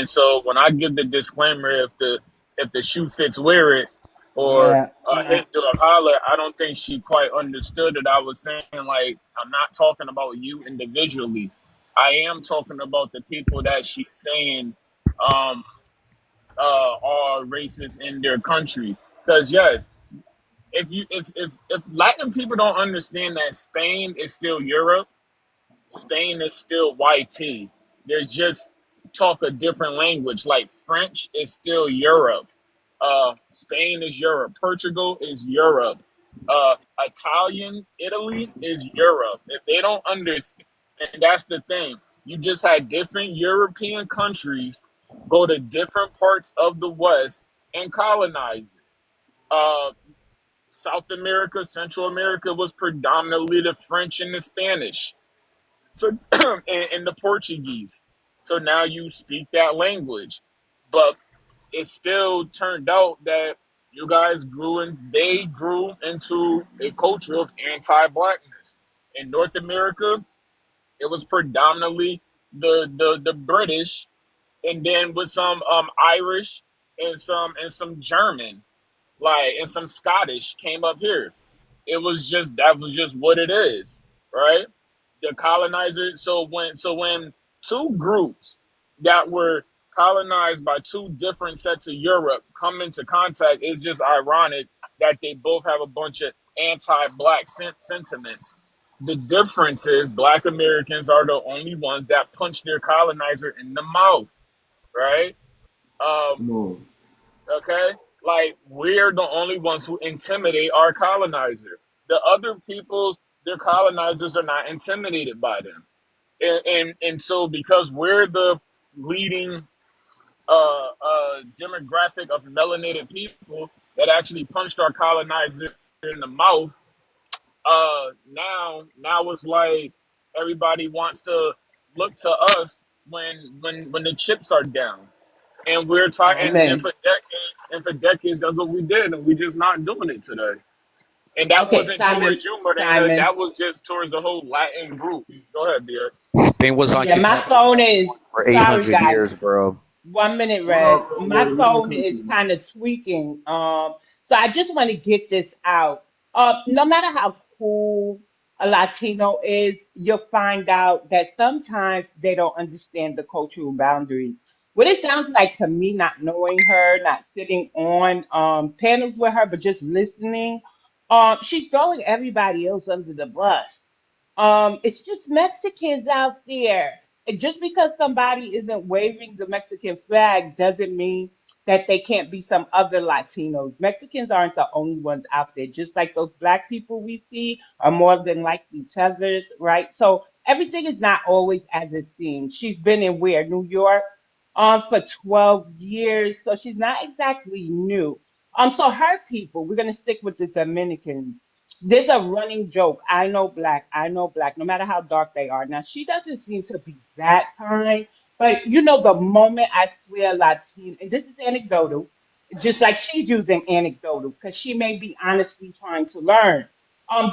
so when I give the disclaimer, if the shoe fits, wear it, or Yeah, yeah. hit the holler, I don't think she quite understood that I was saying like I'm not talking about you individually. I am talking about the people that she's saying um, are racist in their country. Because yes, if Latin people don't understand that Spain is still Europe, Spain is still YT. They're just talk a different language. Like French is still Europe. Spain is Europe. Portugal is Europe. Italian, Italy is Europe. If they don't understand, and that's the thing, you just had different European countries go to different parts of the West and colonize it. Uh, South America, Central America was predominantly the French and the Spanish. So and the Portuguese. So now you speak that language. But it still turned out that you guys they grew into a culture of anti-blackness. In North America, it was predominantly the British, and then with some Irish and some German, like and some Scottish came up here. It was just that was just what it is, right? The colonizers. So when two groups that were colonized by two different sets of Europe come into contact, it's just ironic that they both have a bunch of anti-black sentiments. The difference is Black Americans are the only ones that punch their colonizer in the mouth, right? Um, No. Okay? Like, we're the only ones who intimidate our colonizer. The other peoples, their colonizers are not intimidated by them. And so, because we're the leading demographic of melanated people that actually punched our colonizer in the mouth, now it's like everybody wants to look to us when the chips are down. And we're talking, and Amen. for decades, that's what we did, and we're just not doing it today. And that Okay, wasn't Simon. towards you, Martina. Simon. That was just towards the whole Latin group. Go ahead, BX. Spain was Yeah, my occupied by phone is for sorry, 800 guys. years, bro. 1 minute, Hold on, Red. bro. My We're gonna phone come to is you. kind of tweaking. So I just want to get this out. No matter how cool a Latino is, you'll find out that sometimes they don't understand the cultural boundaries. What it sounds like to me, not knowing her, not sitting on panels with her, but just listening, she's throwing everybody else under the bus. It's just Mexicans out there. And just because somebody isn't waving the Mexican flag doesn't mean that they can't be some other Latinos. Mexicans aren't the only ones out there. Just like those black people we see are more than likely tethers, right? So everything is not always as it seems. She's been in where? New York for 12 years. So she's not exactly new. So her people, we're gonna stick with the Dominicans. There's a running joke. I know black, no matter how dark they are. Now she doesn't seem to be that kind, but you know, the moment I swear Latino, and this is anecdotal, just like she's using anecdotal, because she may be honestly trying to learn.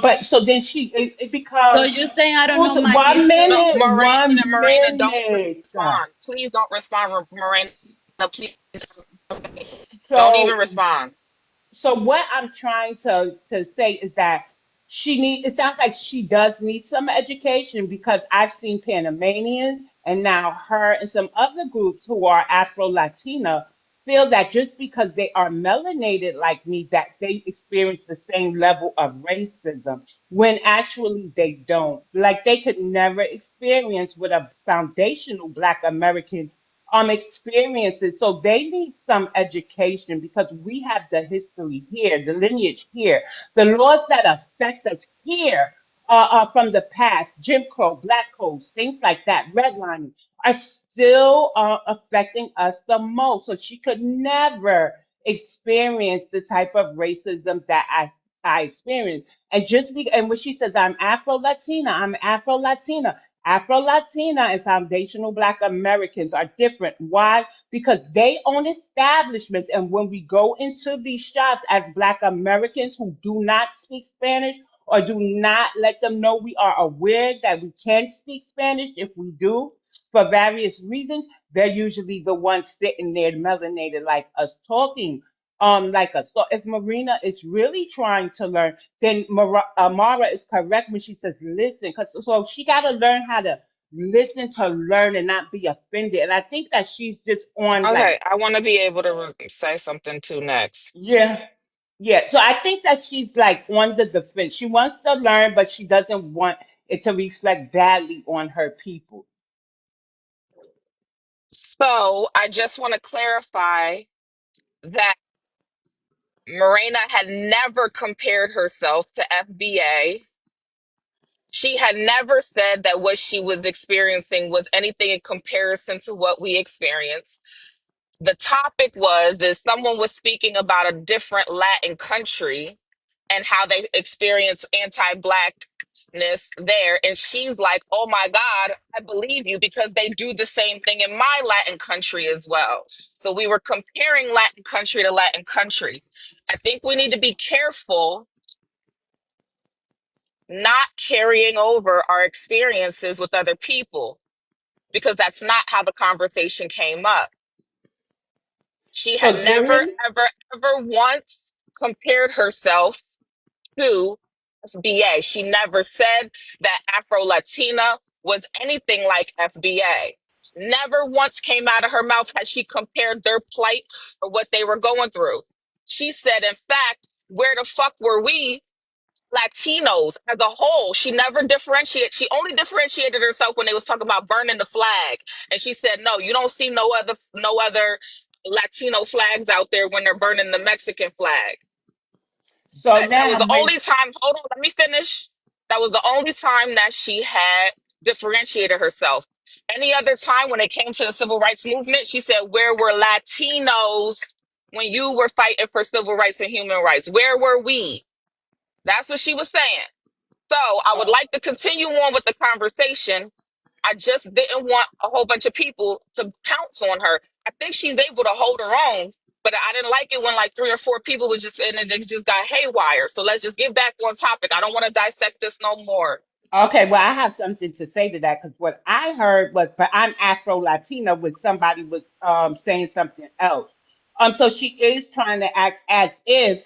But so then it So becomes you're saying I don't who's know my one No, history? minute, one Morena, don't minute. respond. Please don't respond, Morena. Please don't even So respond. what I'm trying to say is that it sounds like she does need some education because I've seen Panamanians and now her and some other groups who are Afro Latina feel that just because they are melanated like me, that they experience the same level of racism when actually they don't. Like they could never experience what a foundational Black American experiences. So they need some education because we have the history here, the lineage here, the laws that affect us here are from the past, Jim Crow, Black codes, things like that, redlining are still affecting us the most. So she could never experience the type of racism that I experienced. And when she says, I'm Afro Latina, I'm Afro Latina. Afro Latina and foundational Black Americans are different. Why? Because they own establishments. And when we go into these shops as Black Americans who do not speak Spanish or do not let them know we are aware that we can speak Spanish if we do for various reasons, they're usually the ones sitting there melanated like us talking like us. So if Marina is really trying to learn, then Mara is correct when she says listen, because so she got to learn how to listen to learn and not be offended. And I think that she's just on like, Okay, I want to be able to say something too next. yeah, yeah. So I think that she's like on the defense. She wants to learn, but she doesn't want it to reflect badly on her people. So I just want to clarify that Morena had never compared herself to FBA. She had never said that what she was experiencing was anything in comparison to what we experienced. The topic was that someone was speaking about a different Latin country and how they experience anti-blackness there. And she's like, oh my God, I believe you because they do the same thing in my Latin country as well. So we were comparing Latin country to Latin country. I think we need to be careful not carrying over our experiences with other people because that's not how the conversation came up. She had So never, Jimmy, ever, ever once compared herself to FBA. She never said that Afro Latina was anything like FBA. Never once came out of her mouth had she compared their plight or what they were going through. She said, in fact, where the fuck were we Latinos as a whole? She never differentiated. She only differentiated herself when they was talking about burning the flag. And she said, no, you don't see no other Latino flags out there when they're burning the Mexican flag. so That was now the when only time, hold on, let me finish. That was the only time that she had differentiated herself. Any other time when it came to the civil rights movement, she said, where were Latinos when you were fighting for civil rights and human rights? Where were we? That's what she was saying. So I would like to continue on with the conversation. I just didn't want a whole bunch of people to pounce on her. I think she's able to hold her own, but I didn't like it when like three or four people was just and it just got haywire. So let's just get back on topic. I don't want to dissect this no more. Okay, well, I have something to say to that because what I heard was, but I'm Afro Latina when somebody was saying something else. So she is trying to act as if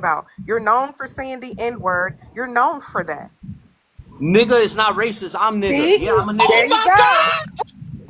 about. You're known for saying the N-word. You're known for that. Nigga is not racist. I'm nigga. See? Yeah, I'm a There nigga. you go.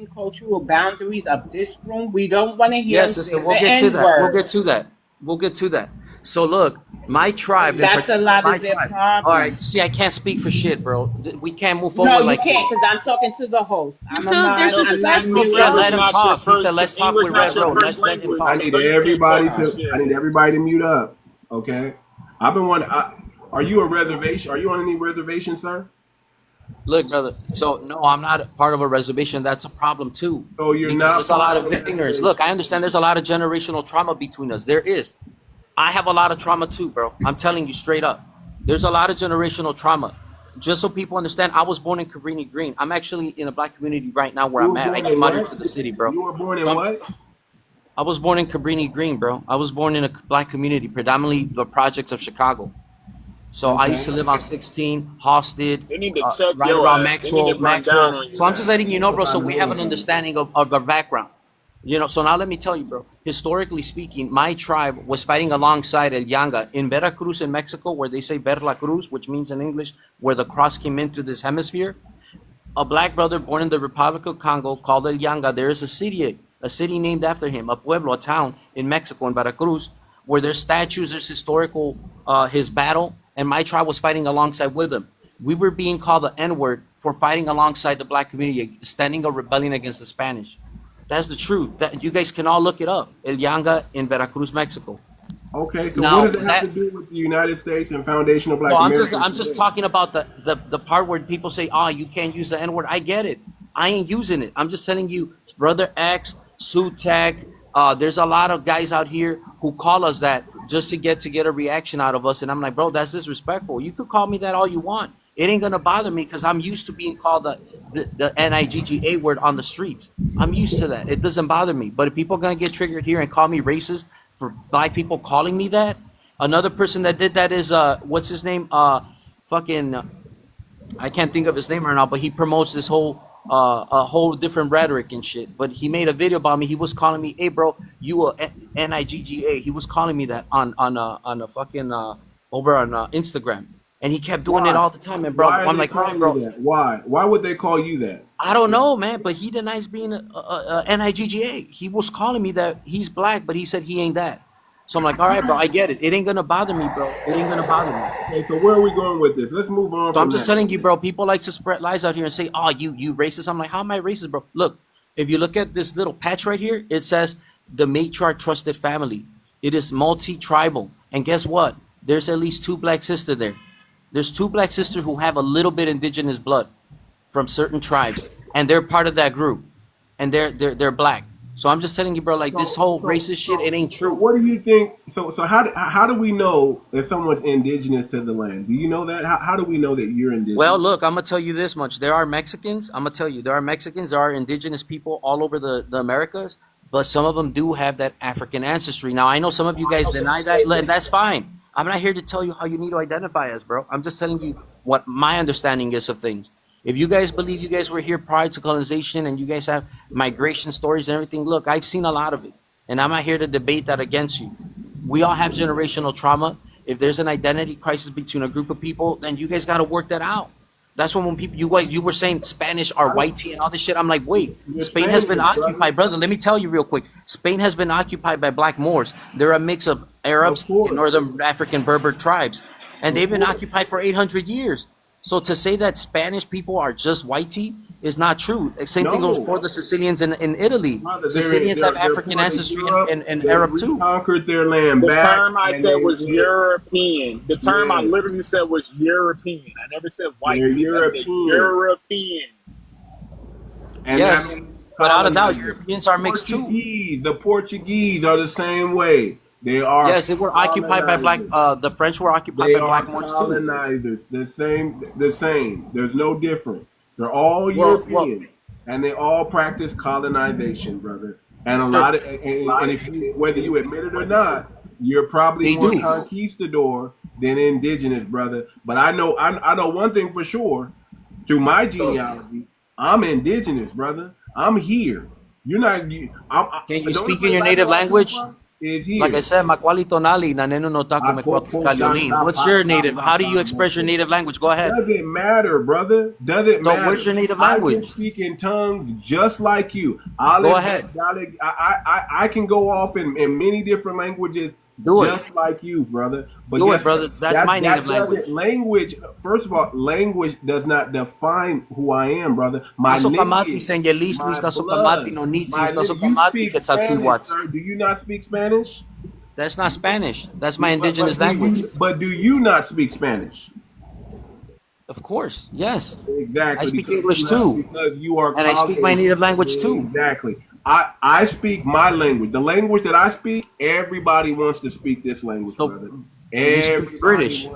and cultural boundaries of this room. We don't want to hear Yes, him sister, say we'll the get to N that. We'll word. get to that. We'll get to that. So look, my tribe in That's a particular, lot my of their tribe. All right, problem. see, I can't speak for shit, bro. We can't move No, forward you like can't, this. because I'm talking to the host. I'm a So there's mod. a No, I'm spec not English, He said, muting. let English him not your talk. He said, first, let's talk English with not Red your Road. first Let's let him language. I talk. So need no, you can't everybody talk this to. I shit. need everybody to mute up. Okay. I've been wanting. Are you a reservation? Are you on any reservation, sir? Look, brother. So no, I'm not part of a reservation. That's a problem too, So you're because not there's a part lot of of a ignorance. Look, reservation. I understand there's a lot of generational trauma between us. There is. I have a lot of trauma too, bro. I'm telling you straight up. There's a lot of generational trauma. Just so people understand, I was born in Cabrini Green. I'm actually in a black community right now where You I'm were at. I born in came out here what? to the city, bro. You were born So in what? I was born in Cabrini Green, bro. I was born in a black community, predominantly the projects of Chicago. So I used to Okay. live on 16, Hosted, They need to check right your around ass. They need to run down Maxwell. on So your I'm just ass. letting you know, bro, What so I we have know an is understanding of our background. You know, so now let me tell you, bro. Historically speaking, my tribe was fighting alongside 𝗖𝗓𝗓 in Veracruz, in Mexico, where they say Ver la Cruz, which means in English, where the cross came into this hemisphere. A black brother born in the Republic of Congo called 𝗖𝗓𝗓. There is a city a city named after him, a pueblo, a town in Mexico, in Veracruz, where there's statues, there's historical, his battle, and my tribe was fighting alongside with him. We were being called the N-word for fighting alongside the black community, standing a rebellion against the Spanish. That's the truth. That you guys can all look it up. El Yanga in Veracruz, Mexico. Okay, so Now, what does it have to do with the United States and foundational black Americans? I'm just talking about the part where people say, "Oh, you can't use the N-word." I get it. I ain't using it. I'm just telling you, Brother X, Sutek, there's a lot of guys out here who call us that just to get a reaction out of us, and I'm like, bro, that's disrespectful. You could call me that all you want. It ain't gonna bother me because I'm used to being called the N-I-G-G-A word on the streets. I'm used to that. It doesn't bother me. But if people are gonna get triggered here and call me racist for black people calling me that, another person that did that is what's his name? Fucking I can't think of his name right now, but he promotes this whole a whole different rhetoric and shit. But he made a video about me. He was calling me, "Hey, bro, you a N-I-G-G-A." He was calling me that on a fucking over on Instagram. And he kept doing it all the time, and bro, I'm like, all right, bro. Why? Why would they call you that? I don't know, man, but he denies being a N-I-G-G-A. He was calling me that he's black, but he said he ain't that. So I'm like, all right, bro, I get it. It ain't gonna bother me, bro. It ain't gonna bother me. Okay, so where are we going with this? Let's move on. So I'm just telling you, bro. People like to spread lies out here and say, "Oh, you racist." I'm like, how am I racist, bro? Look, if you look at this little patch right here, it says the matriarch trusted family. It is multi-tribal, and guess what? There's at least 2 black sisters there. There's 2 black sisters who have a little bit indigenous blood from certain tribes, and they're part of that group, and they're black. So I'm just telling you, bro, like this whole racist shit, it ain't true. What do you think? So how do we know if someone's indigenous to the land? Do you know that? How do we know that you're indigenous? Well, look, I'm gonna tell you this much: there are Mexicans. I'm gonna tell you, there are Mexicans, there are indigenous people all over the Americas, but some of them do have that African ancestry. Now, I know some of you guys deny that, and that's fine. I'm not here to tell you how you need to identify us, bro. I'm just telling you what my understanding is of things. If you guys believe you guys were here prior to colonization and you guys have migration stories and everything, look, I've seen a lot of it. And I'm not here to debate that against you. We all have generational trauma. If there's an identity crisis between a group of people, then you guys got to work that out. That's when people, you were saying Spanish are white tea and all this shit. I'm like, wait, Spain has been occupied, brother. Let me tell you real quick. Spain has been occupied by black Moors. They're a mix of Arabs and Northern African Berber tribes. And they've been occupied for 800 years. So to say that Spanish people are just whitey is not true. Same thing goes for the Sicilians in Italy. Sicilians have African ancestry and Arab too. Conquered their land. The term I said was European. The term I literally said was European. I never said white. I said European. And yes, without a doubt, Europeans are mixed too. The Portuguese are the same way. They are. Yes, they were occupied by black. The French were occupied by black Moors too. Colonizers, the same. There's no difference. They're all European, and they all practice colonization, brother. And a lot of, and if you, whether you admit it or not, you're probably more conquistador than indigenous, brother. But I know one thing for sure. Through my genealogy, I'm indigenous, brother. I'm here. You're not. Can you speak in your native language? Like I said, 𝗥𝗶𝗴𝗵𝘁𝘀𝗀𝗶cie 𝗂𝗏. What's your native? How do you express your native language? Go ahead. Doesn't matter, brother. Doesn't matter. So what's your native language? I can speak in tongues just like you. Go ahead. I can go off in many different languages just like you, brother. But do it, brother. That's my native language. Language, first of all, language does not define who I am, brother. My lineage, do you not speak Spanish? That's not Spanish. That's my indigenous language. But do you not speak Spanish? Of course, yes. Exactly. I speak English too. Because you are, and I speak my native language too. Exactly. I speak my language. The language that I speak, everybody wants to speak this language, brother. Everybody British,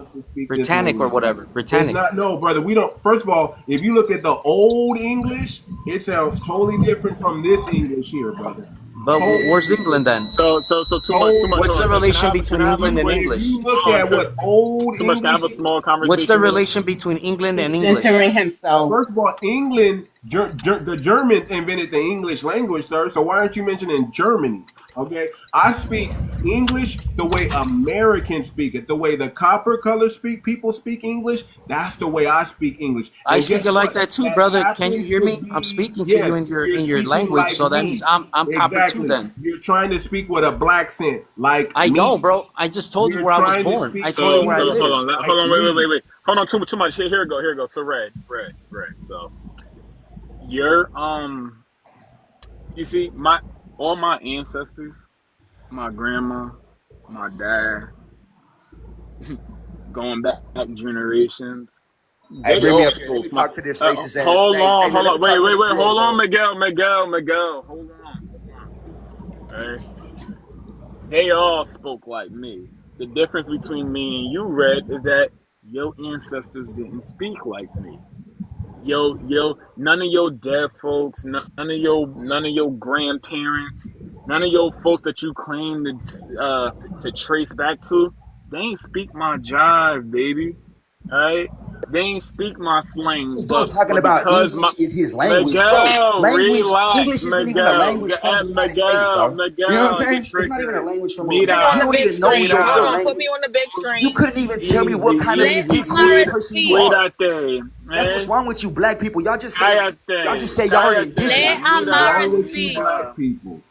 Britannic or whatever. Britannic. No, brother. We don't. First of all, if you look at the old English, it sounds totally different from this English here, brother. But where's England then? So too much. What's the relation between England and English? You look at what old too much to have a small conversation. What's the relation between England and English? Censoring himself. First of all, England, the Germans invented the English language, sir. So why aren't you mentioning Germany? Okay, I speak English the way Americans speak it, the way the copper color people speak English. That's the way I speak English. I And speak guess it like what? that too, That brother. Can you happens hear to me? I'm be speaking to you yes. You're in your speaking language, like so that means me. I'm copper too. Exactly. Then You're trying to speak with a black accent like I don't, me. bro. I just told you You're where I was trying to born. I speak told you So where I so English hold live. on, like wait, me. hold on, too much. Here we go. So red. So you're you see all my ancestors, my grandma, my dad, going back generations, Hey, they bring me all up here. Let me spoke my. talk to this racist ass. Hold Hey, on, hey, man, let me talk to the wait. creator, Hold on, man. Miguel. Hold on. All right, they all spoke like me. The difference between me and you, Red, is that your ancestors didn't speak like me. None of your dead folks, none of your grandparents, none of your folks that you claim to trace back to, they ain't speak my jive, baby. Alright? They ain't speak my slang, This dude talking but about because my English is his language, bro. Miguel, Language, relax, English isn't even a language from the United States, dog. You know what I'm You're saying? It's not even a triggered. language from over Put me there. on You the Mira, don't big even know screen. your Hold real Mira. on. Put me language. on the big You screen. couldn't even tell me what kind of Let indigenous Cuida, Amara person you speak. are. cuídate, That's what's man. wrong with you, black people. Y'all just say y'all are Cállate, Let indigenous. mira, Amara Wrong with you speak. black mira, people?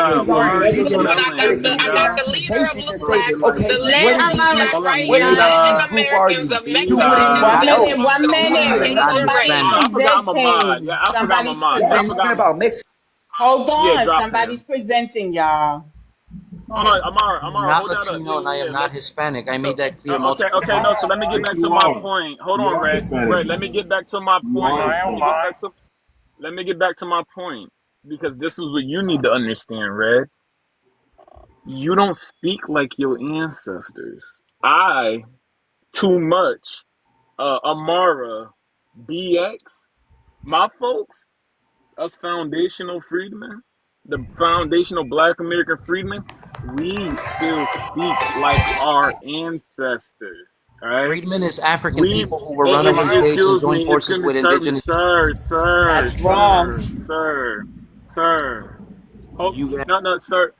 What Yeah, mira, is y'all why are are wrong you with indigenous. But black I got Hey, the you people? need I to got go yelling? down the to the leader of basics Blue and say, Black, Talking like okay, the black what leader Let of Blue Amara Black indigenous, right speak, what now is y'all. an indigenous group are Americans. you? You wouldn't Americans even of Mira. know. Americans of You wouldn't Let even American know. Amara race. I speak. forgot I'm a mod. Presenting. Yeah, I forgot I'm a Somebody's mod. Y'all Yeah, I ain't forgot talking presenting. I'm a. about Mexico. Hold Yeah, on. drop Somebody's him. presenting, y'all. Hold on, I'm Amar, not hold that up. Latino and I am Yeah. not Hispanic. I So, made that clear multiple okay, no. So times. Yes, you are. Hold You on, are Hispanic. Red. Let me get back to my You point. are I am Hispanic. mine. Let me get back to my point because this is what you need to understand, Red. You don't speak like your ancestors. Too much, Amara, BX, my folks, us foundational freedmen, the foundational Black American freedmen, we still speak like our ancestors. All right, Freedmen is African we. people who were runaway slaves and Excuse joined me. forces Excuse me, with sir, indigenous. sir, sir, That's wrong. sir, sir, sir. Oh You got no, sir.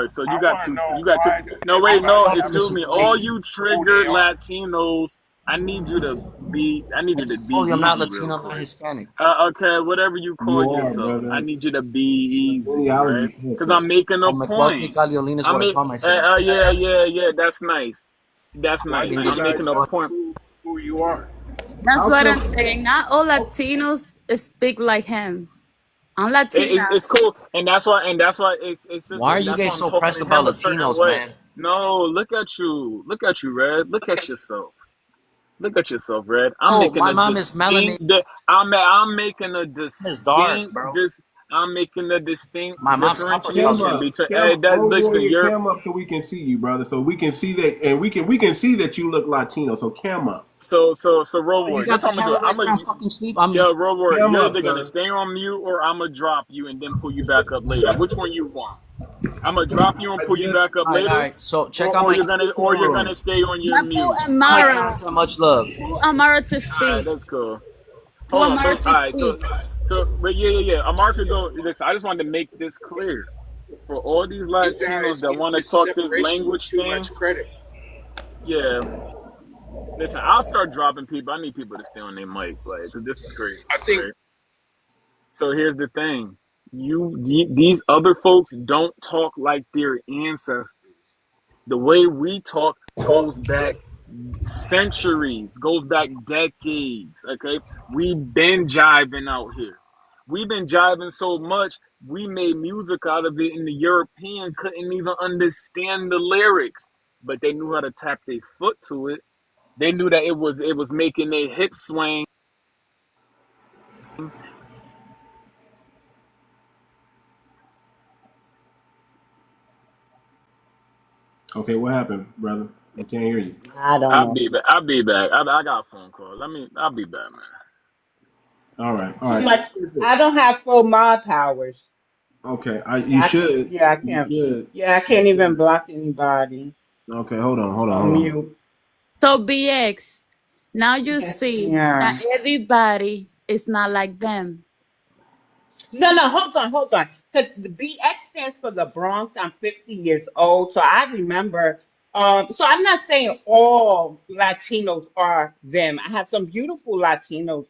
So I you got want to to. know You got to. why did No, wait, I no. everybody got the have Excuse to me. All prove misinformation. you who they triggered are? Latinos, I need you to be. I need I you to just be told you I'm not easy, real Latino, I'm not quick. Hispanic. Okay, whatever you call You are, yourself, I brother. need you to be The easy, genealogy right? says Because so. I'm making a Oh, point. 𝗥𝗶𝗴𝗵𝗁 is I what I mean, call myself. yeah. That's nice. That's Why nice. do English you I'm is guys making a have what? to point. prove who you are? That's How what come? I'm saying. Not all Latinos speak like him. I'm Latina. It's cool, and that's why it's Why are sister. you That's why guys I'm so talking pressed to about him a certain Latinos, way. man? No, look at you, Red. Look at yourself. Look at yourself, Red. I'm Oh, making my a mom is melanated. distinct. I'm making a Is dark, distinct. bro. I'm making a distinct My mom's copper Cam colored. differentiation up, between. Cam, That oh listen, warrior, you're cam up so we can see you, brother. So we can see that, and we can see that you look Latino. So cam up, so Oh, Road you Warrior. That's got the what I'm gonna do. camera right there. I'm fucking asleep. I'm. Yeah, Road Warrior. cam You're up, either gonna sir. stay on mute or I'm gonna drop you and then pull you back up later. Which one you want? I'm gonna drop you and I pull you just back up All right, all later, right. So check or, out or my you're put gonna the camera on. stay on your Not mute. my Amara. content. Much love. Pull Amara to All right, speak. that's cool. Pull Hold on. Amara So, to all right. speak. But yeah. Amarca go. Listen, I just wanted to make this clear for all these You Latinos guys that give want to this talk this separation language too thing. much credit. Yeah. Listen, I'll start dropping people. I need people to stay on their mic, like, 'cause this is crazy, I think right? So here's the thing: these other folks don't talk like their ancestors. The way we talk goes back centuries, goes back decades. Okay, we've been jiving out here. We've been jiving so much, we made music out of it, and the European couldn't even understand the lyrics, but they knew how to tap their foot to it. They knew that it was making their hips swing. Okay, what happened, brother? We can't hear you. I don't I'll know. be back. I'll be back. I got a phone call. I'll be back, man. All right, all Too right. much. Listen. I don't have full mod powers. Okay, you Yeah, should. yeah, I You can't. should. Yeah, I You can't even should. block anybody Okay, hold on on. mute. So BX, now you Yes, see that ma'am. everybody is not like them. No, hold on. Because the BX stands for the Bronx. I'm 50 years old, so I remember. So I'm not saying all Latinos are them. I have some beautiful Latinos.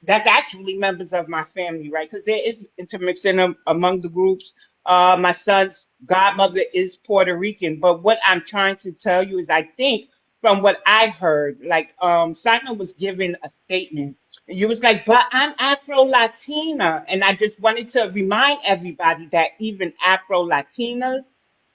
That's actually members of my family, right? Because there is intermixing among the groups. My son's godmother is Puerto Rican, but what I'm trying to tell you is, I think from what I heard, like Simon was giving a statement. You was like, but I'm Afro Latina. And I just wanted to remind everybody that even Afro Latinas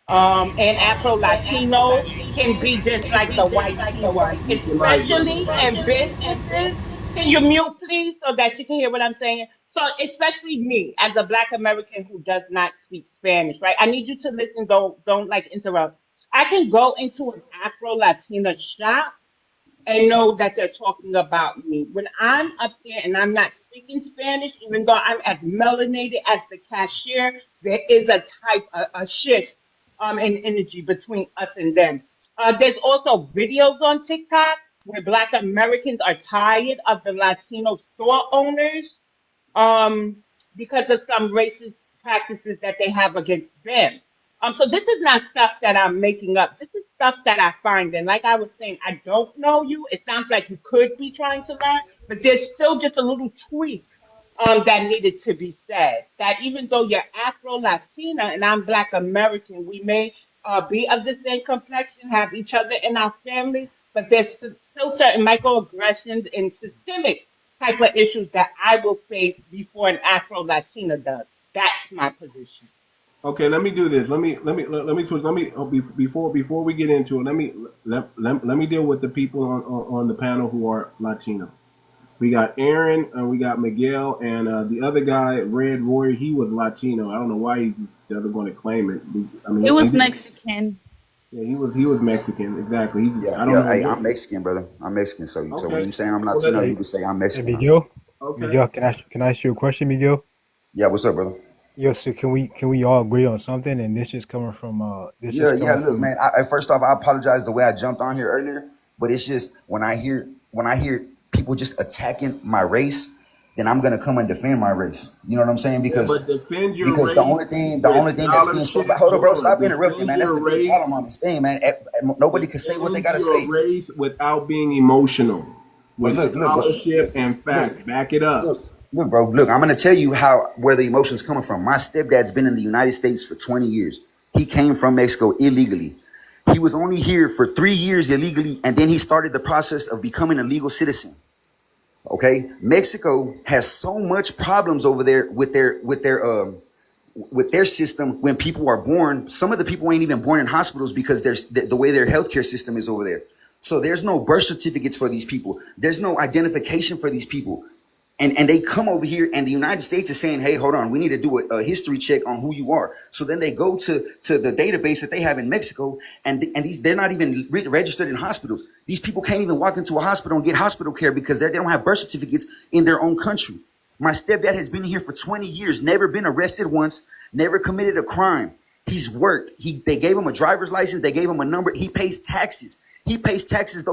and Afro Latinos can be just like the white T ones, Mute your mic, brother. especially in businesses. Can you mute, please, so that you can hear what I'm saying? So, especially me as a Black American who does not speak Spanish, right? I need you to listen. Don't like interrupt. I can go into an Afro Latina shop and know that they're talking about me. When I'm up there and I'm not speaking Spanish, even though I'm as melanated as the cashier, there is a type, a shift in energy between us and them. There's also videos on TikTok where Black Americans are tired of the Latino store owners um, because of some racist practices that they have against them. So this is not stuff that I'm making up. This is stuff that I find. And like I was saying, I don't know you. It sounds like you could be trying to learn, but there's still just a little tweak that needed to be said. That even though you're Afro Latina and I'm Black American, we may be of the same complexion, have each other in our family, but there's still certain microaggressions and systemic type of issues that I will face before an Afro Latina does. That's my position. Okay, let me do this. Let me switch. Before we get into it, let me deal with the people on the panel who are Latino. We got Aaron, and we got Miguel, and the other guy, Red Warrior. He was Latino. I don't know why he's just never going to claim it. I mean, It was Mexican. yeah, he was Mexican. Exactly. Yeah, I don't yeah. know. Hey, I'm Mexican, brother. I'm Mexican. So when Okay. you say I'm Well, Latino, you hey, can say I'm Hey, Mexican. Miguel. okay. Miguel, can I ask you a question, Miguel? Yeah, what's up, brother? Yo, so can we all agree on something? And this is coming from Yeah. Look, man. First off, I apologize the way I jumped on here earlier, but it's just when I hear people just attacking my race, then I'm gonna come and defend my race. You know what I'm saying? Yeah, but defend your Because race the with only thing that's being spoken scholarship. about. Hold on, Hold bro. on. Stop interrupting, Defend man. That's your the big race. problem on this thing, man. Nobody can say what they Defend gotta your say. race without being emotional. But With scholarship and facts. look, Back it up. look, bro. Look, I'm gonna tell you where the emotions coming from. My stepdad's been in the United States for 20 years. He came from Mexico illegally. He was only here for 3 years illegally, and then he started the process of becoming a legal citizen. Okay, Mexico has so much problems over there with their system. When people are born, some of the people ain't even born in hospitals because there's the way their healthcare system is over there. So there's no birth certificates for these people. There's no identification for these people. And they come over here, and the United States is saying, hey, hold on, we need to do a history check on who you are. So then they go to the database that they have in Mexico, and they're not even registered in hospitals. These people can't even walk into a hospital and get hospital care because they don't have birth certificates in their own country. My stepdad has been here for 20 years, never been arrested once, never committed a crime. He's worked. They gave him a driver's license. They gave him a number. He pays taxes. Those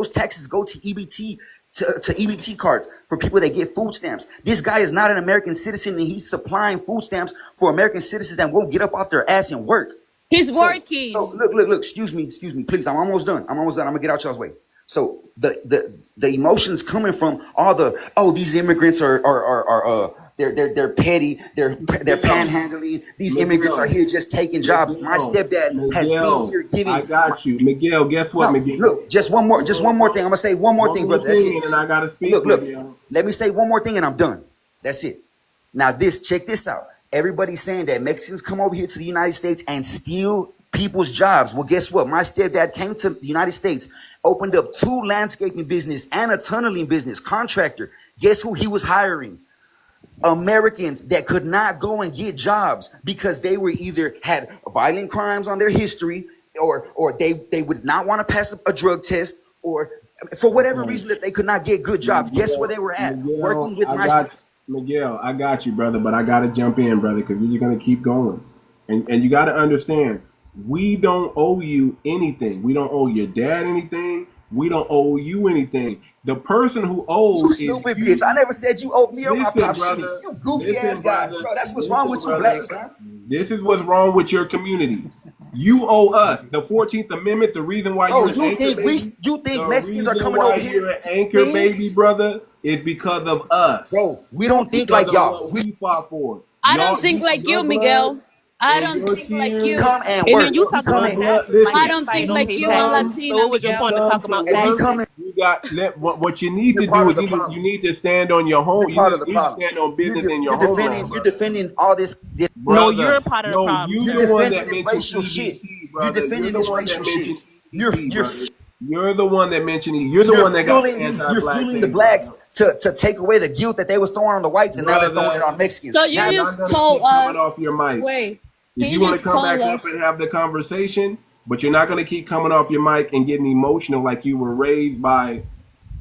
taxes go to EBT, to EBT cards for people that get food stamps. This guy is not an American citizen, and he's supplying food stamps for American citizens that won't get up off their ass and work. He's So working. look, excuse me, please. I'm almost done. I'm gonna get out y'all's way. So the emotions coming from these immigrants are they're petty, they're panhandling. These immigrants are here just taking jobs. My stepdad has been here giving. I got you, Miguel. Guess what, No, Miguel? look, just one more thing. I'm gonna say one more thing, brother. That's it. And I gotta speak. Look. Miguel. Let me say one more thing, and I'm done. That's it. Now, check this out. Everybody's saying that Mexicans come over here to the United States and steal people's jobs. Well, guess what? My stepdad came to the United States, opened up 2 landscaping business and a tunneling business, contractor. Guess who he was hiring? Americans that could not go and get jobs because they were either had violent crimes on their history, or they would not want to pass a drug test, or for whatever reason that they could not get good jobs. Guess where they were at? Working with Miguel, I got you, brother, but I got to jump in, brother, because you're going to keep going. And you got to understand, we don't owe you anything. We don't owe your dad anything. We don't owe you anything. The person who You owes is stupid you. bitch. I never said you owed me or my Listen, pop shit. brother. You goofy ass Listen, guy. brother. Bro, that's what's wrong Listen, with you brother. blacks, man. This is what's wrong with your community. You owe us the 14th Amendment. The reason why Bro, you're an anchor baby, you think the Mexicans are reason coming why over you're here? an anchor baby, brother, is because of us. Bro, we don't think Because like of y'all. what we fought for. I don't think like you, Your blood Miguel. I and don't your think like tears. you. Come and And work. then you We talking come about and Blood, taxes like I you listen. don't think fighting on like his you and taxes. So Latina, what was your You point of Miguel. come talking to about and we work. come taxes? and You got what you need you're to part do of is the problem. you need to stand on your home. You're You part need, of the you need to problem. stand on business in your You're homeland, defending you're brother. defending all this No, you're Brother, a part of the no, problem, you you're the sir. one defending that this mentioned racial shit. EBT, You're brother. You're defending the this one that racial shit. mentioned EBT, You're brother. You're the one that mentioned it. You're the one that got the you're anti-black fueling the thing, brother. blacks to take away the guilt that they was throwing on the whites, and now they're throwing it Brother, on Mexicans. So you you're Have not just gonna told keep coming us. off your mic. Wait, If he you want to just come told back up and us. have the conversation, but you're not gonna keep coming off your mic and getting emotional like you were raised by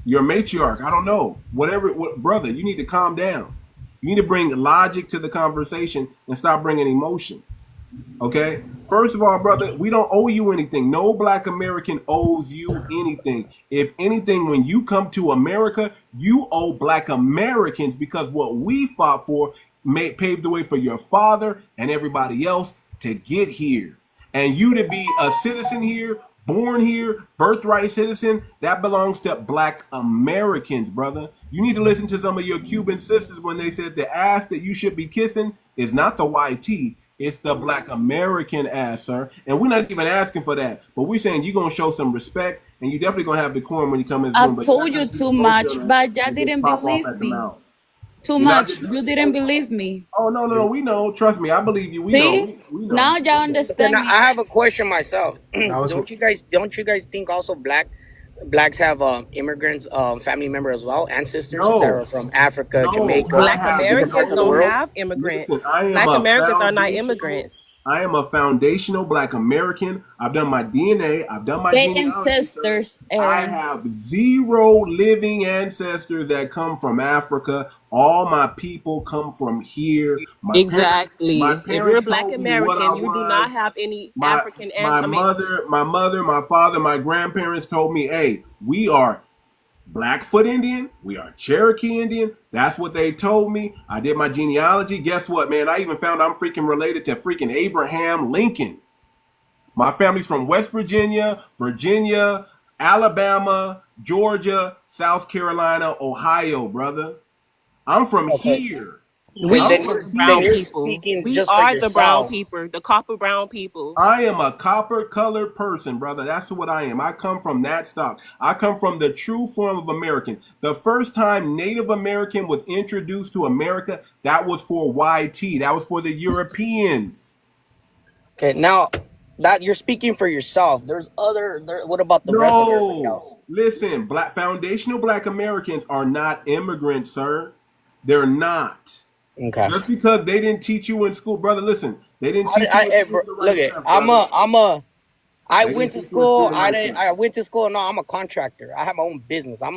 your matriarch. I don't know. Brother, you need to calm down. You need to bring logic to the conversation and stop bringing emotion. Okay? First of all, brother, we don't owe you anything. No black American owes you anything. If anything, when you come to America, you owe black Americans because what we fought for paved the way for your father and everybody else to get here. And you to be a citizen here, born here, birthright citizen, that belongs to black Americans, brother. You need to listen to some of your Cuban sisters when they said the ass that you should be kissing is not the YT. It's the black American ass, sir. And we're not even asking for that. But we're saying you're going to show some respect and you're definitely going to have decorum when you come in this room. I've But you're not told going you to get too much, emotional but you and just didn't pop off believe at the me. mouth. Too You're not much. just, You didn't believe me. oh, no, we know. Trust me. I believe you. We know. See? We know. Now you Okay, understand now me. I have a question myself. That was Don't you guys think also blacks have immigrants, family members as well, ancestors that no, are from Africa, no. I Jamaica, Black have different parts Americans of the don't no. world? have immigrants. Listen, I am Black a Americans are not foundational. immigrants. I am a foundational black American. I've done my DNA. I've done my They genealogy, sir. ancestors, I Aaron. have 0 living ancestors that come from Africa. All my people come from here. My Exactly. If you're a parents Black told me what I American, you do not was. have any My African my I mean, mother, my father, my grandparents told me, hey, we are Blackfoot Indian. We are Cherokee Indian. That's what they told me. I did my genealogy. Guess what, man? I even found I'm freaking related to freaking Abraham Lincoln. My family's from West Virginia, Alabama, Georgia, South Carolina, Ohio, brother. I'm from Okay, here. we okay, I'm then are you're the from then brown you're here. people. speaking We just for are the brown yourself. people, the copper brown people. I am a copper colored person, brother. That's what I am. I come from that stock. I come from the true form of American. The first time Native American was introduced to America, that was for YT. That was for the Europeans. Okay, now that you're speaking for yourself, what about the rest of everybody No. else? Listen, foundational black Americans are not immigrants, sir. They're not. Okay. Just because they didn't teach you in school, brother, listen. They didn't teach you in Hey, school the right look at stuff, brother. I They went didn't to teach you in school school. the right stuff. I went to school. No, I'm a contractor. I have my own business. I'm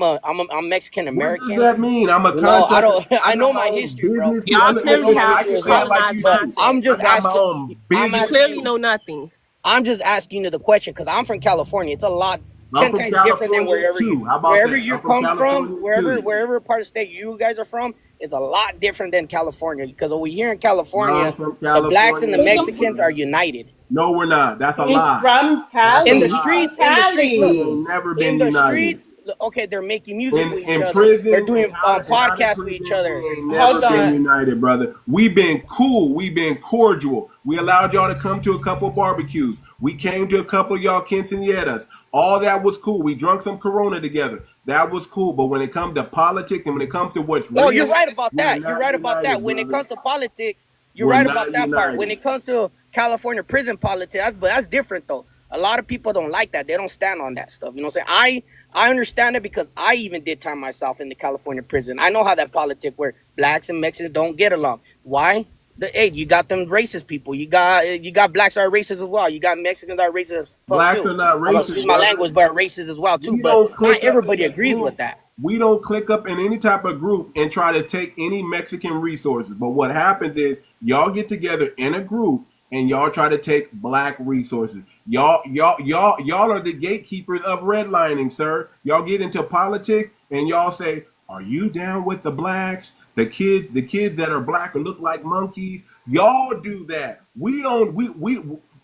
Mexican What does American. that mean? I'm a You know, I contractor. don't. I I got know my my own history, bro. business too. Y'all I know clearly my have history as I well. am like colonized you But too. mindset. I'm just I got my asking. own I'm You business asking clearly you. too. know nothing. I'm just asking you the question because I'm from California. It's a lot, I'm 10 from times different than California too. How about wherever that? you I'm from come from, California too. wherever part of the state you guys are from. It's a lot different than California because over here in I'm California, from the blacks and the California He's too, a Mexicans are brother. united. No, we're not. That's a He's lie. from That's a In the Cali. lie. From streets, look, We Cali. ain't never in been the united. streets, okay, they're making music with each In other. They're prison doing and out of podcasts with each prison, other. we ain't never Hold been on. united, brother. We've been cool. We've been cordial. We allowed y'all to come to a couple barbecues. We came to a couple of y'all quinceañeras. All that was cool. We drunk some Corona together. That was cool. But when it comes to politics and when it comes to what's No, you're real, right about we're that. You're not right about that. united, When it brother. comes to politics, you're We're right about not that part. When united. it comes to California prison politics, that's different though. A lot of people don't like that. They don't stand on that stuff. You know what I'm saying? I understand it because I even did time myself in the California prison. I know how that politic where blacks and Mexicans don't get along. Why? Hey, you got them racist people. You got blacks that are racist as well. You got Mexicans that are racist as fuck Blacks too. are not I'm gonna racist, excuse my brother. language, but racist as well too. We But don't not click up everybody in a agrees group. with that. We don't click up in any type of group and try to take any Mexican resources. But what happens is y'all get together in a group and y'all try to take black resources. Y'all are the gatekeepers of redlining, sir. Y'all get into politics and y'all say, "Are you down with the blacks? The kids that are black or look like monkeys." Y'all do that. We don't.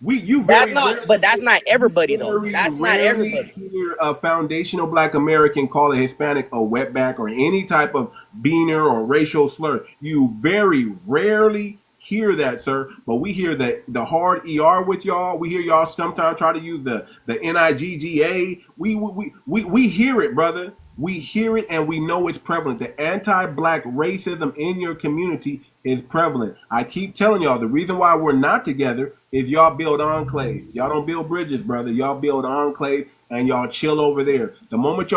You That's very not, rarely but that's not everybody though. very That's not rarely everybody. hear a foundational black American call a Hispanic a wetback or any type of beaner or racial slur. You very rarely hear that, sir. But we hear the hard ER with y'all. We hear y'all sometimes try to use the NIGGA. We hear it, brother. We hear it and we know it's prevalent. The anti-black racism in your community is prevalent. I keep telling y'all the reason why we're not together is y'all build enclaves. Y'all don't build bridges, brother. Y'all build enclaves and y'all chill over there. The moment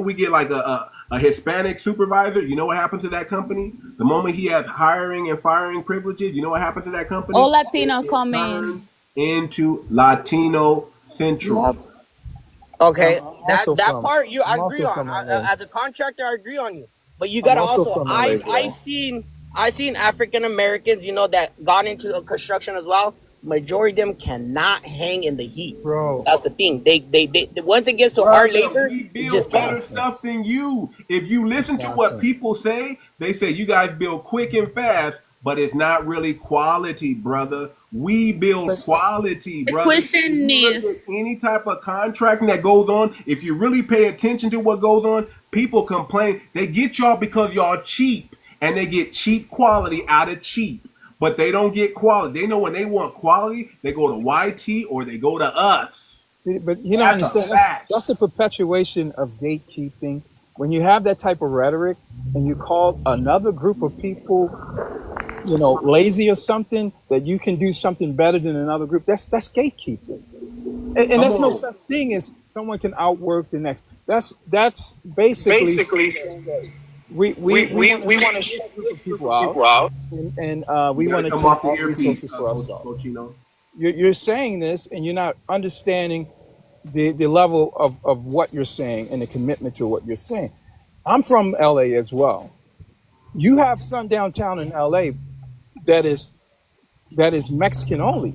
we get like a Hispanic supervisor, you know what happens to that company? The moment he has hiring and firing privileges, you know what happens to that company? All Latino It come in. turns into Latino Central. Yep. Okay, I'm that also that from. part I I'm agree also on. from LA. As a contractor, I agree on you. But you I'm gotta also also, from LA, I've seen African Americans, that got into construction as well. Majority of them cannot hang in the heat. bro. That's the thing. They once it gets to our Brother, labor, we it build just It's better can't. stuff nonsense. than you. If you It's listen to what nonsense. people say, they say you guys build quick and fast, but it's not really quality, brother. We build But quality, The brother. If question you look at is, any type of contracting that goes on, if you really pay attention to what goes on, people complain. They get y'all because y'all cheap, and they get cheap quality out of cheap. But they don't get quality. They know when they want quality, they go to YT or they go to us. you don't That's a understand. fact. That's a perpetuation of gatekeeping. When you have that type of rhetoric and you call another group of people, lazy or something, that you can do something better than another group, that's gatekeeping. And Come there's no on. such thing as someone can outwork the next. That's basically saying that we want to shut a group of people out, and You we got to want to come take off the all earpiece, resources for ourselves. Cochino. You're saying this, and you're not understanding the level of what you're saying and the commitment to what you're saying. I'm from LA as well. You have some downtown in LA that is Mexican only.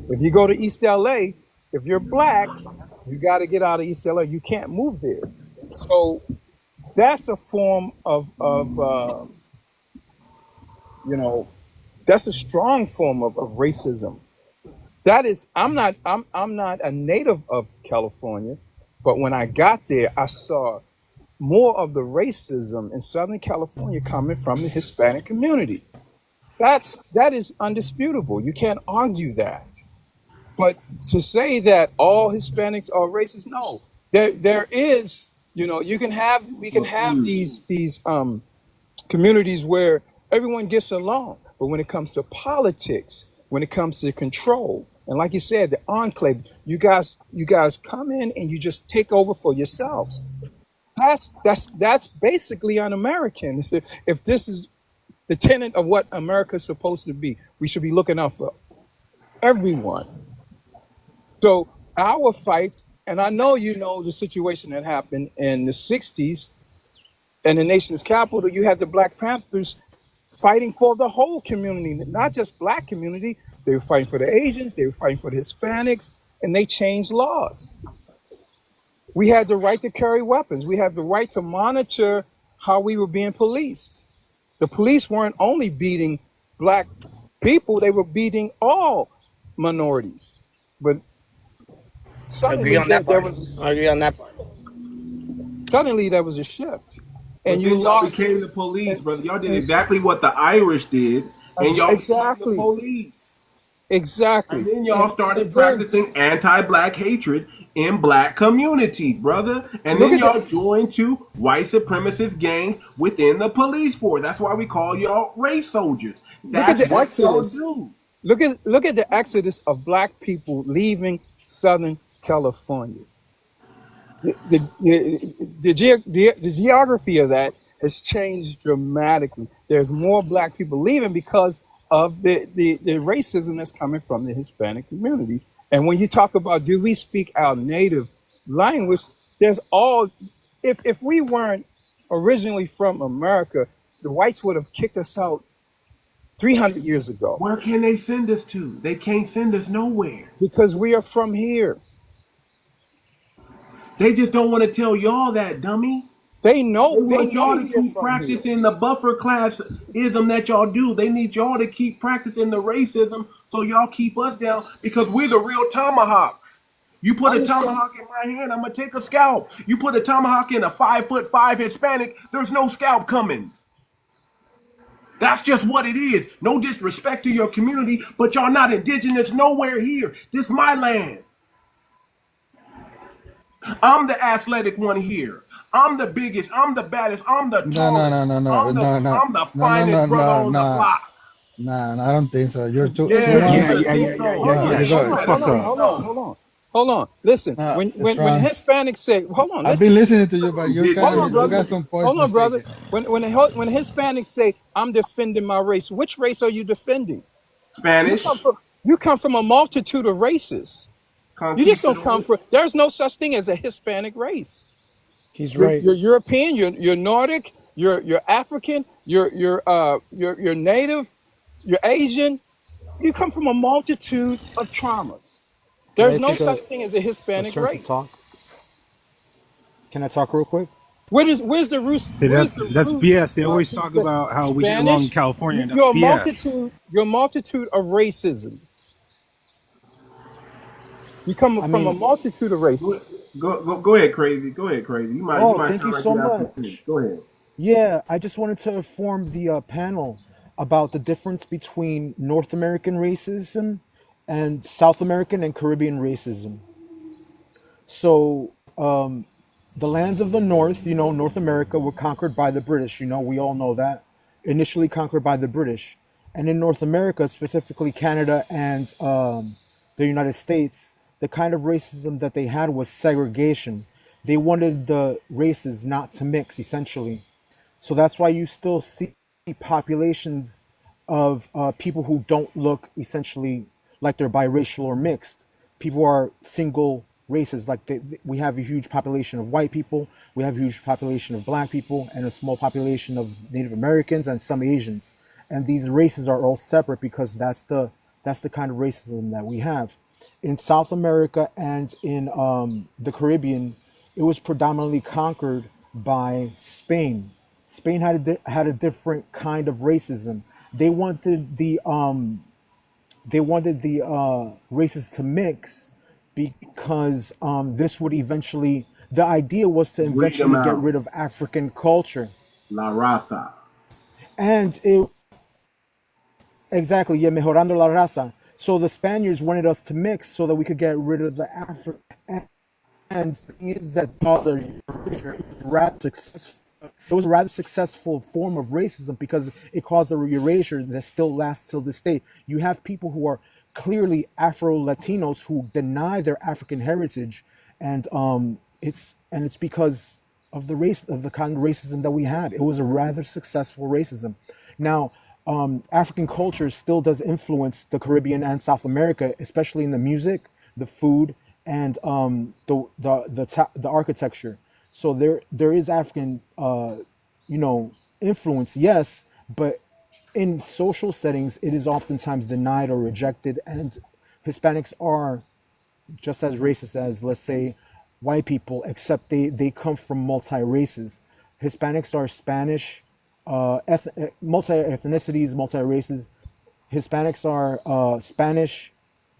If you go to East LA, if you're black, you got to get out of East LA. You can't move there. So that's a form of that's a strong form of racism. That is, I'm not a native of California, but when I got there, I saw more of the racism in Southern California coming from the Hispanic community. That is undisputable. You can't argue that. But to say that all Hispanics are racist, no. There is, we can have these communities where everyone gets along. But when it comes to politics, when it comes to control, and like you said, the enclave, you guys come in and you just take over for yourselves. That's basically un-American. If this is the tenet of what America's supposed to be, we should be looking out for everyone. So our fights, and I know you know the situation that happened in the 60s in the nation's capital. You had the Black Panthers fighting for the whole community, not just black community. They were fighting for the Asians, they were fighting for the Hispanics, and they changed laws. We had the right to carry weapons. We had the right to monitor how we were being policed. The police weren't only beating black people, they were beating all minorities. But I agree suddenly on that there part. was I agree on that part. suddenly there was a shift. And But you then y'all lost became the police, and, brother. Y'all did and exactly what the Irish did, and y'all became the exactly. police. And Exactly. then And y'all started and then practicing anti-black hatred in black communities, brother. And look then at the y'all joined two white supremacist gangs within the police force. That's why we call y'all race soldiers. look at That's the what y'all exodus. do. Look at the exodus of black people leaving Southern California. The geography of that has changed dramatically. There's more black people leaving because of the racism that's coming from the Hispanic community. And when you talk about do we speak our native language, there's all if we weren't originally from America, the whites would have kicked us out 300 years ago. Where can they send us to? They can't send us nowhere. Because we are from here. They just don't want to tell y'all that, dummy. They know They want y'all to you're keep from here. practicing the buffer classism that y'all do. They need y'all to keep practicing the racism so y'all keep us down because we're the real tomahawks. You put a tomahawk in my hand, I'm gonna take a scalp. You put a tomahawk in a 5'5" Hispanic, there's no scalp coming. That's just what it is. No disrespect to your community, but y'all not indigenous nowhere here. This is my land. I'm the athletic one here. I'm the biggest. I'm the baddest. I'm the tallest. I'm the finest brother on the block. Nah, I don't think so. You're too. Hold on. Listen, when Hispanics say, hold on. I've been listening to you, but you got some points. Hold on, brother. When Hispanics say, "I'm defending my race," which race are you defending? Spanish. You come from a multitude of races. You just don't come from. There's no such thing as a Hispanic race. He's right. You're European. You're Nordic. You're African. You're Native. You're Asian. You come from a multitude of traumas. There's no such thing as a Hispanic race. Can I talk real quick? Where's the roots? See, that's BS. They always talk about how we get along in California. And that's BS. You're a multitude of racism. You come from a multitude of races. Go ahead, crazy. Go ahead, crazy. You might thank you so much. Go ahead. Yeah, I just wanted to inform the panel about the difference between North American racism and South American and Caribbean racism. So, the lands of the North, North America were conquered by the British. We all know that. Initially conquered by the British. And in North America, specifically Canada and the United States, the kind of racism that they had was segregation. They wanted the races not to mix, essentially. So that's why you still see populations of people who don't look essentially like they're biracial or mixed. People are single races. Like we have a huge population of white people, we have a huge population of black people, and a small population of Native Americans and some Asians. And these races are all separate because that's the kind of racism that we have. In South America and in the Caribbean, it was predominantly conquered by Spain. Spain had a different kind of racism. They wanted the races to mix because this would eventually. The idea was to eventually get rid of African culture. La raza. And exactly, yeah, mejorando la raza. So the Spaniards wanted us to mix so that we could get rid of the African. And the thing is that it was a rather successful form of racism because it caused a erasure that still lasts till this day. You have people who are clearly Afro-Latinos who deny their African heritage, and it's because of the kind of racism that we had. It was a rather successful racism. Now, African culture still does influence the Caribbean and South America, especially in the music, the food, and the architecture. So there is African influence, yes, but in social settings it is oftentimes denied or rejected, and Hispanics are just as racist as, let's say, white people, except they come from multi-races. Hispanics are Spanish, multi-ethnicities, multi-races. Hispanics are Spanish,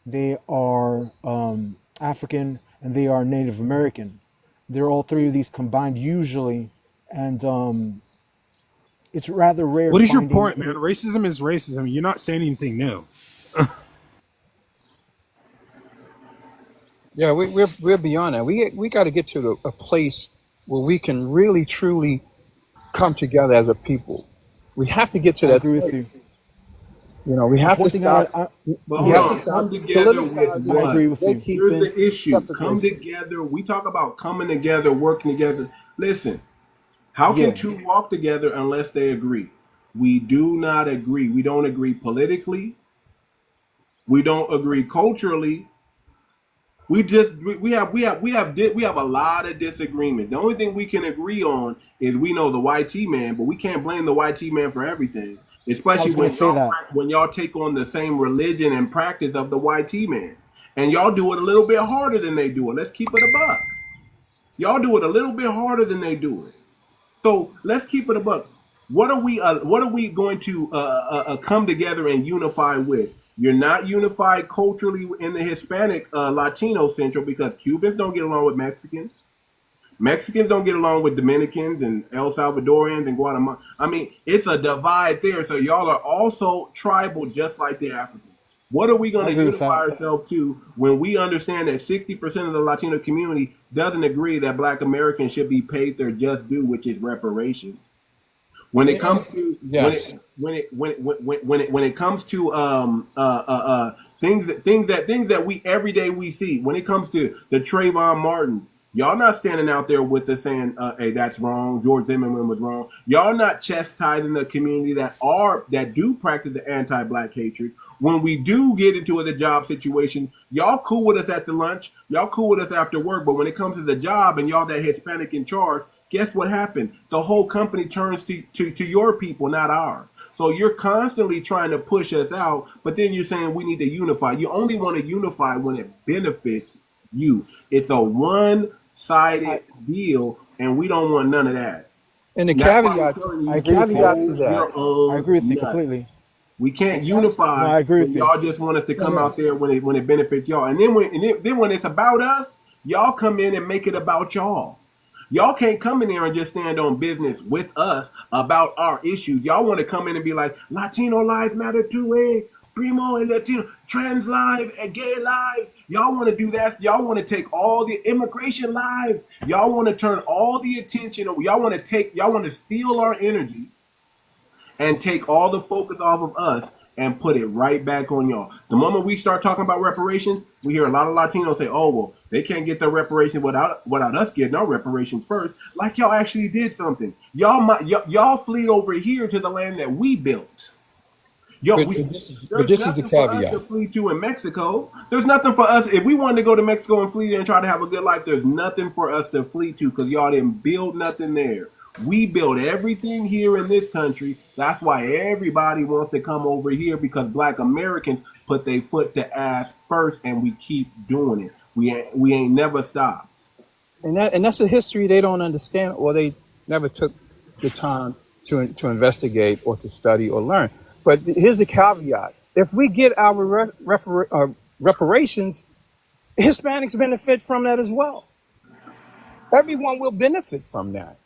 they are African, and they are Native American. They're all three of these combined usually, and it's rather rare. What is your point, man? Racism is racism. You're not saying anything new. Yeah, we're beyond that. We got to get to a place where we can really truly come together as a people. We have to get to that. I agree with you. We have to stop. Come together with what? I agree with you. Here's the issue. Come together. We talk about coming together, working together. Listen, how can two walk together unless they agree? We do not agree. We don't agree politically. We don't agree culturally. We have a lot of disagreements. The only thing we can agree on is we know the YT man, but we can't blame the YT man for everything. I especially was gonna say that. when y'all take on the same religion and practice of the YT man, and y'all do it a little bit harder than they do it. Let's keep it a buck. Y'all do it a little bit harder than they do it. So let's keep it a buck. What are we going to come together and unify with? You're not unified culturally in the Hispanic Latino Central because Cubans don't get along with Mexicans. Mexicans don't get along with Dominicans and El Salvadorians and Guatemala. I mean, it's a divide there. So y'all are also tribal just like the Africans. What are we going to unify ourselves to when we understand that 60% of the Latino community doesn't agree that Black Americans should be paid their just due, which is reparations? When it comes to when it comes to things that we every day we see, when it comes to the Trayvon Martins, y'all not standing out there with us saying, "Hey, that's wrong. George Zimmerman was wrong." Y'all not chastising the community that do practice the anti-Black hatred. When we do get into the job situation, y'all cool with us at the lunch, y'all cool with us after work, but when it comes to the job and y'all that Hispanic in charge, guess what happens? The whole company turns to your people, not ours. So you're constantly trying to push us out, but then you're saying we need to unify. You only want to unify when it benefits you. It's a one-sided deal, and we don't want none of that. And the caveat to that, I agree with you completely. We can't unify. No, I agree with you. Y'all just want us to come out there when it benefits y'all, and then when it's about us, y'all come in and make it about y'all. Y'all can't come in there and just stand on business with us about our issues. Y'all want to come in and be like, Latino lives matter too, Primo and Latino, trans lives and gay lives. Y'all want to do that. Y'all want to take all the immigration lives. Y'all want to turn all the attention. Y'all want to steal our energy and take all the focus off of us and put it right back on y'all. The moment we start talking about reparations, we hear a lot of Latinos say, "Oh, well, they can't get their reparations without us getting our reparations first." Like y'all actually did something. Y'all fleed over here to the land that we built. But this is the caveat. To flee to in Mexico. There's nothing for us. If we wanted to go to Mexico and flee there and try to have a good life, there's nothing for us to flee to because y'all didn't build nothing there. We build everything here in this country. That's why everybody wants to come over here because Black Americans put their foot to ass first, and we keep doing it. We ain't never stopped. And that's a history they don't understand, or they never took the time to investigate or to study or learn. But here's the caveat: if we get our reparations, Hispanics benefit from that as well. Everyone will benefit from that.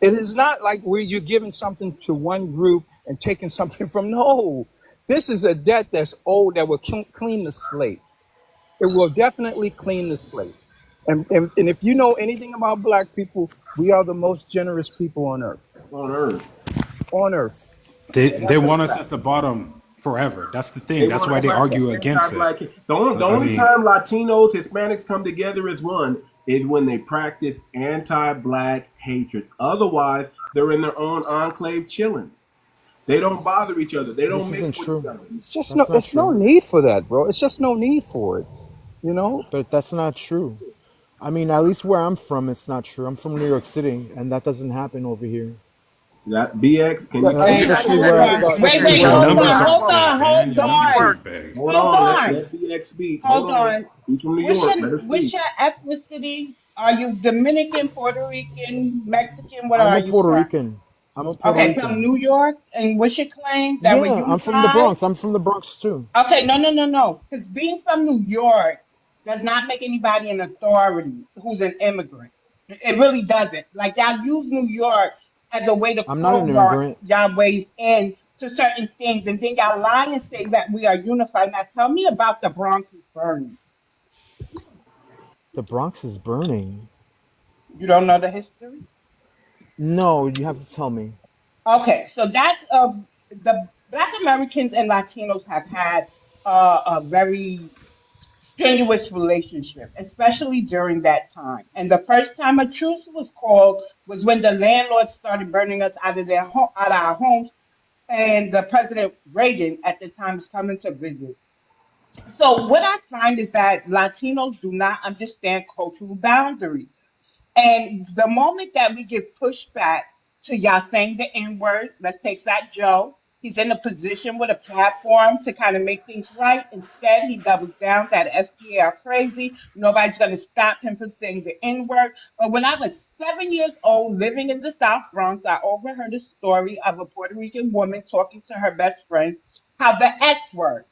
It is not like where you're giving something to one group and taking something from. No, this is a debt that's old that will clean the slate. It will definitely clean the slate. And if you know anything about Black people, we are the most generous people on earth. On earth. They want us at the bottom forever. That's the thing. That's why they argue against it. The only time Latinos, Hispanics come together as one is when they practice anti-Black hatred. Otherwise, they're in their own enclave chilling. They don't bother each other. They don't mix with each other. It's just there's no need for that, bro. It's just no need for it, you know? But that's not true. I mean, at least where I'm from, it's not true. I'm from New York City, and that doesn't happen over here. That BX, can you Hold on. Let BX speak. Hold on. He's from New York. Which your ethnicity? Are you Dominican, Puerto Rican, Mexican? What I'm are a you? Puerto Rican. I'm a Puerto Rican. From New York. And what's your claim? That yeah, I'm from the Bronx. I'm from the Bronx too. Okay, no. Because being from New York does not make anybody an authority who's an immigrant. It really doesn't. Like y'all use New York as a way to not an immigrant. y'all ways in to certain things, and then y'all lie and say that we are unified. Now tell me about the Bronx is burning. The Bronx is burning. You don't know the history? No, you have to tell me. Okay, so that's the Black Americans and Latinos have had a very strenuous relationship, especially during that time. And the first time a truce was called was when the landlords started burning us out of out of our homes, and the President Reagan at the time was coming to visit. So what I find is that Latinos do not understand cultural boundaries. And the moment that we give pushback to y'all saying the N word, let's take Fat Joe. He's in a position with a platform to kind of make things right. Instead, he doubles down that FBA are crazy. Nobody's going to stop him from saying the N word. But when I was 7 years old, living in the South Bronx, I overheard a story of a Puerto Rican woman talking to her best friend how the S word,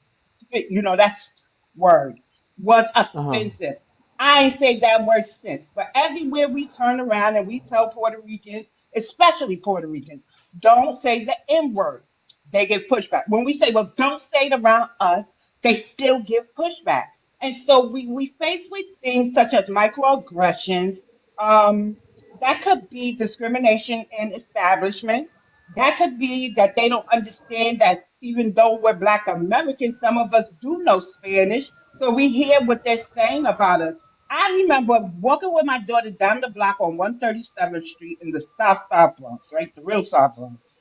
that's word, was Uh-huh. offensive. I ain't said that word since, but everywhere we turn around and we tell Puerto Ricans, especially Puerto Ricans, don't say the N word. They get pushback. When we say, well, don't say it around us, they still give pushback. And so we face with things such as microaggressions. Um, that could be discrimination in establishments. That could be that they don't understand that even though we're Black Americans, some of us do know Spanish. So we hear what they're saying about us. I remember walking with my daughter down the block on 137th Street in the South Bronx, right? The real South Bronx.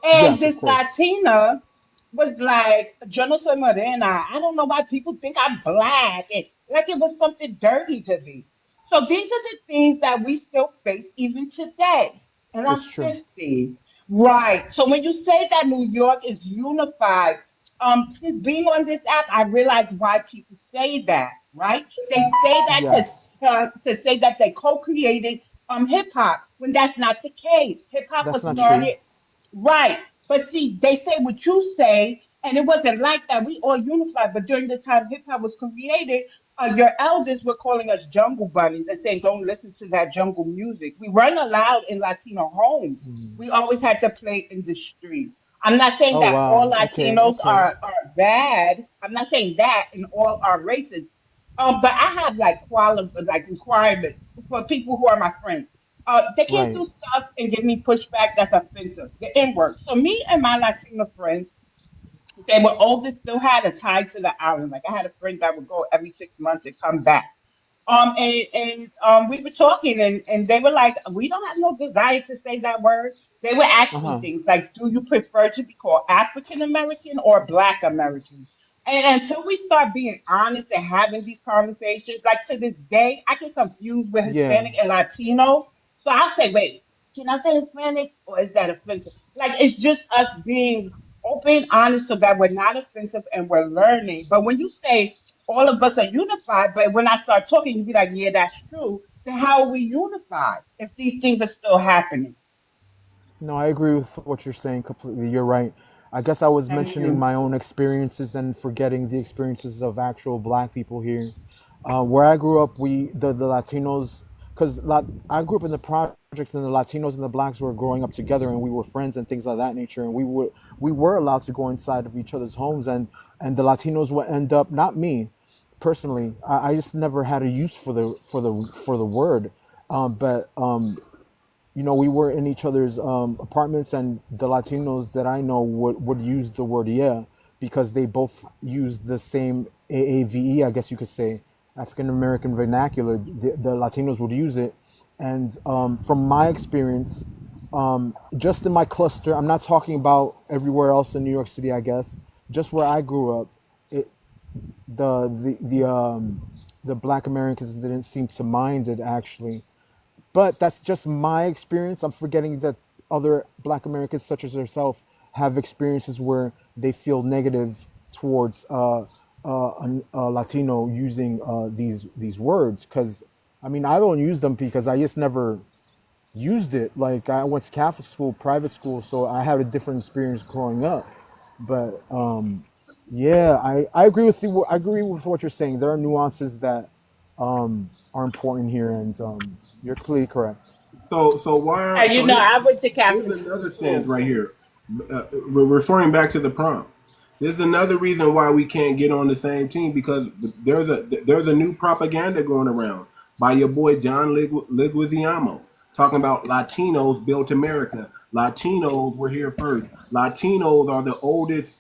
And Yes, of this course. Latina was like, yo no soy morena. I don't know why people think I'm black. And like it was something dirty to me. So these are the things that we still face even today. And I'm It's true. 50. Right. So when you say that New York is unified, since being on this app, I realize why people say that, right? They say that Yes. to say that they co-created hip hop when that's not the case. Hip hop That's was not true. started. Right. But see, they say what you say, and it wasn't like that. We all unified. But during the time hip hop was created, your elders were calling us jungle bunnies and saying, don't listen to that jungle music. We weren't allowed in Latino homes. We always had to play in the street. I'm not saying Oh that all wow. Okay. Latinos Okay. are bad. I'm not saying that and all are racist. But I have like requirements for people who are my friends. They can't Right. do stuff and give me pushback that's offensive. The N word. So me and my Latino friends, they were older, still had a tie to the island. Like I had a friend that would go every 6 months and come back. We were talking, and they were like, "We don't have no desire to say that word." They would ask me Uh-huh. things like, "Do you prefer to be called African American or Black American?" And until we start being honest and having these conversations, like to this day, I get confused with Yeah. Hispanic and Latino. So I'll say, "Wait, can I say Hispanic or is that offensive?" Like it's just us being open, honest, so that we're not offensive and we're learning. But when you say all of us are unified, but when I start talking, you be like, yeah, that's true. Then how are we unified if these things are still happening? No, I agree with what you're saying completely. You're right. I guess I was Thank mentioning you. my own experiences and forgetting the experiences of actual Black people here. Where I grew up, the Latinos, because I grew up in the projects, and the Latinos and the Blacks were growing up together, and we were friends and things of that nature. And we were allowed to go inside of each other's homes, and the Latinos would end up, not me personally. I just never had a use for the word, but we were in each other's apartments, and the Latinos that I know would use the word yeah, because they both use the same AAVE, I guess you could say, African American vernacular. The Latinos would use it. And from my experience, just in my cluster, I'm not talking about everywhere else in New York City, I guess, just where I grew up, it, the Black Americans didn't seem to mind it, actually, but that's just my experience. I'm forgetting that other Black Americans, such as yourself, have experiences where they feel negative towards a Latino using these words. Because I mean, I don't use them because I just never used it. Like I went to Catholic school, private school, so I had a different experience growing up. But yeah, I agree with you. I agree with what you're saying. There are nuances that are important here, and you're clearly correct. So why are And so I went to here's Catholic another stance school. right here. We're referring back to the prompt. There's another reason why we can't get on the same team, because there's a new propaganda going around by your boy John Leguizamo talking about Latinos built America. Latinos were here first. Latinos are the oldest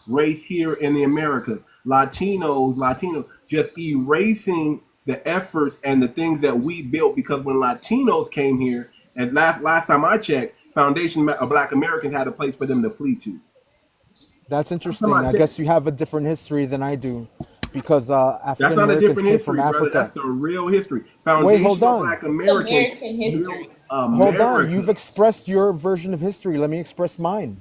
race here in the Americas. Latinos, just erasing the efforts and the things that we built, because when Latinos came here, and last time I checked, Foundation of Black Americans had a place for them to flee to. That's Last time interesting. I I checked. guess you have a different history than I do, because That's African not a Americans different came from history, brother. Africa. That's the real history. Wait, hold Foundational on. Black Americans American built history. Hold on. You've America. expressed your version of history. Let me express mine.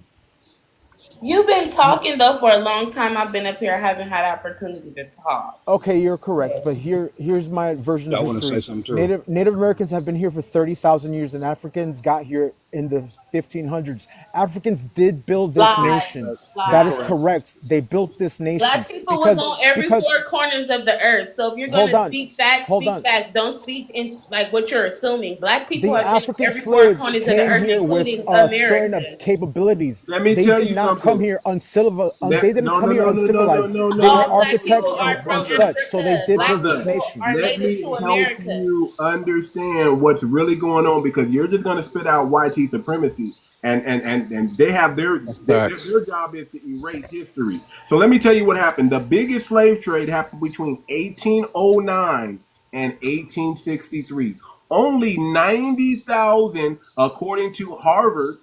You've been talking though for a long time. I've been up here. I haven't had opportunity to talk. Okay, you're correct, but here's my version Yeah, of I want to say history. something too. Native Americans have been here for 30,000 years, and Africans got here in the 1500s. Africans did build this Lies, nation. That is lies. correct. They built this nation Black people was on every because four corners of the earth. So if you're hold gonna on, speak facts, hold speak on. facts. Don't speak in like what you're assuming. Black people The have been on African every four slaves corners of the came earth, here with including certain America. capabilities. Let me They tell did you not come something. here uncivilized. They didn't No, come no, here no, no, no, no, uncivilized. no, They were no, All black no, people architects are and from brother, such. So they Africa. did Black build this brother. people nation. are Let native to me help America. you understand what's really going on because you're just going to spit out white supremacy. And they have That's their facts. job is to erase history. So let me tell you what happened. The biggest slave trade happened between 1809 and 1863. Only 90,000, according to Harvard,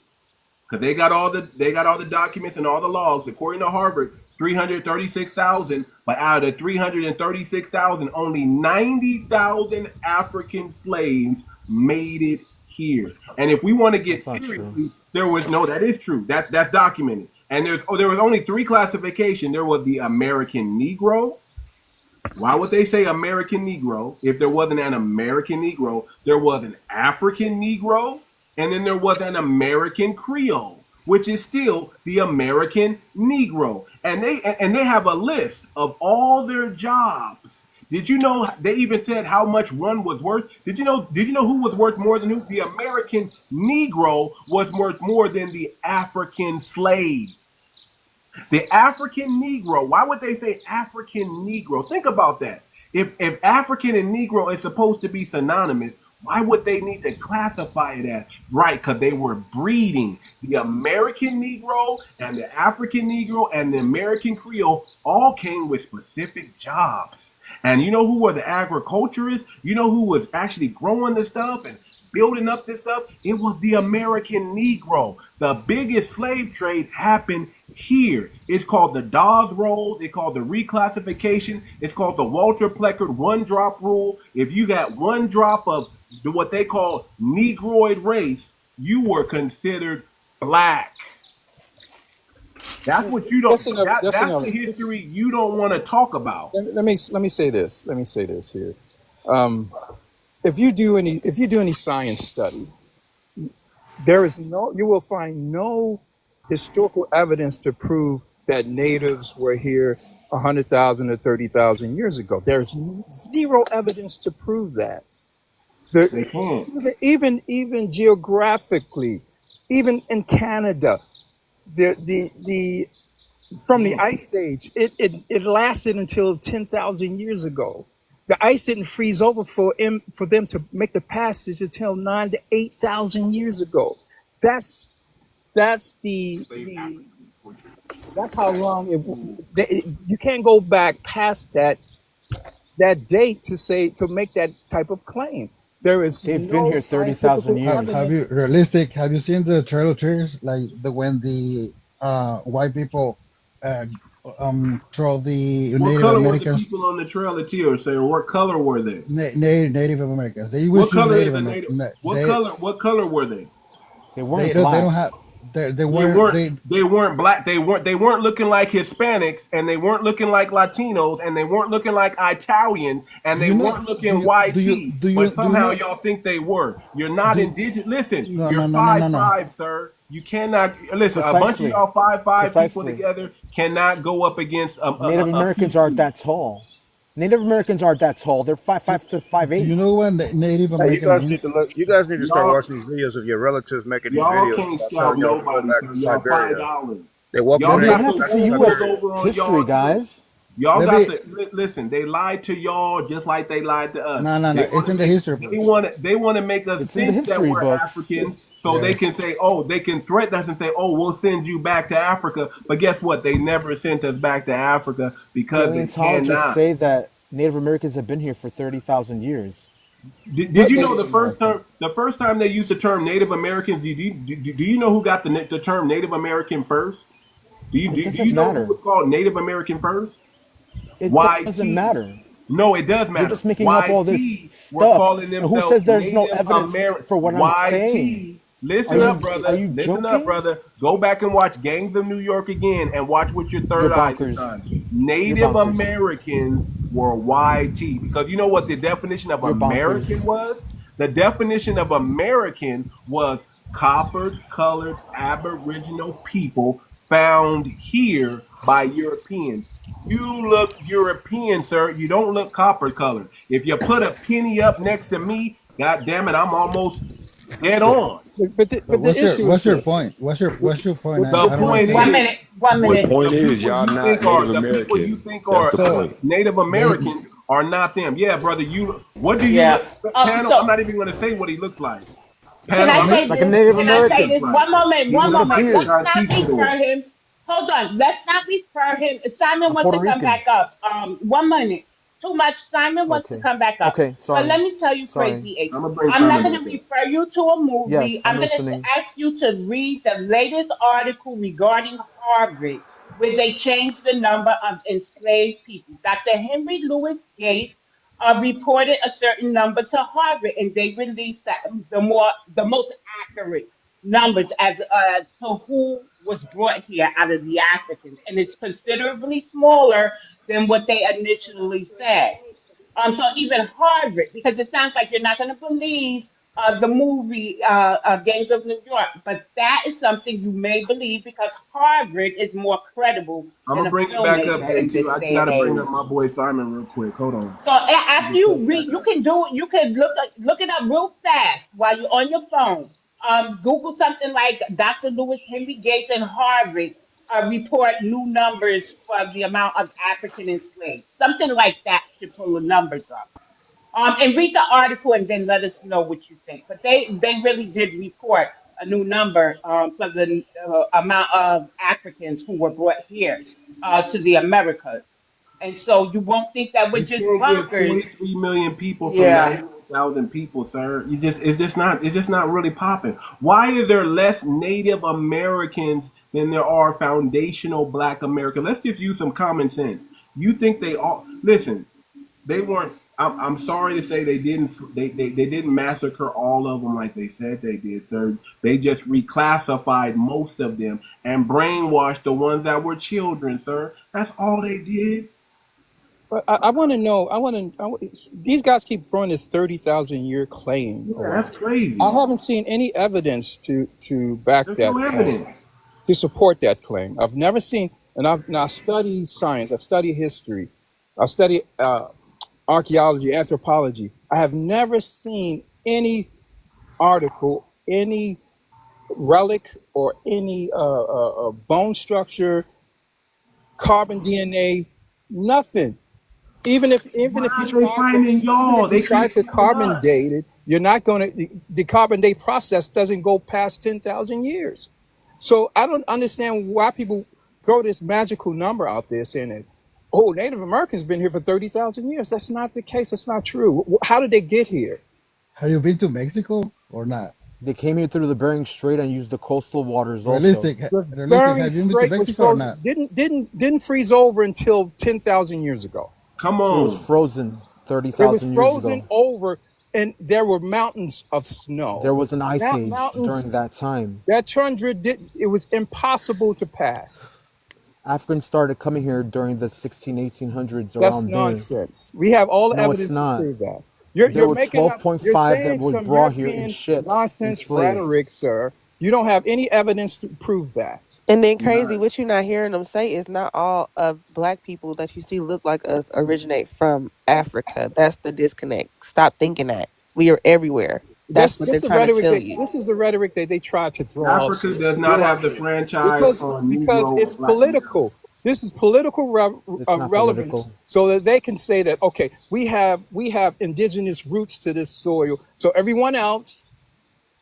because they got all the documents and all the logs. According to Harvard, 336,000, but out of the 336,000, only 90,000 African slaves made it here. And if we want to get That's not true. seriously, that is true. That's documented. And there was only three classifications. There was the American Negro. Why would they say American Negro if there wasn't an American Negro? There was an African Negro, and then there was an American Creole, which is still the American Negro. And they have a list of all their jobs. Did you know they even said how much one was worth? Did you know who was worth more than who? The American Negro was worth more than the African slave. The African Negro, why would they say African Negro? Think about that. If African and Negro is supposed to be synonymous, why would they need to classify it as? Right, because they were breeding. The American Negro and the African Negro and the American Creole all came with specific jobs. And you know who were the agriculturists? You know who was actually growing this stuff and building up this stuff? It was the American Negro. The biggest slave trade happened here. It's called the Dawes Rolls. It's called the reclassification. It's called the Walter Pleckard one drop rule. If you got one drop of what they call Negroid race, you were considered black. That's what you don't. That's the history you don't want to talk about. Let me say this. Let me say this here. If you do any science study, you will find no historical evidence to prove that natives were here 100,000 or 30,000 years ago. There's zero evidence to prove that. They can't. Even geographically, even in Canada, the from the ice age, it lasted until 10,000 years ago. The ice didn't freeze over for them to make the passage until 9,000 to 8,000 years ago. That's how long you can't go back past that date to make that type of claim. They've been here 30,000 years. Have you seen the Trail of Tears? Like when the white people trolled the What Native color were the Americans. people on the Trail of Tears? Say, what color were they? Native Americans. They What wish to color is Native the Americans. native? What color were they? They weren't They black. don't have. They They weren't. weren't black. They weren't looking like Hispanics, and they weren't looking like Latinos, and they weren't looking like Italians, and they weren't looking YT. But somehow y'all think they were. You're not indigenous. Listen, No, you're no, no, no, five no, no. five, sir. You cannot listen. A bunch of Precisely. y'all 5'5" people Precisely. together cannot go up against Native Americans aren't that tall. Native Americans aren't that tall. They're 5'5" to 5'8". You know when the Native Hey, you American guys means? need to look. You guys need to start Y'all, watching these videos of your relatives making these y'all videos can't about scalp telling y'all to go nobody, back sir. to Y'all Siberia. $5. They walked Y'all their What got ass happened the to back to wolves U.S. Siberia. over on history, y'all too. guys? Y'all Let got me. the listen. They lied to y'all just like they lied to us. No, no, no. They It's want in to the make history books. they want to make us It's in the think that history we're books. Africans, so Yeah. they can say, oh, they can threaten us and say, oh, we'll send you back to Africa. But guess what? They never sent us back to Africa because they Paleontologists cannot. say that Native Americans have been here for 30,000 years. Did you know They- the first time they used the term Native Americans? Do you know who got the term Native American first? It Do doesn't you know who matter. was called Native American first? It doesn't YT. matter. No, it does You're matter. just making up all this YT were stuff. calling And who themselves says there's no Native evidence American. for what I'm saying? Listen up, brother. Are you Listen up, joking? brother. Go back and watch Gangs of New York again and watch what your You're third eye has bonkers. done. You're Native bonkers. Americans were YT. Because you know what the definition of You're American bonkers. was? The definition of American was coppered, colored, aboriginal people found here by Europeans. You look European, sir. You don't look copper colored. If you put a penny up next to me, God damn it, I'm almost dead on. But the issue what's is your this. point? What's your point? The I don't point is, 1 minute. 1 the minute. point is, people y'all you not think are Native the people you American. think That's are the point. Native Americans are not them. Yeah, brother. What do you Yeah. panel? So I'm not even going to say what he looks like. can Panel. I I'm say not Like a this? Native Can I say American. this? One moment. He One looks Look like moment. a here. Let's not conquistador. refer him. Hold on. Let's not refer him. Simon I'm wants to Puerto come Rican. back up. 1 minute. Too much. Simon wants to Okay. come back up. Okay. But Sorry. let me tell you, Sorry. Crazy Eight. I'm gonna bring I'm not Simon going back to up. refer you to a movie. Yes, I'm I'm going to listening. ask you to read the latest article regarding Harvard, where they changed the number of enslaved people. Dr. Henry Louis Gates reported a certain number to Harvard, and they released the most accurate numbers as to who was brought here out of the Africans, and it's considerably smaller than what they initially said. So even Harvard, because it sounds like you're not going to believe the movie Gangs of New York, but that is something you may believe because Harvard is more credible I'm than gonna a bring it back up, filmmaker in J2. this I just day and gotta bring up age. my boy Simon real quick. Hold on. So after you read, you can look it up real fast while you're on your phone. Google something like Dr. Lewis Henry Gates and Harvard report new numbers for the amount of African enslaved. Something like that should pull the numbers up. And read the article and then let us know what you think. But they really did report a new number for the amount of Africans who were brought here to the Americas. And so you won't think that we're You just can't get bunkers. 43 million people from Yeah. 90,000 people, sir. It's just not really popping. Why are there less Native Americans than there are foundational Black Americans? Let's just use some common sense. You think they all listen? They weren't. I'm sorry to say they didn't. They didn't massacre all of them like they said they did, sir. They just reclassified most of them and brainwashed the ones that were children, sir. That's all they did. But I want to know. These guys keep throwing this 30,000-year claim Yeah, around. that's crazy. I haven't seen any evidence to back There's that no claim, evidence. to support that claim. I've never seen, and I study science. I've studied history. I study archaeology, anthropology. I have never seen any article, any relic, or any bone structure, carbon DNA, nothing. Even if you try to carbon date it, you're not going to. The carbon date process doesn't go past 10,000 years. So I don't understand why people throw this magical number out there saying that, oh, Native Americans been here for 30,000 years. That's not the case. That's not true. How did they get here? Have you been to Mexico or not? They came here through the Bering Strait and used the coastal waters also. Realistic. Have you been to Mexico or not? Didn't freeze over until 10,000 years ago. Come It on. was frozen It 30,000 was years frozen ago. over, and there were mountains of snow. There was an ice age Mountains, during that time. that tundra it was impossible to pass. Africans started coming here during the 1800s That's around there. nonsense. We have all the No, evidence it's not. to prove that. There You're were making up, 12.5 you're that saying was some brought here in European ships, nonsense enslaved. rhetoric, sir. You don't have any evidence to prove that. And then crazy, what you're not hearing them say is not all of Black people that you see look like us originate from Africa. That's the disconnect. Stop thinking that. We are everywhere. That's what they're trying to tell you. This is the rhetoric that they try to throw out Africa there. does not have the franchise on Because Negro it's Black political. This is political It's not relevance, political. so that they can say that, okay, we have indigenous roots to this soil, so everyone else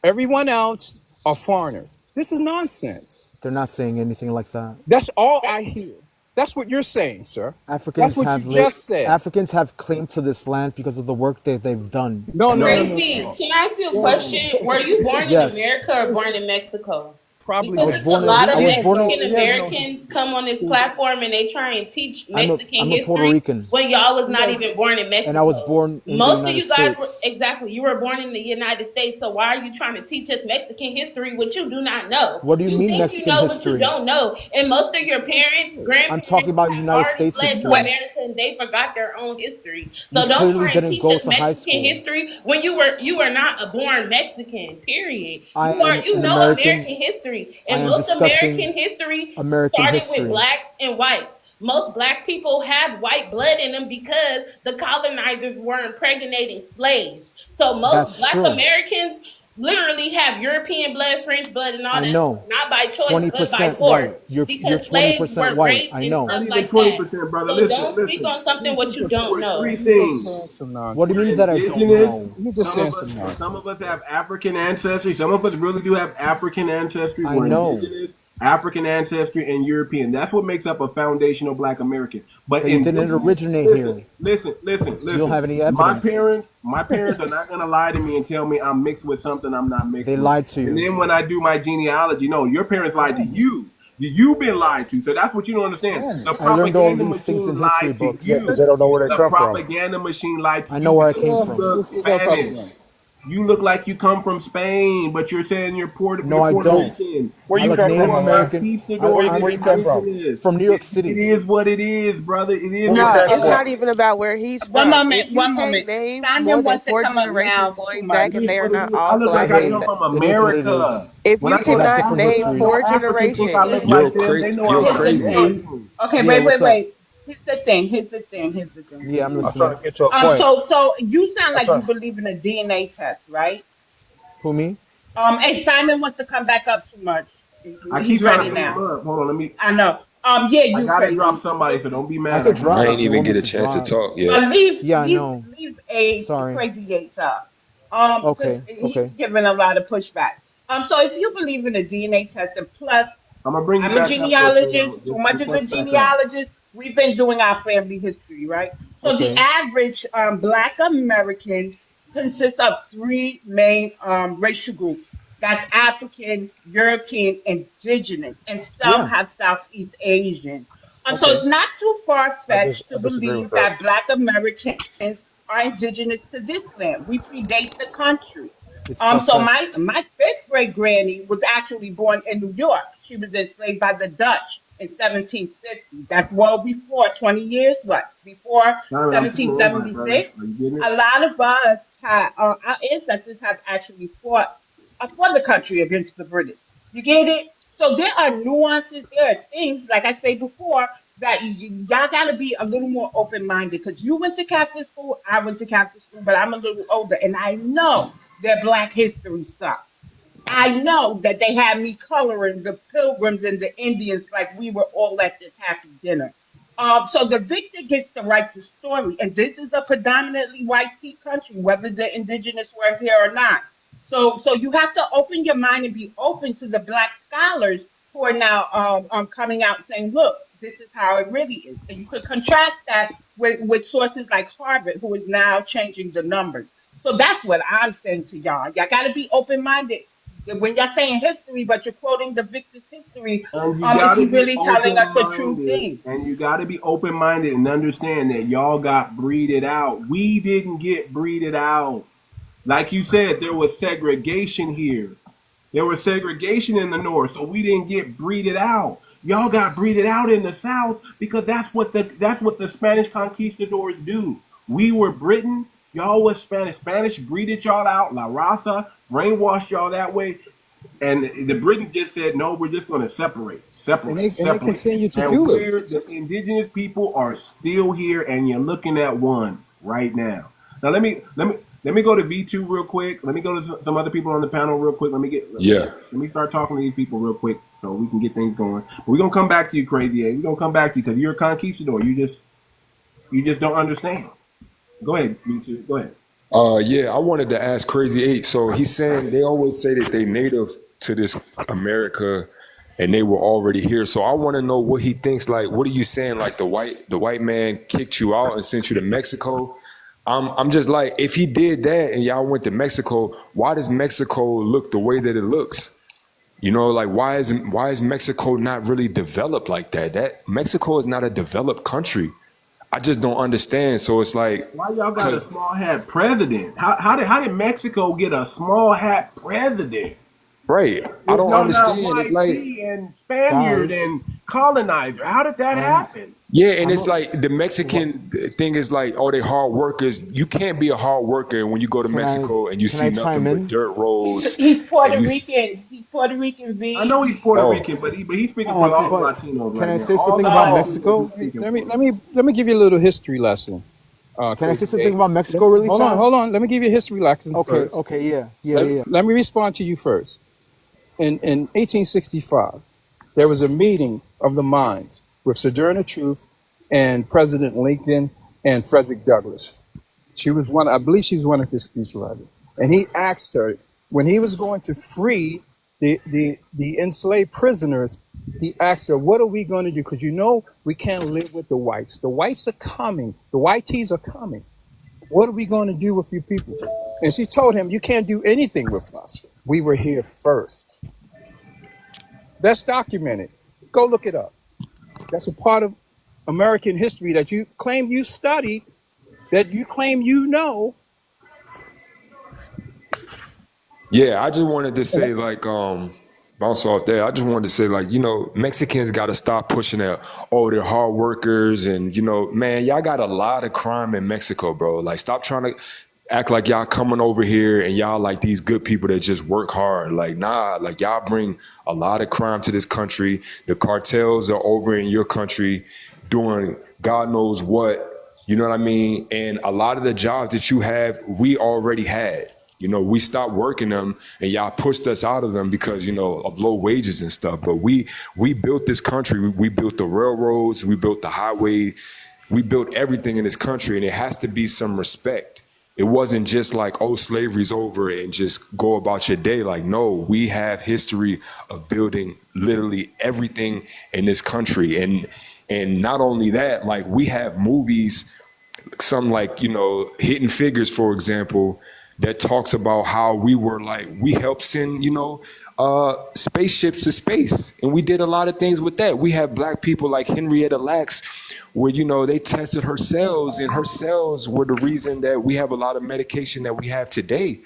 are foreigners. This is nonsense. They're not saying anything like that. That's all I hear. That's what you're saying, sir. Africans That's what have you just said. Africans have claim to this land because of the work that they've done. No. Crazy. Can I ask you a question? Were you born in Yes. America or born in Mexico? I Because was it's a born lot in. of I was born Mexican in. Americans come on this platform and they try and teach Mexican I'm a Puerto history Rican, when y'all was not even born in and I was Mexico. born in the Most of United you guys were States. exactly. You were born in the United States, so why are you trying to teach us Mexican history, which you do not know? What do you You mean think you Mexican know, but you history? don't know. And most of your parents, I'm talking grandparents about have United already States fled to history. America and they forgot their own history. You So don't clearly try and didn't teach go us to high Mexican school. history when you are not a born Mexican. Period. I am You an know American. American history, I and am most discussing American history American started with history. blacks and whites. Most black people had white blood in them because the colonizers were impregnating slaves. So most That's black true. Americans literally have European blood, French blood, and all I that stuff, know. not by choice but by 20% force, white. You're because slaves 20% were white. raped I and know. stuff Not even like that. 20%, brother. So Listen, don't speak listen. on something what you don't We're know. three He's just things. saying some What do you nonsense. mean We're that I don't indigenous. know? He's just Some saying of us, some some of nonsense. us have African ancestry. Some of us really do have African ancestry. I We're know. indigenous, African ancestry, and European. That's what makes up a foundational Black American. But But you didn't indigenous, originate listen, here. listen, listen, You don't listen. have any My evidence. parents are not gonna lie to me and tell me I'm mixed with something I'm not mixed They with. lied to And you. then when I do my genealogy, no, your parents lied to you. You've been lied to. So that's what you don't understand. The I learned all propaganda these things machine in history lied to books. Yeah, you. because they don't know where they The come from. propaganda machine lied to I you know where I because came Yeah, you from. look it's all Spanish. propaganda. You look like you come from Spain, but you're saying you're No, I Puerto don't. Rican. Where I you You're look come Native from, saying man? American. conquistadors Where and you come from? indigenous. From New York It City. is what it is, brother. It is Where you what No, it came it's is. from? not even about where he's One from. moment, If you one can't moment. name more Simon than wants to 4 come up generations now too going much. back It and is they are what it not is. I all look like black, I Hey, come then from it is what it America. is. if When you I go We to have cannot different name Africa, no 4 histories. African think I look generations, Listen, like Yo, them. They know I yo, look here's like the crazy the eight. thing. Indians. Okay, Yeah, wait, what's wait, up? wait. Here's the thing. Yeah, I'm I'm trying listening. to get to a point. So you sound I'm like you trying. believe in a DNA test, right? Who, me? Hey, Simon wants to come back up too much. I He's keep trying ready to bring them now. up. Hold on, let me. I know. Yeah, I you gotta drop crazy. somebody, so don't be I mad. I could gotta I drop ain't if drop you even want me get a to somebody. chance to drop. talk yet. But Yeah, I know. leave a Sorry. crazy Yates up. Because Okay, he's okay. giving a lot of pushback. So if you believe in a DNA test, and plus I'm gonna bring you I'm a back up though, genealogist, Pharaoh. too Just much is a request back up. genealogist. We've been doing our family history, right? So the Okay. average Black American consists of three main racial groups. That's African, European, Indigenous, and some Yeah. have Southeast Asian. So Okay. it's not too far fetched to I disagree with believe that. that Black Americans are indigenous to this land. We predate the country. It's far So my fetched. my fifth great granny was actually born in New York. She was enslaved by the Dutch in 1750. That's well before 20 years. What before Simon, I'm still an invite, brother. 1776? Are you getting it? A lot of us had our ancestors have actually fought for the country against the British. You get it? So there are nuances. There are things, like I say before, that y'all got to be a little more open minded because you went to Catholic school, I went to Catholic school, but I'm a little older, and I know that Black history sucks. I know that they had me coloring the pilgrims and the Indians like we were all at this happy dinner. So the victor gets to write the story, and this is a predominantly white tea country, whether the indigenous were here or not. So you have to open your mind and be open to the Black scholars who are now coming out saying, look, this is how it really is. And you could contrast that with sources like Harvard, who is now changing the numbers. So that's what I'm saying to y'all. Y'all got to be open minded. When y'all saying history, but you're quoting the victor's history, And you is gotta he be really telling us open the true minded. thing? And you gotta be open minded and understand that y'all got breeded out. We didn't get breeded out. Like you said, there was segregation here. There was segregation in the north, so we didn't get breeded out. Y'all got breeded out in the south because that's what the Spanish conquistadors do. We were Britain, y'all was Spanish. Spanish breeded y'all out, La Raza, brainwashed y'all that way. And the Britons just said, no, we're just going to And they separate. continue to And do it. the indigenous people are still here, and you're looking at one right now. Now let me go to V2 real quick. Let me go to some other people on the panel real quick. Yeah. Let me start talking to these people real quick so we can get things going. But we're gonna come back to you, Crazy A. We're gonna come back to you because you're a conquistador. You just don't understand. Go ahead, V2. Go ahead. Yeah, I wanted to ask Crazy Eight. So he's saying they always say that they native to this America and they were already here. So I want to know what he thinks. Like, what are you saying? Like the white man kicked you out and sent you to Mexico? I'm just like, if he did that and y'all went to Mexico, why does Mexico look the way that it looks? You know, like why is Mexico not really developed like that? That Mexico is not a developed country. I just don't understand. So it's like, Why y'all got a cause small hat president? How did Mexico get a small hat president? right, I If don't y'all not understand. It's white, like, free, and Spaniard Guys, and colonizer, how did that happen? yeah, and I'm it's a, like the what, Mexican thing is like, oh, they hard workers. You can't be a hard worker when you go to can I Mexico and you can see I chime nothing but in? dirt roads He's and Puerto you. Rican. He's Puerto Rican, I V. know he's Puerto Oh, Rican, but he's speaking for Oh, all okay. the But Latinos can right I now. say All something the about Oh, Latinos he's Mexico? speaking Let me for. give you a little history lesson. Can I say Crazy something eight. about Mexico really Hold fast? on. Let me give you a history lesson Okay, first. okay, yeah. Let me respond to you first. In 1865, there was a meeting of the minds with Sojourner Truth and President Lincoln and Frederick Douglass. I believe she was one of his speechwriters. And he asked her, when he was going to free the enslaved prisoners, he asked her, what are we going to do? Because we can't live with the whites. The whites are coming. The whiteys are coming. What are we going to do with you people? And she told him, you can't do anything with us. We were here first. That's documented. Go look it up. That's a part of American history that you claim you study, that you claim you know. yeah. I just wanted to say like, bounce off there. I just wanted to say like, you know, Mexicans got to stop pushing that. Oh, they're hard workers, and you know, man, y'all got a lot of crime in Mexico, bro. Like, stop trying to act like y'all coming over here and y'all like these good people that just work hard. Like, nah, like y'all bring a lot of crime to this country. The cartels are over in your country doing God knows what. You know what I mean? And a lot of the jobs that you have, we already had. You know, we stopped working them and y'all pushed us out of them because, you know, of low wages and stuff. But we built this country. We built the railroads. We built the highway. We built everything in this country, and it has to be some respect. It wasn't just like, oh, slavery's over and just go about your day. Like, no, we have history of building literally everything in this country. And not only that, like we have movies, some like, you know, Hidden Figures, for example, that talks about how we were like, we helped send, you know, spaceships to space. And we did a lot of things with that. We have black people like Henrietta Lacks, where, you know, they tested her cells, and her cells were the reason that we have a lot of medication that we have today.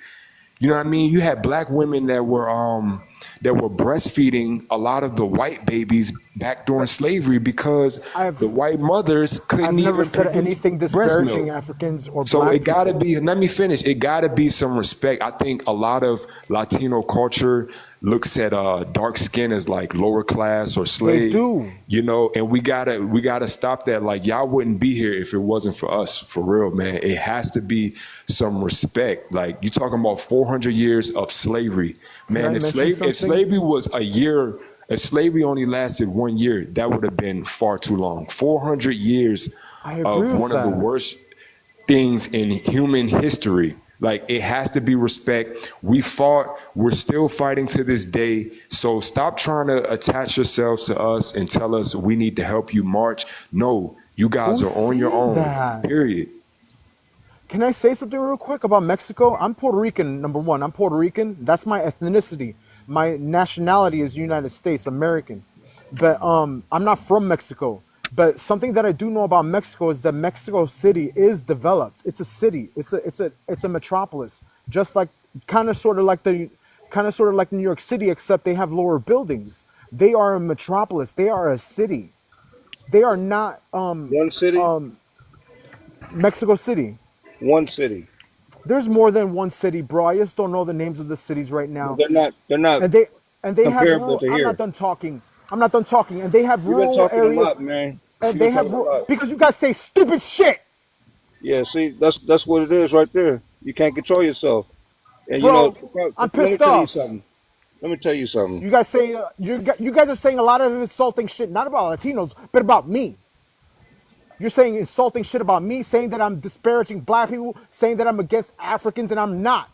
You know what I mean? You had black women that were breastfeeding a lot of the white babies back during slavery because the white mothers I've couldn't never even said produce anything breast disparaging milk. Africans or So black it gotta people. be, let me finish. It gotta be some respect. I think a lot of Latino culture looks at dark skin as like lower class or They slave, do. you know, and we gotta stop that. Like, y'all wouldn't be here if it wasn't for us, for real, man. It has to be some respect. Like, you talking about 400 years of slavery. Could I Man, mention if something? slavery was a year, if slavery only lasted 1 year, that would have been far too long. 400 years I agree of with one of the that. worst things in human history. Like, it has to be respect. We fought, we're still fighting to this day. So stop trying to attach yourselves to us and tell us we need to help you march. No, you guys Who's are on your saying own, that? period. Can I say something real quick about Mexico? I'm Puerto Rican, number one. I'm Puerto Rican. That's my ethnicity. My nationality is United States American. But I'm not from Mexico. But something that I do know about Mexico is that Mexico City is developed. It's a city. It's a metropolis. Just like kind of sort of like New York City, except they have lower buildings. They are a metropolis. They are a city. They are not One city, Mexico City. one city. There's more than one city, bro. I just don't know the names of the cities right No, now. they're not. They're not And they have comparable rural. to I'm not here. done talking. I'm not done talking. And they have You've been rural talking a areas. lot, man. And You've they been have talking a lot. because you guys say stupid shit, Yeah, see, that's what it is right there. You can't control yourself. And you know, bro. I'm let me pissed tell you off. something. Let me tell you something. You guys say you guys are saying a lot of insulting shit, not about Latinos, but about me. You're saying insulting shit about me, saying that I'm disparaging black people, saying that I'm against Africans, and I'm not.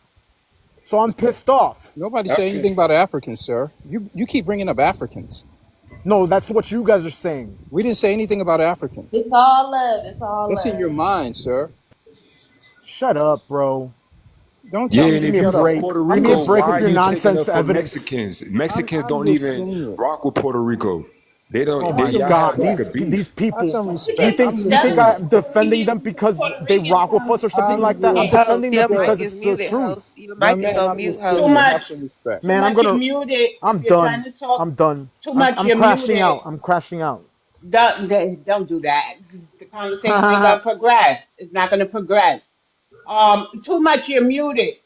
So I'm pissed off. Nobody said African, anything about Africans, sir. You keep bringing up Africans. No, that's what you guys are saying. We didn't say anything about Africans. It's all love. It's all That's in your love. mind, sir. Shut up, bro. Don't Yeah, tell me and to if me a you shut up. from break. Puerto I'm Give me a Rico, just break why with are your saying. you taking nonsense up for evidence. Mexicans? Mexicans I'm don't just even saying. rock with Puerto Rico. They Oh don't. Have They my some y'all have God, like respect. a these beef. Have people. some You You can respect. think I'm you just tell think us saying. I'm what we defending mean them when we because Puerto they Rican rock with come us or I something like that? I'm will Host, defending them your say, mic because is it's the muted, host. truth. Your my mic is man, on I will mute, too say, host. have much. some respect. Too Man, much. You're muted. If I'm you're trying done. to talk, I'm done. too much. I'm You're crashing muted. out. I'm crashing out. Don't do that. The conversation ain't gonna progress. It's not gonna progress. Too much. You're muted.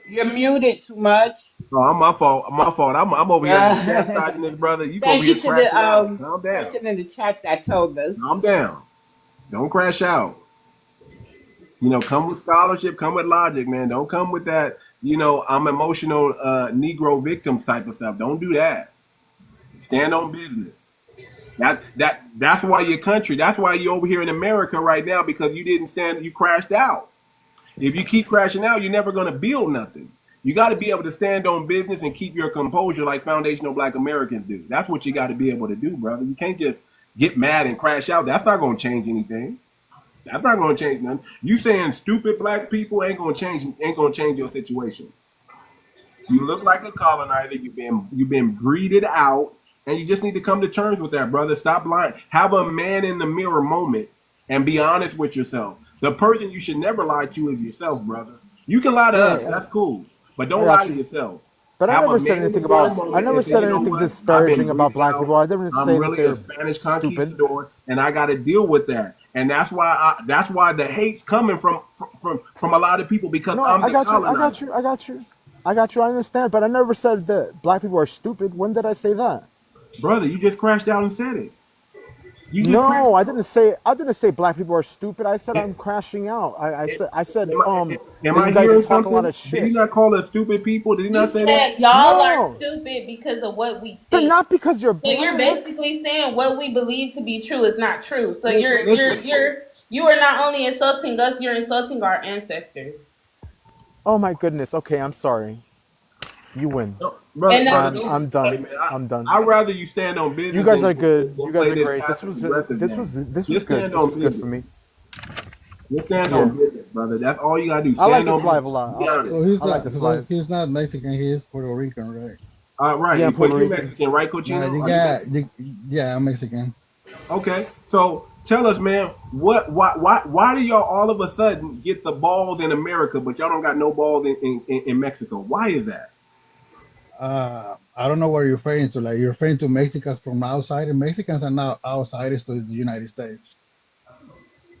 You're muted. Too much. Oh, I'm my fault. My fault. I'm over here chastising this brother. You over Thank you here to the crashing out. Calm down. person in the chat that told us. Calm down. Don't crash out. Come with scholarship, come with logic, man. Don't come with that, I'm emotional Negro victims type of stuff. Don't do that. Stand on business. That's why your country, that's why you're over here in America right now, because you didn't stand, you crashed out. If you keep crashing out, you're never gonna build nothing. You got to be able to stand on business and keep your composure like foundational Black Americans do. That's what you got to be able to do, brother. You can't just get mad and crash out. That's not gonna change anything. That's not gonna change nothing. You saying stupid black people ain't gonna change your situation. You look like a colonizer. You've been breeded out, and you just need to come to terms with that, brother. Stop lying. Have a man in the mirror moment and be honest with yourself. The person you should never lie to is yourself, brother. You can lie to us, Yeah, that's cool, but I don't lie got to you. yourself. But I Have a never said man in the anything mirror about. I moment never and say, said you know anything what? I've been disparaging about breeded black out. people. I didn't I'm say that really a they're Spanish stupid. conquistador, and I got to deal with that. And that's why the hate's coming from a lot of people, because No, I'm I the got you. I got colonizer. you. I got you. I got you. I understand. But I never said that black people are stupid. When did I say that? Brother, you just crashed out and said it. You just crashed No, I out. didn't say. I didn't say black people are stupid. I said Am, I'm crashing out. I said am that I you guys hearing talk a lot something? of Did he shit. not call us stupid people? Did he You not say that? said y'all are No, stupid because of what we but think. not because you're So you're black. basically saying what we believe to be true is not true. So Listen, you are not only insulting us, you're insulting our ancestors. Oh my goodness. Okay, I'm sorry. You win. no, brother, And brother, I'm hey done. man, I'm done. I'd rather you stand on You business guys than, are than, good. You than guys play are this great. This passive was aggressive this game. was this was Just good. stand This on was good for business. me. Just stand Yeah, on business, brother. That's all you gotta do. I like Stand this on live business. a lot. Be honest. So he's I like not. this So live. he's not Mexican. He is Puerto Rican, right? All Yeah, I'm right, Puerto but you're Rican. Mexican, right, Nah, Cochino? you Are you got. Mexican? Yeah, I'm Mexican. Okay, so tell us, man, why do y'all all of a sudden get the balls in America, but y'all don't got no balls in Mexico? Why is that? I don't know what you're referring to. Like you're referring to Mexicans from outside, and Mexicans are not outsiders to the United States.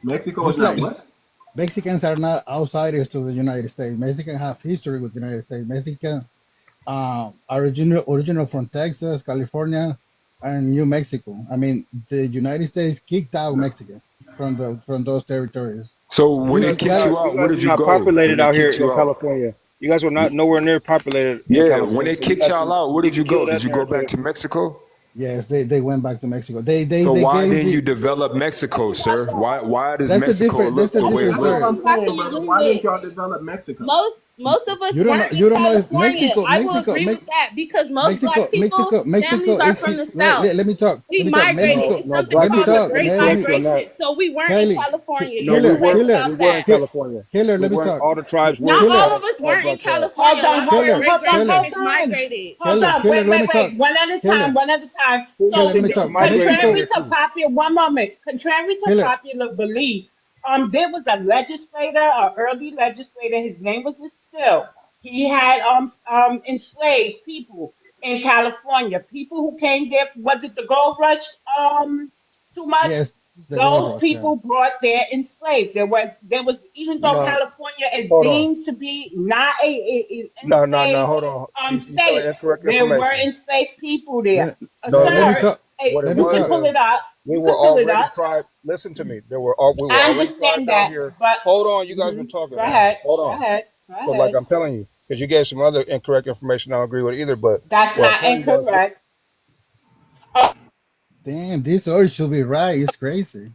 Mexico is Just not like what? Mexicans are not outsiders to the United States. Mexicans have history with the United States. Mexicans are original from Texas, California, and New Mexico. I mean, the United States kicked out Mexicans from those territories. So You when they guys were kicked not you out, you where guys were did you not go? When populated they out here kicked in you out? California. You guys were not nowhere near populated in Yeah, when California. they So you kicked guys y'all can out, where you did you can kill go? that Did you go back narrative. to Mexico? Yes, they went back to Mexico. So They why gave didn't you the develop Mexico, sir? Why does that's a Mexico different look the way it story. That's what looks? I'm I saying, can brother. agree Why didn't with. y'all develop Mexico? Most of us weren't in You don't know if California. I will agree with that because most black people families are from the south. Let me talk. We Let me talk. migrated. No, Mexico. It's no, something black Let me called the people. talk. Let me Great Let me correct you on Migration. that. So we weren't in Kelly. California. No, You're we Healer. weren't. correct Healer. We about weren't in that. California. Healer. We Let me weren't. talk. All the tribes Not were all Healer. of us weren't in but California. Hold A on, lot of hold our on, Healer. great hold on, Healer. hold grandparents on. migrated. Hold on, Healer. Let me wait. talk. One at a time, Healer. one at a time. who you Healer. So, Let think me that talk. migrated contrary Mexico. here to to? popular, one moment, contrary to Healer. popular belief, there was a legislator, an early legislator, his name was Still. He had enslaved people in California. People who came there, was it the gold rush too much? Yes, the gold Those rush. Yeah. people brought there enslaved. There was even though No, California is hold on. deemed to be not a No. enslaved Hold on. You telling state, incorrect there were information. enslaved people there. No, Let me Sir, talk. hey, what it Let me you can talk. pull was it up. we You were can pull it already up. tribe. Listen to me. We were I already tribed understand out that, here. but Hold on, you guys been mhm, talking, go man. ahead, Hold go on. ahead, go So like ahead. I'm telling you, because you gave some other incorrect information I don't agree with either. But That's what I'm not telling you was incorrect. Oh, Damn, this order should be right. It's crazy.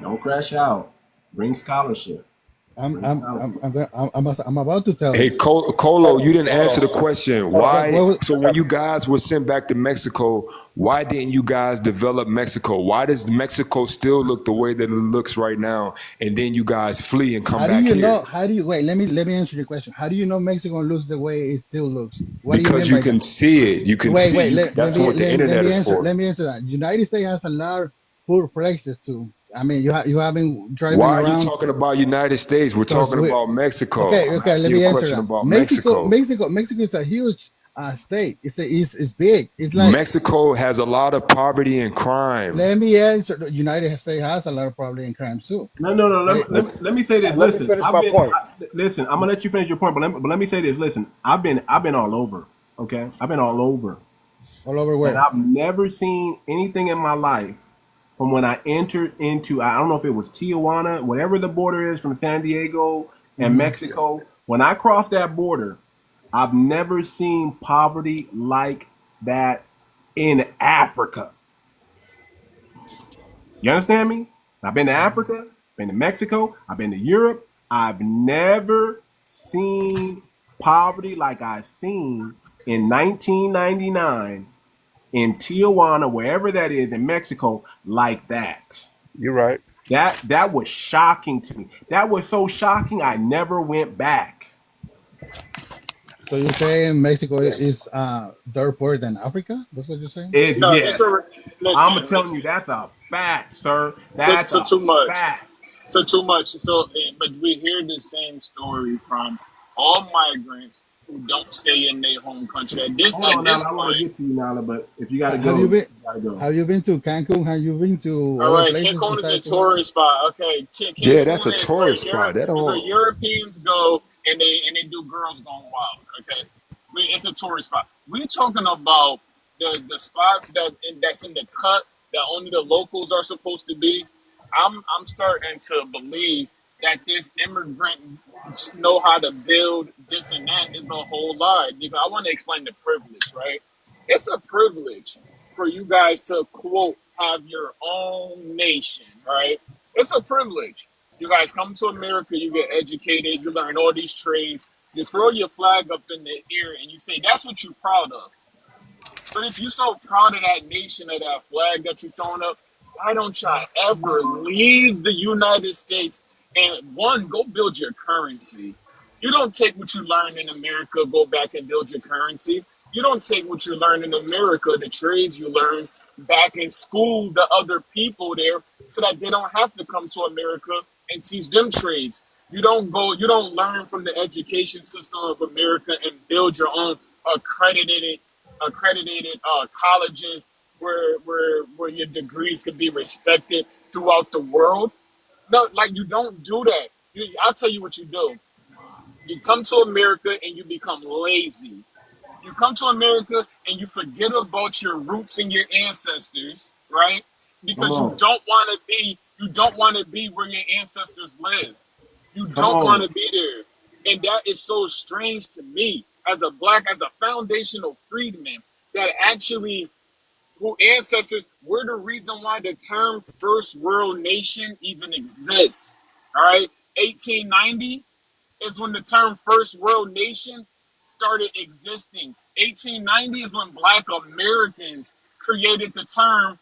Don't crash out. Bring scholarship. I'm about to tell Hey, you. Colo, you didn't answer the question. Why? What, So when you guys were sent back to Mexico, why didn't you guys develop Mexico? Why does Mexico still look the way that it looks right now? And then you guys flee and come how do back you here? know? How do you wait? Let me answer your question. How do you know Mexico looks the way it still looks? What do you Because mean you by can that? see it. You can Wait, see. wait. That's what the Let internet me is answer. for. Let me answer that. United States has a lot of poor places too. I mean, you haven't driving Why are you around talking about United States? We're because talking we. about Mexico. Okay, I'm okay. Let asking you me a answer question that. about Mexico. Mexico is a huge state. It's big. It's like. Mexico has a lot of poverty and crime. Let me answer. The United States has a lot of problem in crime too. No, no, no. They, Let me say this. Let me Listen, finish my point. listen. I'm gonna let you finish your point, but let me say this. Listen, I've been all over. Okay, I've been all over, all over and where? I've never seen anything in my life from when I entered into. I don't know if it was Tijuana, whatever the border is from San Diego and Hmm. Mexico. When I crossed that border, I've never seen poverty like that in Africa. You understand me? I've been to Africa, been to Mexico, I've been to Europe. I've never seen poverty like I've seen in 1999 in Tijuana, wherever that is in Mexico, like that. You're right. That was shocking to me. That was so shocking I never went back. So you're saying Mexico is third poorer than Africa? That's what you're saying? If No, it's a yes, I'm listen, telling listen. you that's a fact, sir. So, That's so a too much. fact. So too much. So, but we hear the same story from all migrants who don't stay in their home country. Hold At on, this Nala. I want to point, get to you, Nala, but if you got to Have go, you you been? got to go. Have you been to Cancun? Have you been to all other right, places Cancun is a besides Tijuana? tourist spot. Okay, Yeah, that's a Cancun is where tourist spot. That don't. Europeans go and they do girls gone wild. Okay, it's a tourist spot. We talking about the spots that's in the cut that only the locals are supposed to be. I'm starting to believe that this immigrant know how to build this and that is a whole lie. Because I want to explain the privilege, right? It's a privilege for you guys to quote have your own nation, right? It's a privilege. You guys come to America, you get educated, you learn all these trades, you throw your flag up in the air and you say that's what you're proud of. But if you're so proud of that nation, of that flag that you're throwing up, why don't y'all ever leave the United States and one, go build your currency? You don't take what you learn in America, go back and build your currency. You don't take what you learn in America, the trades you learn, back in school the other people there so that they don't have to come to America and teach them trades. You don't learn from the education system of America and build your own accredited colleges where your degrees could be respected throughout the world. No, like you don't do that. I'll tell you what you do. You come to America and you become lazy. You come to America and you forget about your roots and your ancestors, right? Come Because on. you don't want to be where your ancestors live. You Come don't want on. to be there. And that is so strange to me as a black, as a foundational freedman, that actually who ancestors were the reason why the term first world nation even exists. All right. 1890 is when the term first world nation started existing. 1890 is when black Americans created the term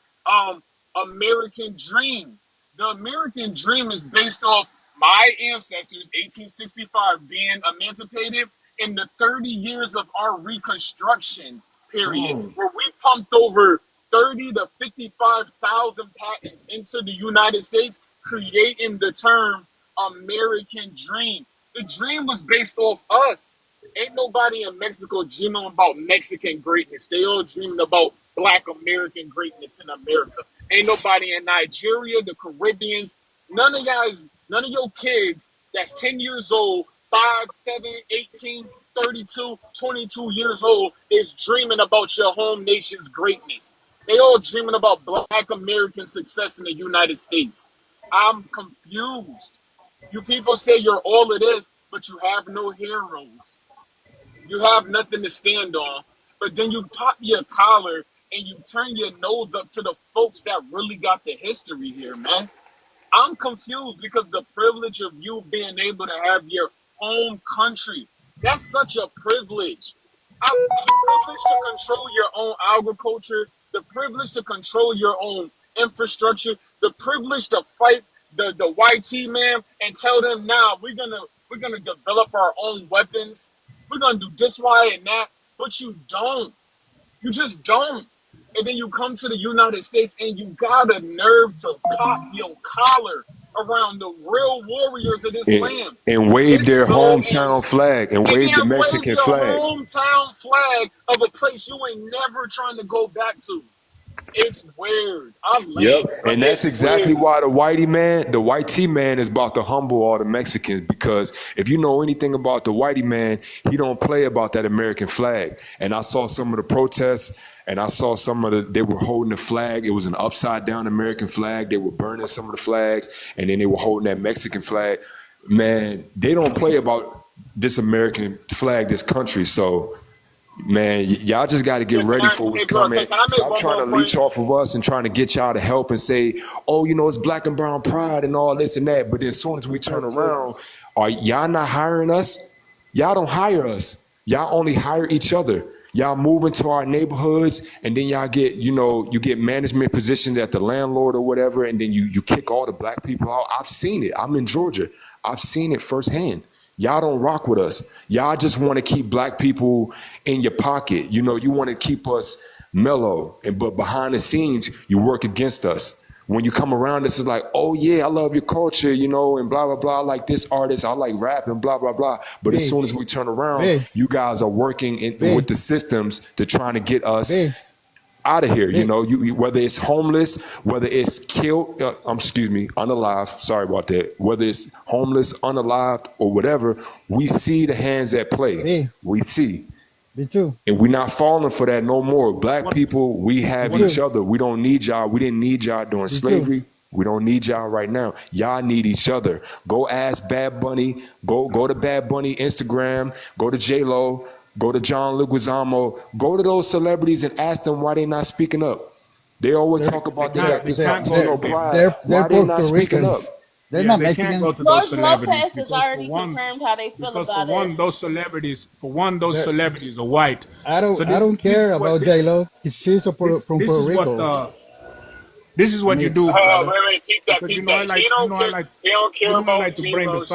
American dream. The American dream is based off my ancestors, 1865, being emancipated in the 30 years of our Reconstruction Come period, on. where we pumped over 30 to 55,000 patents into the United States, creating the term American dream. The dream was based off us. Ain't nobody in Mexico dreaming about Mexican greatness. They all dreaming about Black American greatness in America. Ain't nobody in Nigeria, the Caribbeans, none of your kids that's 10 years old, 5, 7, 18, 32, 22 years old is dreaming about your home nation's greatness. They all dreaming about Black American success in the United States. I'm confused. You people say you're all it is, but you have no heroes. You have nothing to stand on. But then you pop your collar and you turn your nose up to the folks that really got the history here, man. I'm confused because the privilege of you being able to have your home country, that's such a privilege. The privilege to control your own agriculture, the privilege to control your own infrastructure, the privilege to fight the YT man and tell them now we're gonna develop our own weapons. We're gonna do this, why, and that, but you don't. You just don't. And then you come to the United States and you got a nerve to pop your collar around the real warriors of this land. And wave It's their so hometown flag and and wave the then wave Mexican your flag. hometown flag of a place you ain't never trying to go back to. It's weird. I Yep, land, but and that's it's exactly weird. why the whitey man is about to humble all the Mexicans, because if you know anything about the whitey man, he don't play about that American flag. And I saw some of the protests, and I saw they were holding the flag. It was an upside down American flag. They were burning some of the flags, and then they were holding that Mexican flag. Man, they don't play about this American flag, this country. So man, y'all just got to get Yeah, ready for what's hey, bro, coming. can I make Stop one trying more to point? leech off of us and trying to get y'all to help and say, oh, it's black and brown pride and all this and that. But then as soon as we turn around, are y'all not hiring us? Y'all don't hire us. Y'all only hire each other. Y'all move into our neighborhoods and then y'all get, you get management positions at the landlord or whatever, and then you kick all the black people out. I've seen it. I'm in Georgia. I've seen it firsthand. Y'all don't rock with us. Y'all just want to keep black people in your pocket. You want to keep us mellow, but behind the scenes, you work against us. When you come around, this is like, oh yeah, I love your culture, and blah, blah, blah. I like this artist. I like rap and blah, blah, blah. But as soon as we turn around, you guys are working with the systems to trying to get us out of here. Whether it's homeless, whether it's killed, unalive, sorry about that, whether it's homeless, unalived, or whatever, we see the hands at play. We see. Me too. And we're not falling for that no more. Black people, we have each other. We don't need y'all. We didn't need y'all during slavery. We don't need y'all right now. Y'all need each other. Go ask Bad Bunny. Go to Bad Bunny Instagram. Go to J-Lo. Go to John Leguizamo. Go to those celebrities and ask them why they not speaking up. They always talk about they got this Latino pride. Why they not speaking up? They're not they Mexicans. can't go to George those celebrities Lopez has because already confirmed how they feel about it. those celebrities are white. I So don't care about J-Lo. She's from Puerto Rico. This is what you do, brother. Wait, keep that, Because keep that. He don't care. He don't care I about like to bring the J-Lo shit.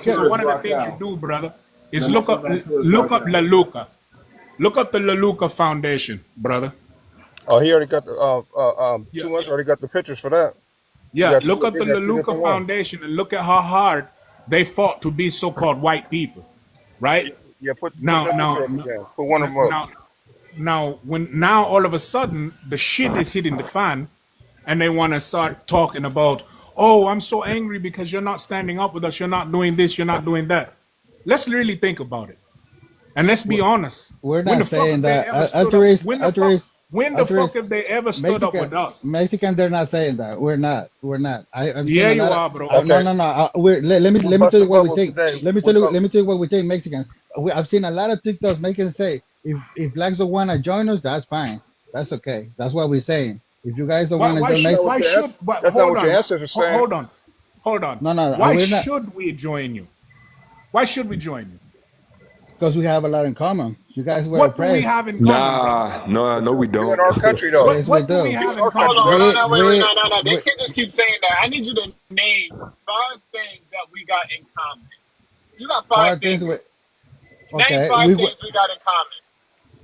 facts. So one of the things you do, brother, is look up La Luca. Look up the La Luca Foundation, brother. Oh, he already got the Too Much already got the pictures for that. Yeah, look up the La Luca Foundation and look at how hard they fought to be so-called white people, right? Yeah, put now, one of them up. Now all of a sudden the shit is hitting the fan, and they want to start talking about, oh, I'm so angry because you're not standing up with us, you're not doing this, you're not doing that. Let's really think about it, and let's be honest. We're not saying that. When the fuck have they ever stood up with us? Mexicans, they're not saying that. We're not. I'm yeah, saying you are, bro. No. Let me tell you what we think. Let me tell you what we think, Mexicans. I've seen a lot of TikToks making say, if blacks don't want to join us, that's fine. That's okay. That's what we're saying. If you guys don't want to join Mexicans, that's not what your ancestors are saying. Hold on. No. Why should we join you? Why should we join you? Because we have a lot in common. You guys were what oppressed. Do we have in common? No, we don't. In our country, though. Yes, what do we have in common? No. They can't just keep saying that. I need you to name 5 things that we got in common. You got 5 things. Okay. Name 5 things we got in common.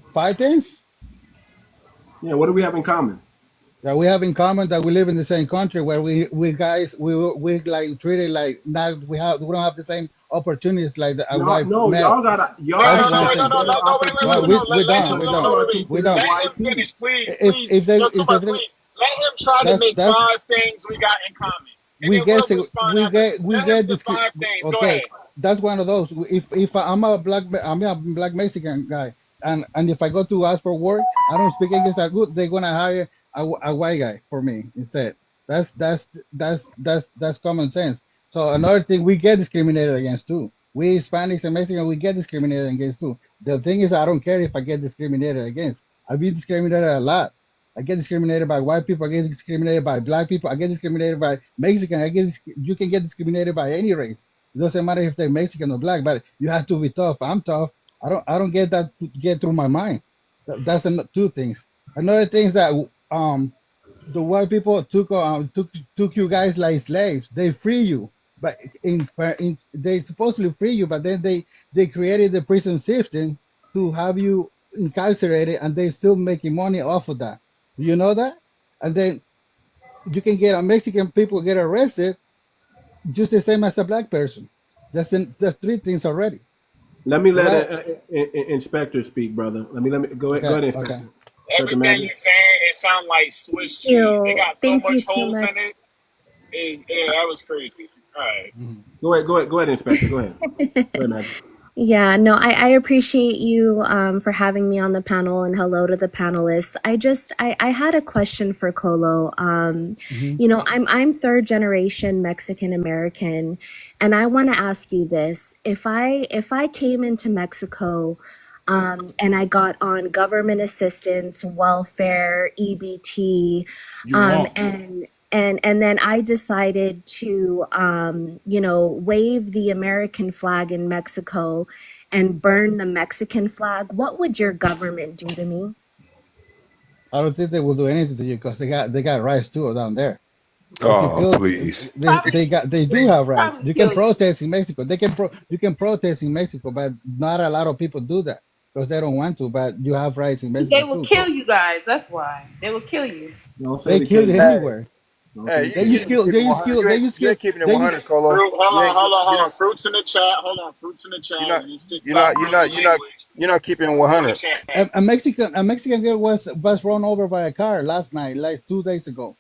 5 things? Yeah, what do we have in common? That we have in common that we live in the same country where we like treated like we don't have the same opportunities like the white men. Y'all got we don't. Let him finish, please. Let him try to make 5 things we got in common. We get this. 5 things. Okay, that's one of those. If I'm a black Mexican guy, and if I go to ask for work, I don't speak English that good. They're gonna hire a white guy for me instead. That's common sense. So another thing, we get discriminated against too. We Hispanics and Mexicans, we get discriminated against too. The thing is, I don't care if I get discriminated against. I've been discriminated a lot I get discriminated by white people. I get discriminated by black people. I get discriminated by Mexican. You can get discriminated by any race. It doesn't matter if they're Mexican or black, but you have to be tough. I'm tough. I don't get that to get through my mind. That's two things. Another thing is that the white people took you guys like slaves. They free you, but they supposedly free you, but then they created the prison system to have you incarcerated, and they still making money off of that. Do you know that? And then you can get a Mexican people get arrested just the same as a black person. That's three things already. Let me let Right? inspector speak, brother. Let me go ahead. Okay. Go ahead, Okay. inspector. Everything you saying, it sound like Swiss cheese. They got so Thank you much too holes much. in it. Yeah, that was crazy. All right. Go ahead, inspector. Go ahead. Go ahead, Magic. Yeah, no, I appreciate you for having me on the panel, and hello to the panelists. I had a question for Colo. You know, I'm third generation Mexican American, and I want to ask you this. If I came into Mexico and I got on government assistance, welfare, EBT, and then I decided to, you know, wave the American flag in Mexico and burn the Mexican flag, what would your government do to me? I don't think they will do anything to you because they got rights too down there. If you Oh, feel please. they do have rights. Probably You can kill you. protest in Mexico. You can protest in Mexico, but not a lot of people do that because they don't want to. But you have rights in They Mexico will too. kill So you guys. That's why they will kill you. Don't say they the kill K you word. anywhere. Don't say the They K use word. skill. They use skill. They use You skill. ain't keeping it They use 100, Colo. Fruit, You ain't. hold on. Fruits in the chat. Hold on. Fruits in the You're chat. not. Use You're TikTok not. You're not. You're not. language You're not keeping it in the 100. chat. a Mexican girl was run over by a car last night, like 2 days ago,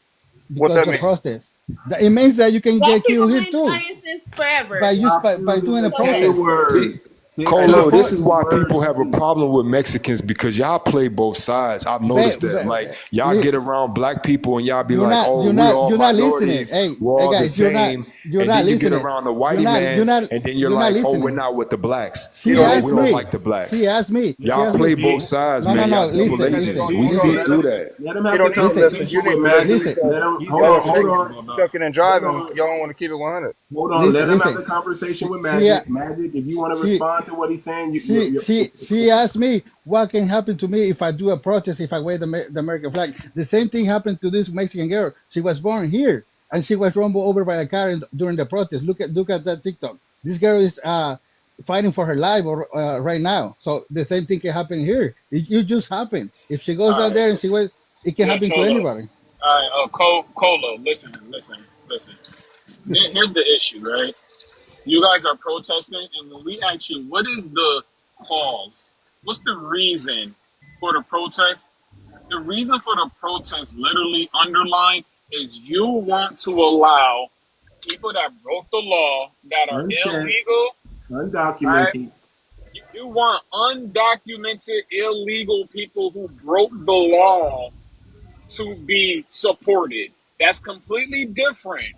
What because that of mean? protest. It means that you can Black get people killed here been too dying since forever. by doing a The K protest. word. See, See, hey, Colo, look, this this is is the why word people of have a the week. problem with Mexicans because y'all play both sides. I've noticed that. Like y'all get around black people and y'all be like, "Oh, we all You're not listening. minorities, we're Hey all the guys, same." you're And not then you get listening. around the whitey man, and then you're You're not like, "Oh, we're listening. not with the blacks. She Oh, we asked don't me. like the She blacks." asked me. She Y'all asked me. play both sides, No, no, man. no. Y'all double Listen, agents. listen, We see listen, through that. Let him You have the don't need to listen, listen. conversation You need with to listen Magic. listen, because Let him y'all hold shake, on. shucking and Hold driving. on. Y'all don't want to keep it 100. Hold on. Let him have listen. the conversation with She Magic. Magic, if you want to she respond to what he's saying, you she asked me what can happen to me if I do a protest, if I wave the American flag. The same thing happened to this Mexican girl. She was born here and she was run over by a car during the protest. Look at that TikTok. This girl is fighting for her life right now. So the same thing can happen here. It just happened. If she goes All down right. there and it can Yeah, happen to Cholo. anybody. All right. Colo. Listen. Here's the issue, right? You guys are protesting, and when we ask you, what is the cause? What's the reason for the protest? The reason for the protest, literally underlined, is you want to allow people that broke the law, that are unchecked, illegal, right? undocumented. You want undocumented, illegal people who broke the law to be supported. That's completely different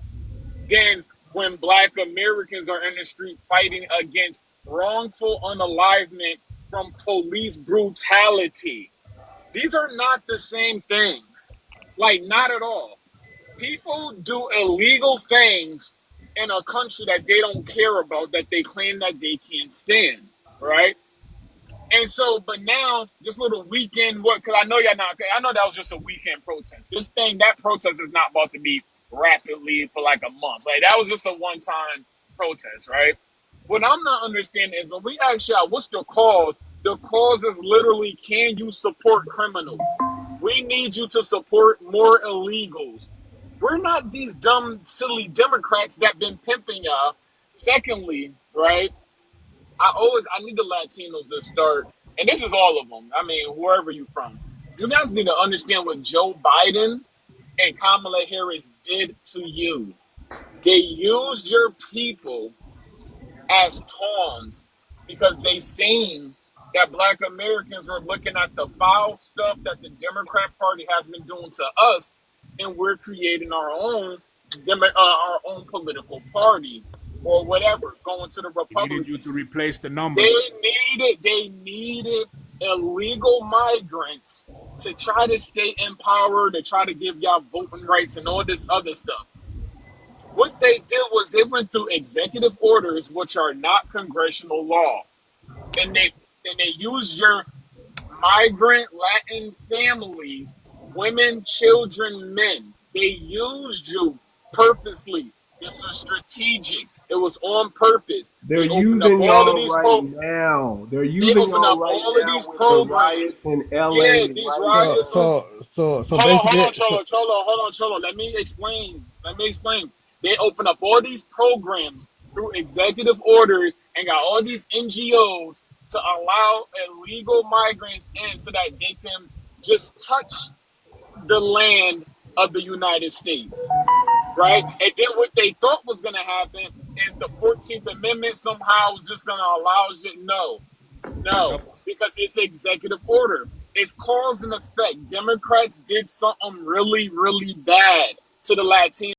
than when Black Americans are in the street fighting against wrongful unalivement from police brutality. These are not the same things. Like, not at all. People do illegal things in a country that they don't care about, that they claim that they can't stand, right? And so, but now, this little weekend, because I know y'all not, I know that was just a weekend protest. That protest is not about to be rapidly for like a month. Like, that was just a one-time protest, right? What I'm not understanding is when we ask y'all, what's the cause is literally, can you support criminals? We need you to support more illegals. We're not these dumb, silly Democrats that been pimping y'all. Secondly, right? I need the Latinos to start, and this is all of them. I mean, wherever you're from, you guys need to understand what Joe Biden and Kamala Harris did to you. They used your people as pawns because they seen that Black Americans are looking at the foul stuff that the Democrat Party has been doing to us, and we're creating our own political party or whatever, going to the He needed you Republicans. to replace the They numbers. needed illegal migrants to try to stay in power, to try to give y'all voting rights and all this other stuff. What they did was they went through executive orders, which are not congressional law, and they used your migrant Latin families, women, children, men. They used you purposely. This was strategic. It was on purpose. They're They opened up using all of y'all these right now. They're They using opened y'all up right all of now these with the programs. riots in LA Yeah, these right So riots. now. so Hold on, basically, Cholo. Let me explain. They open up all these programs through executive orders and got all these NGOs to allow illegal migrants in so that they can just touch the land of the United States. Right? And then what they thought was going to happen is the 14th Amendment somehow was just going to allow it. No, because it's executive order. It's cause and effect. Democrats did something really, really bad to the Latinos.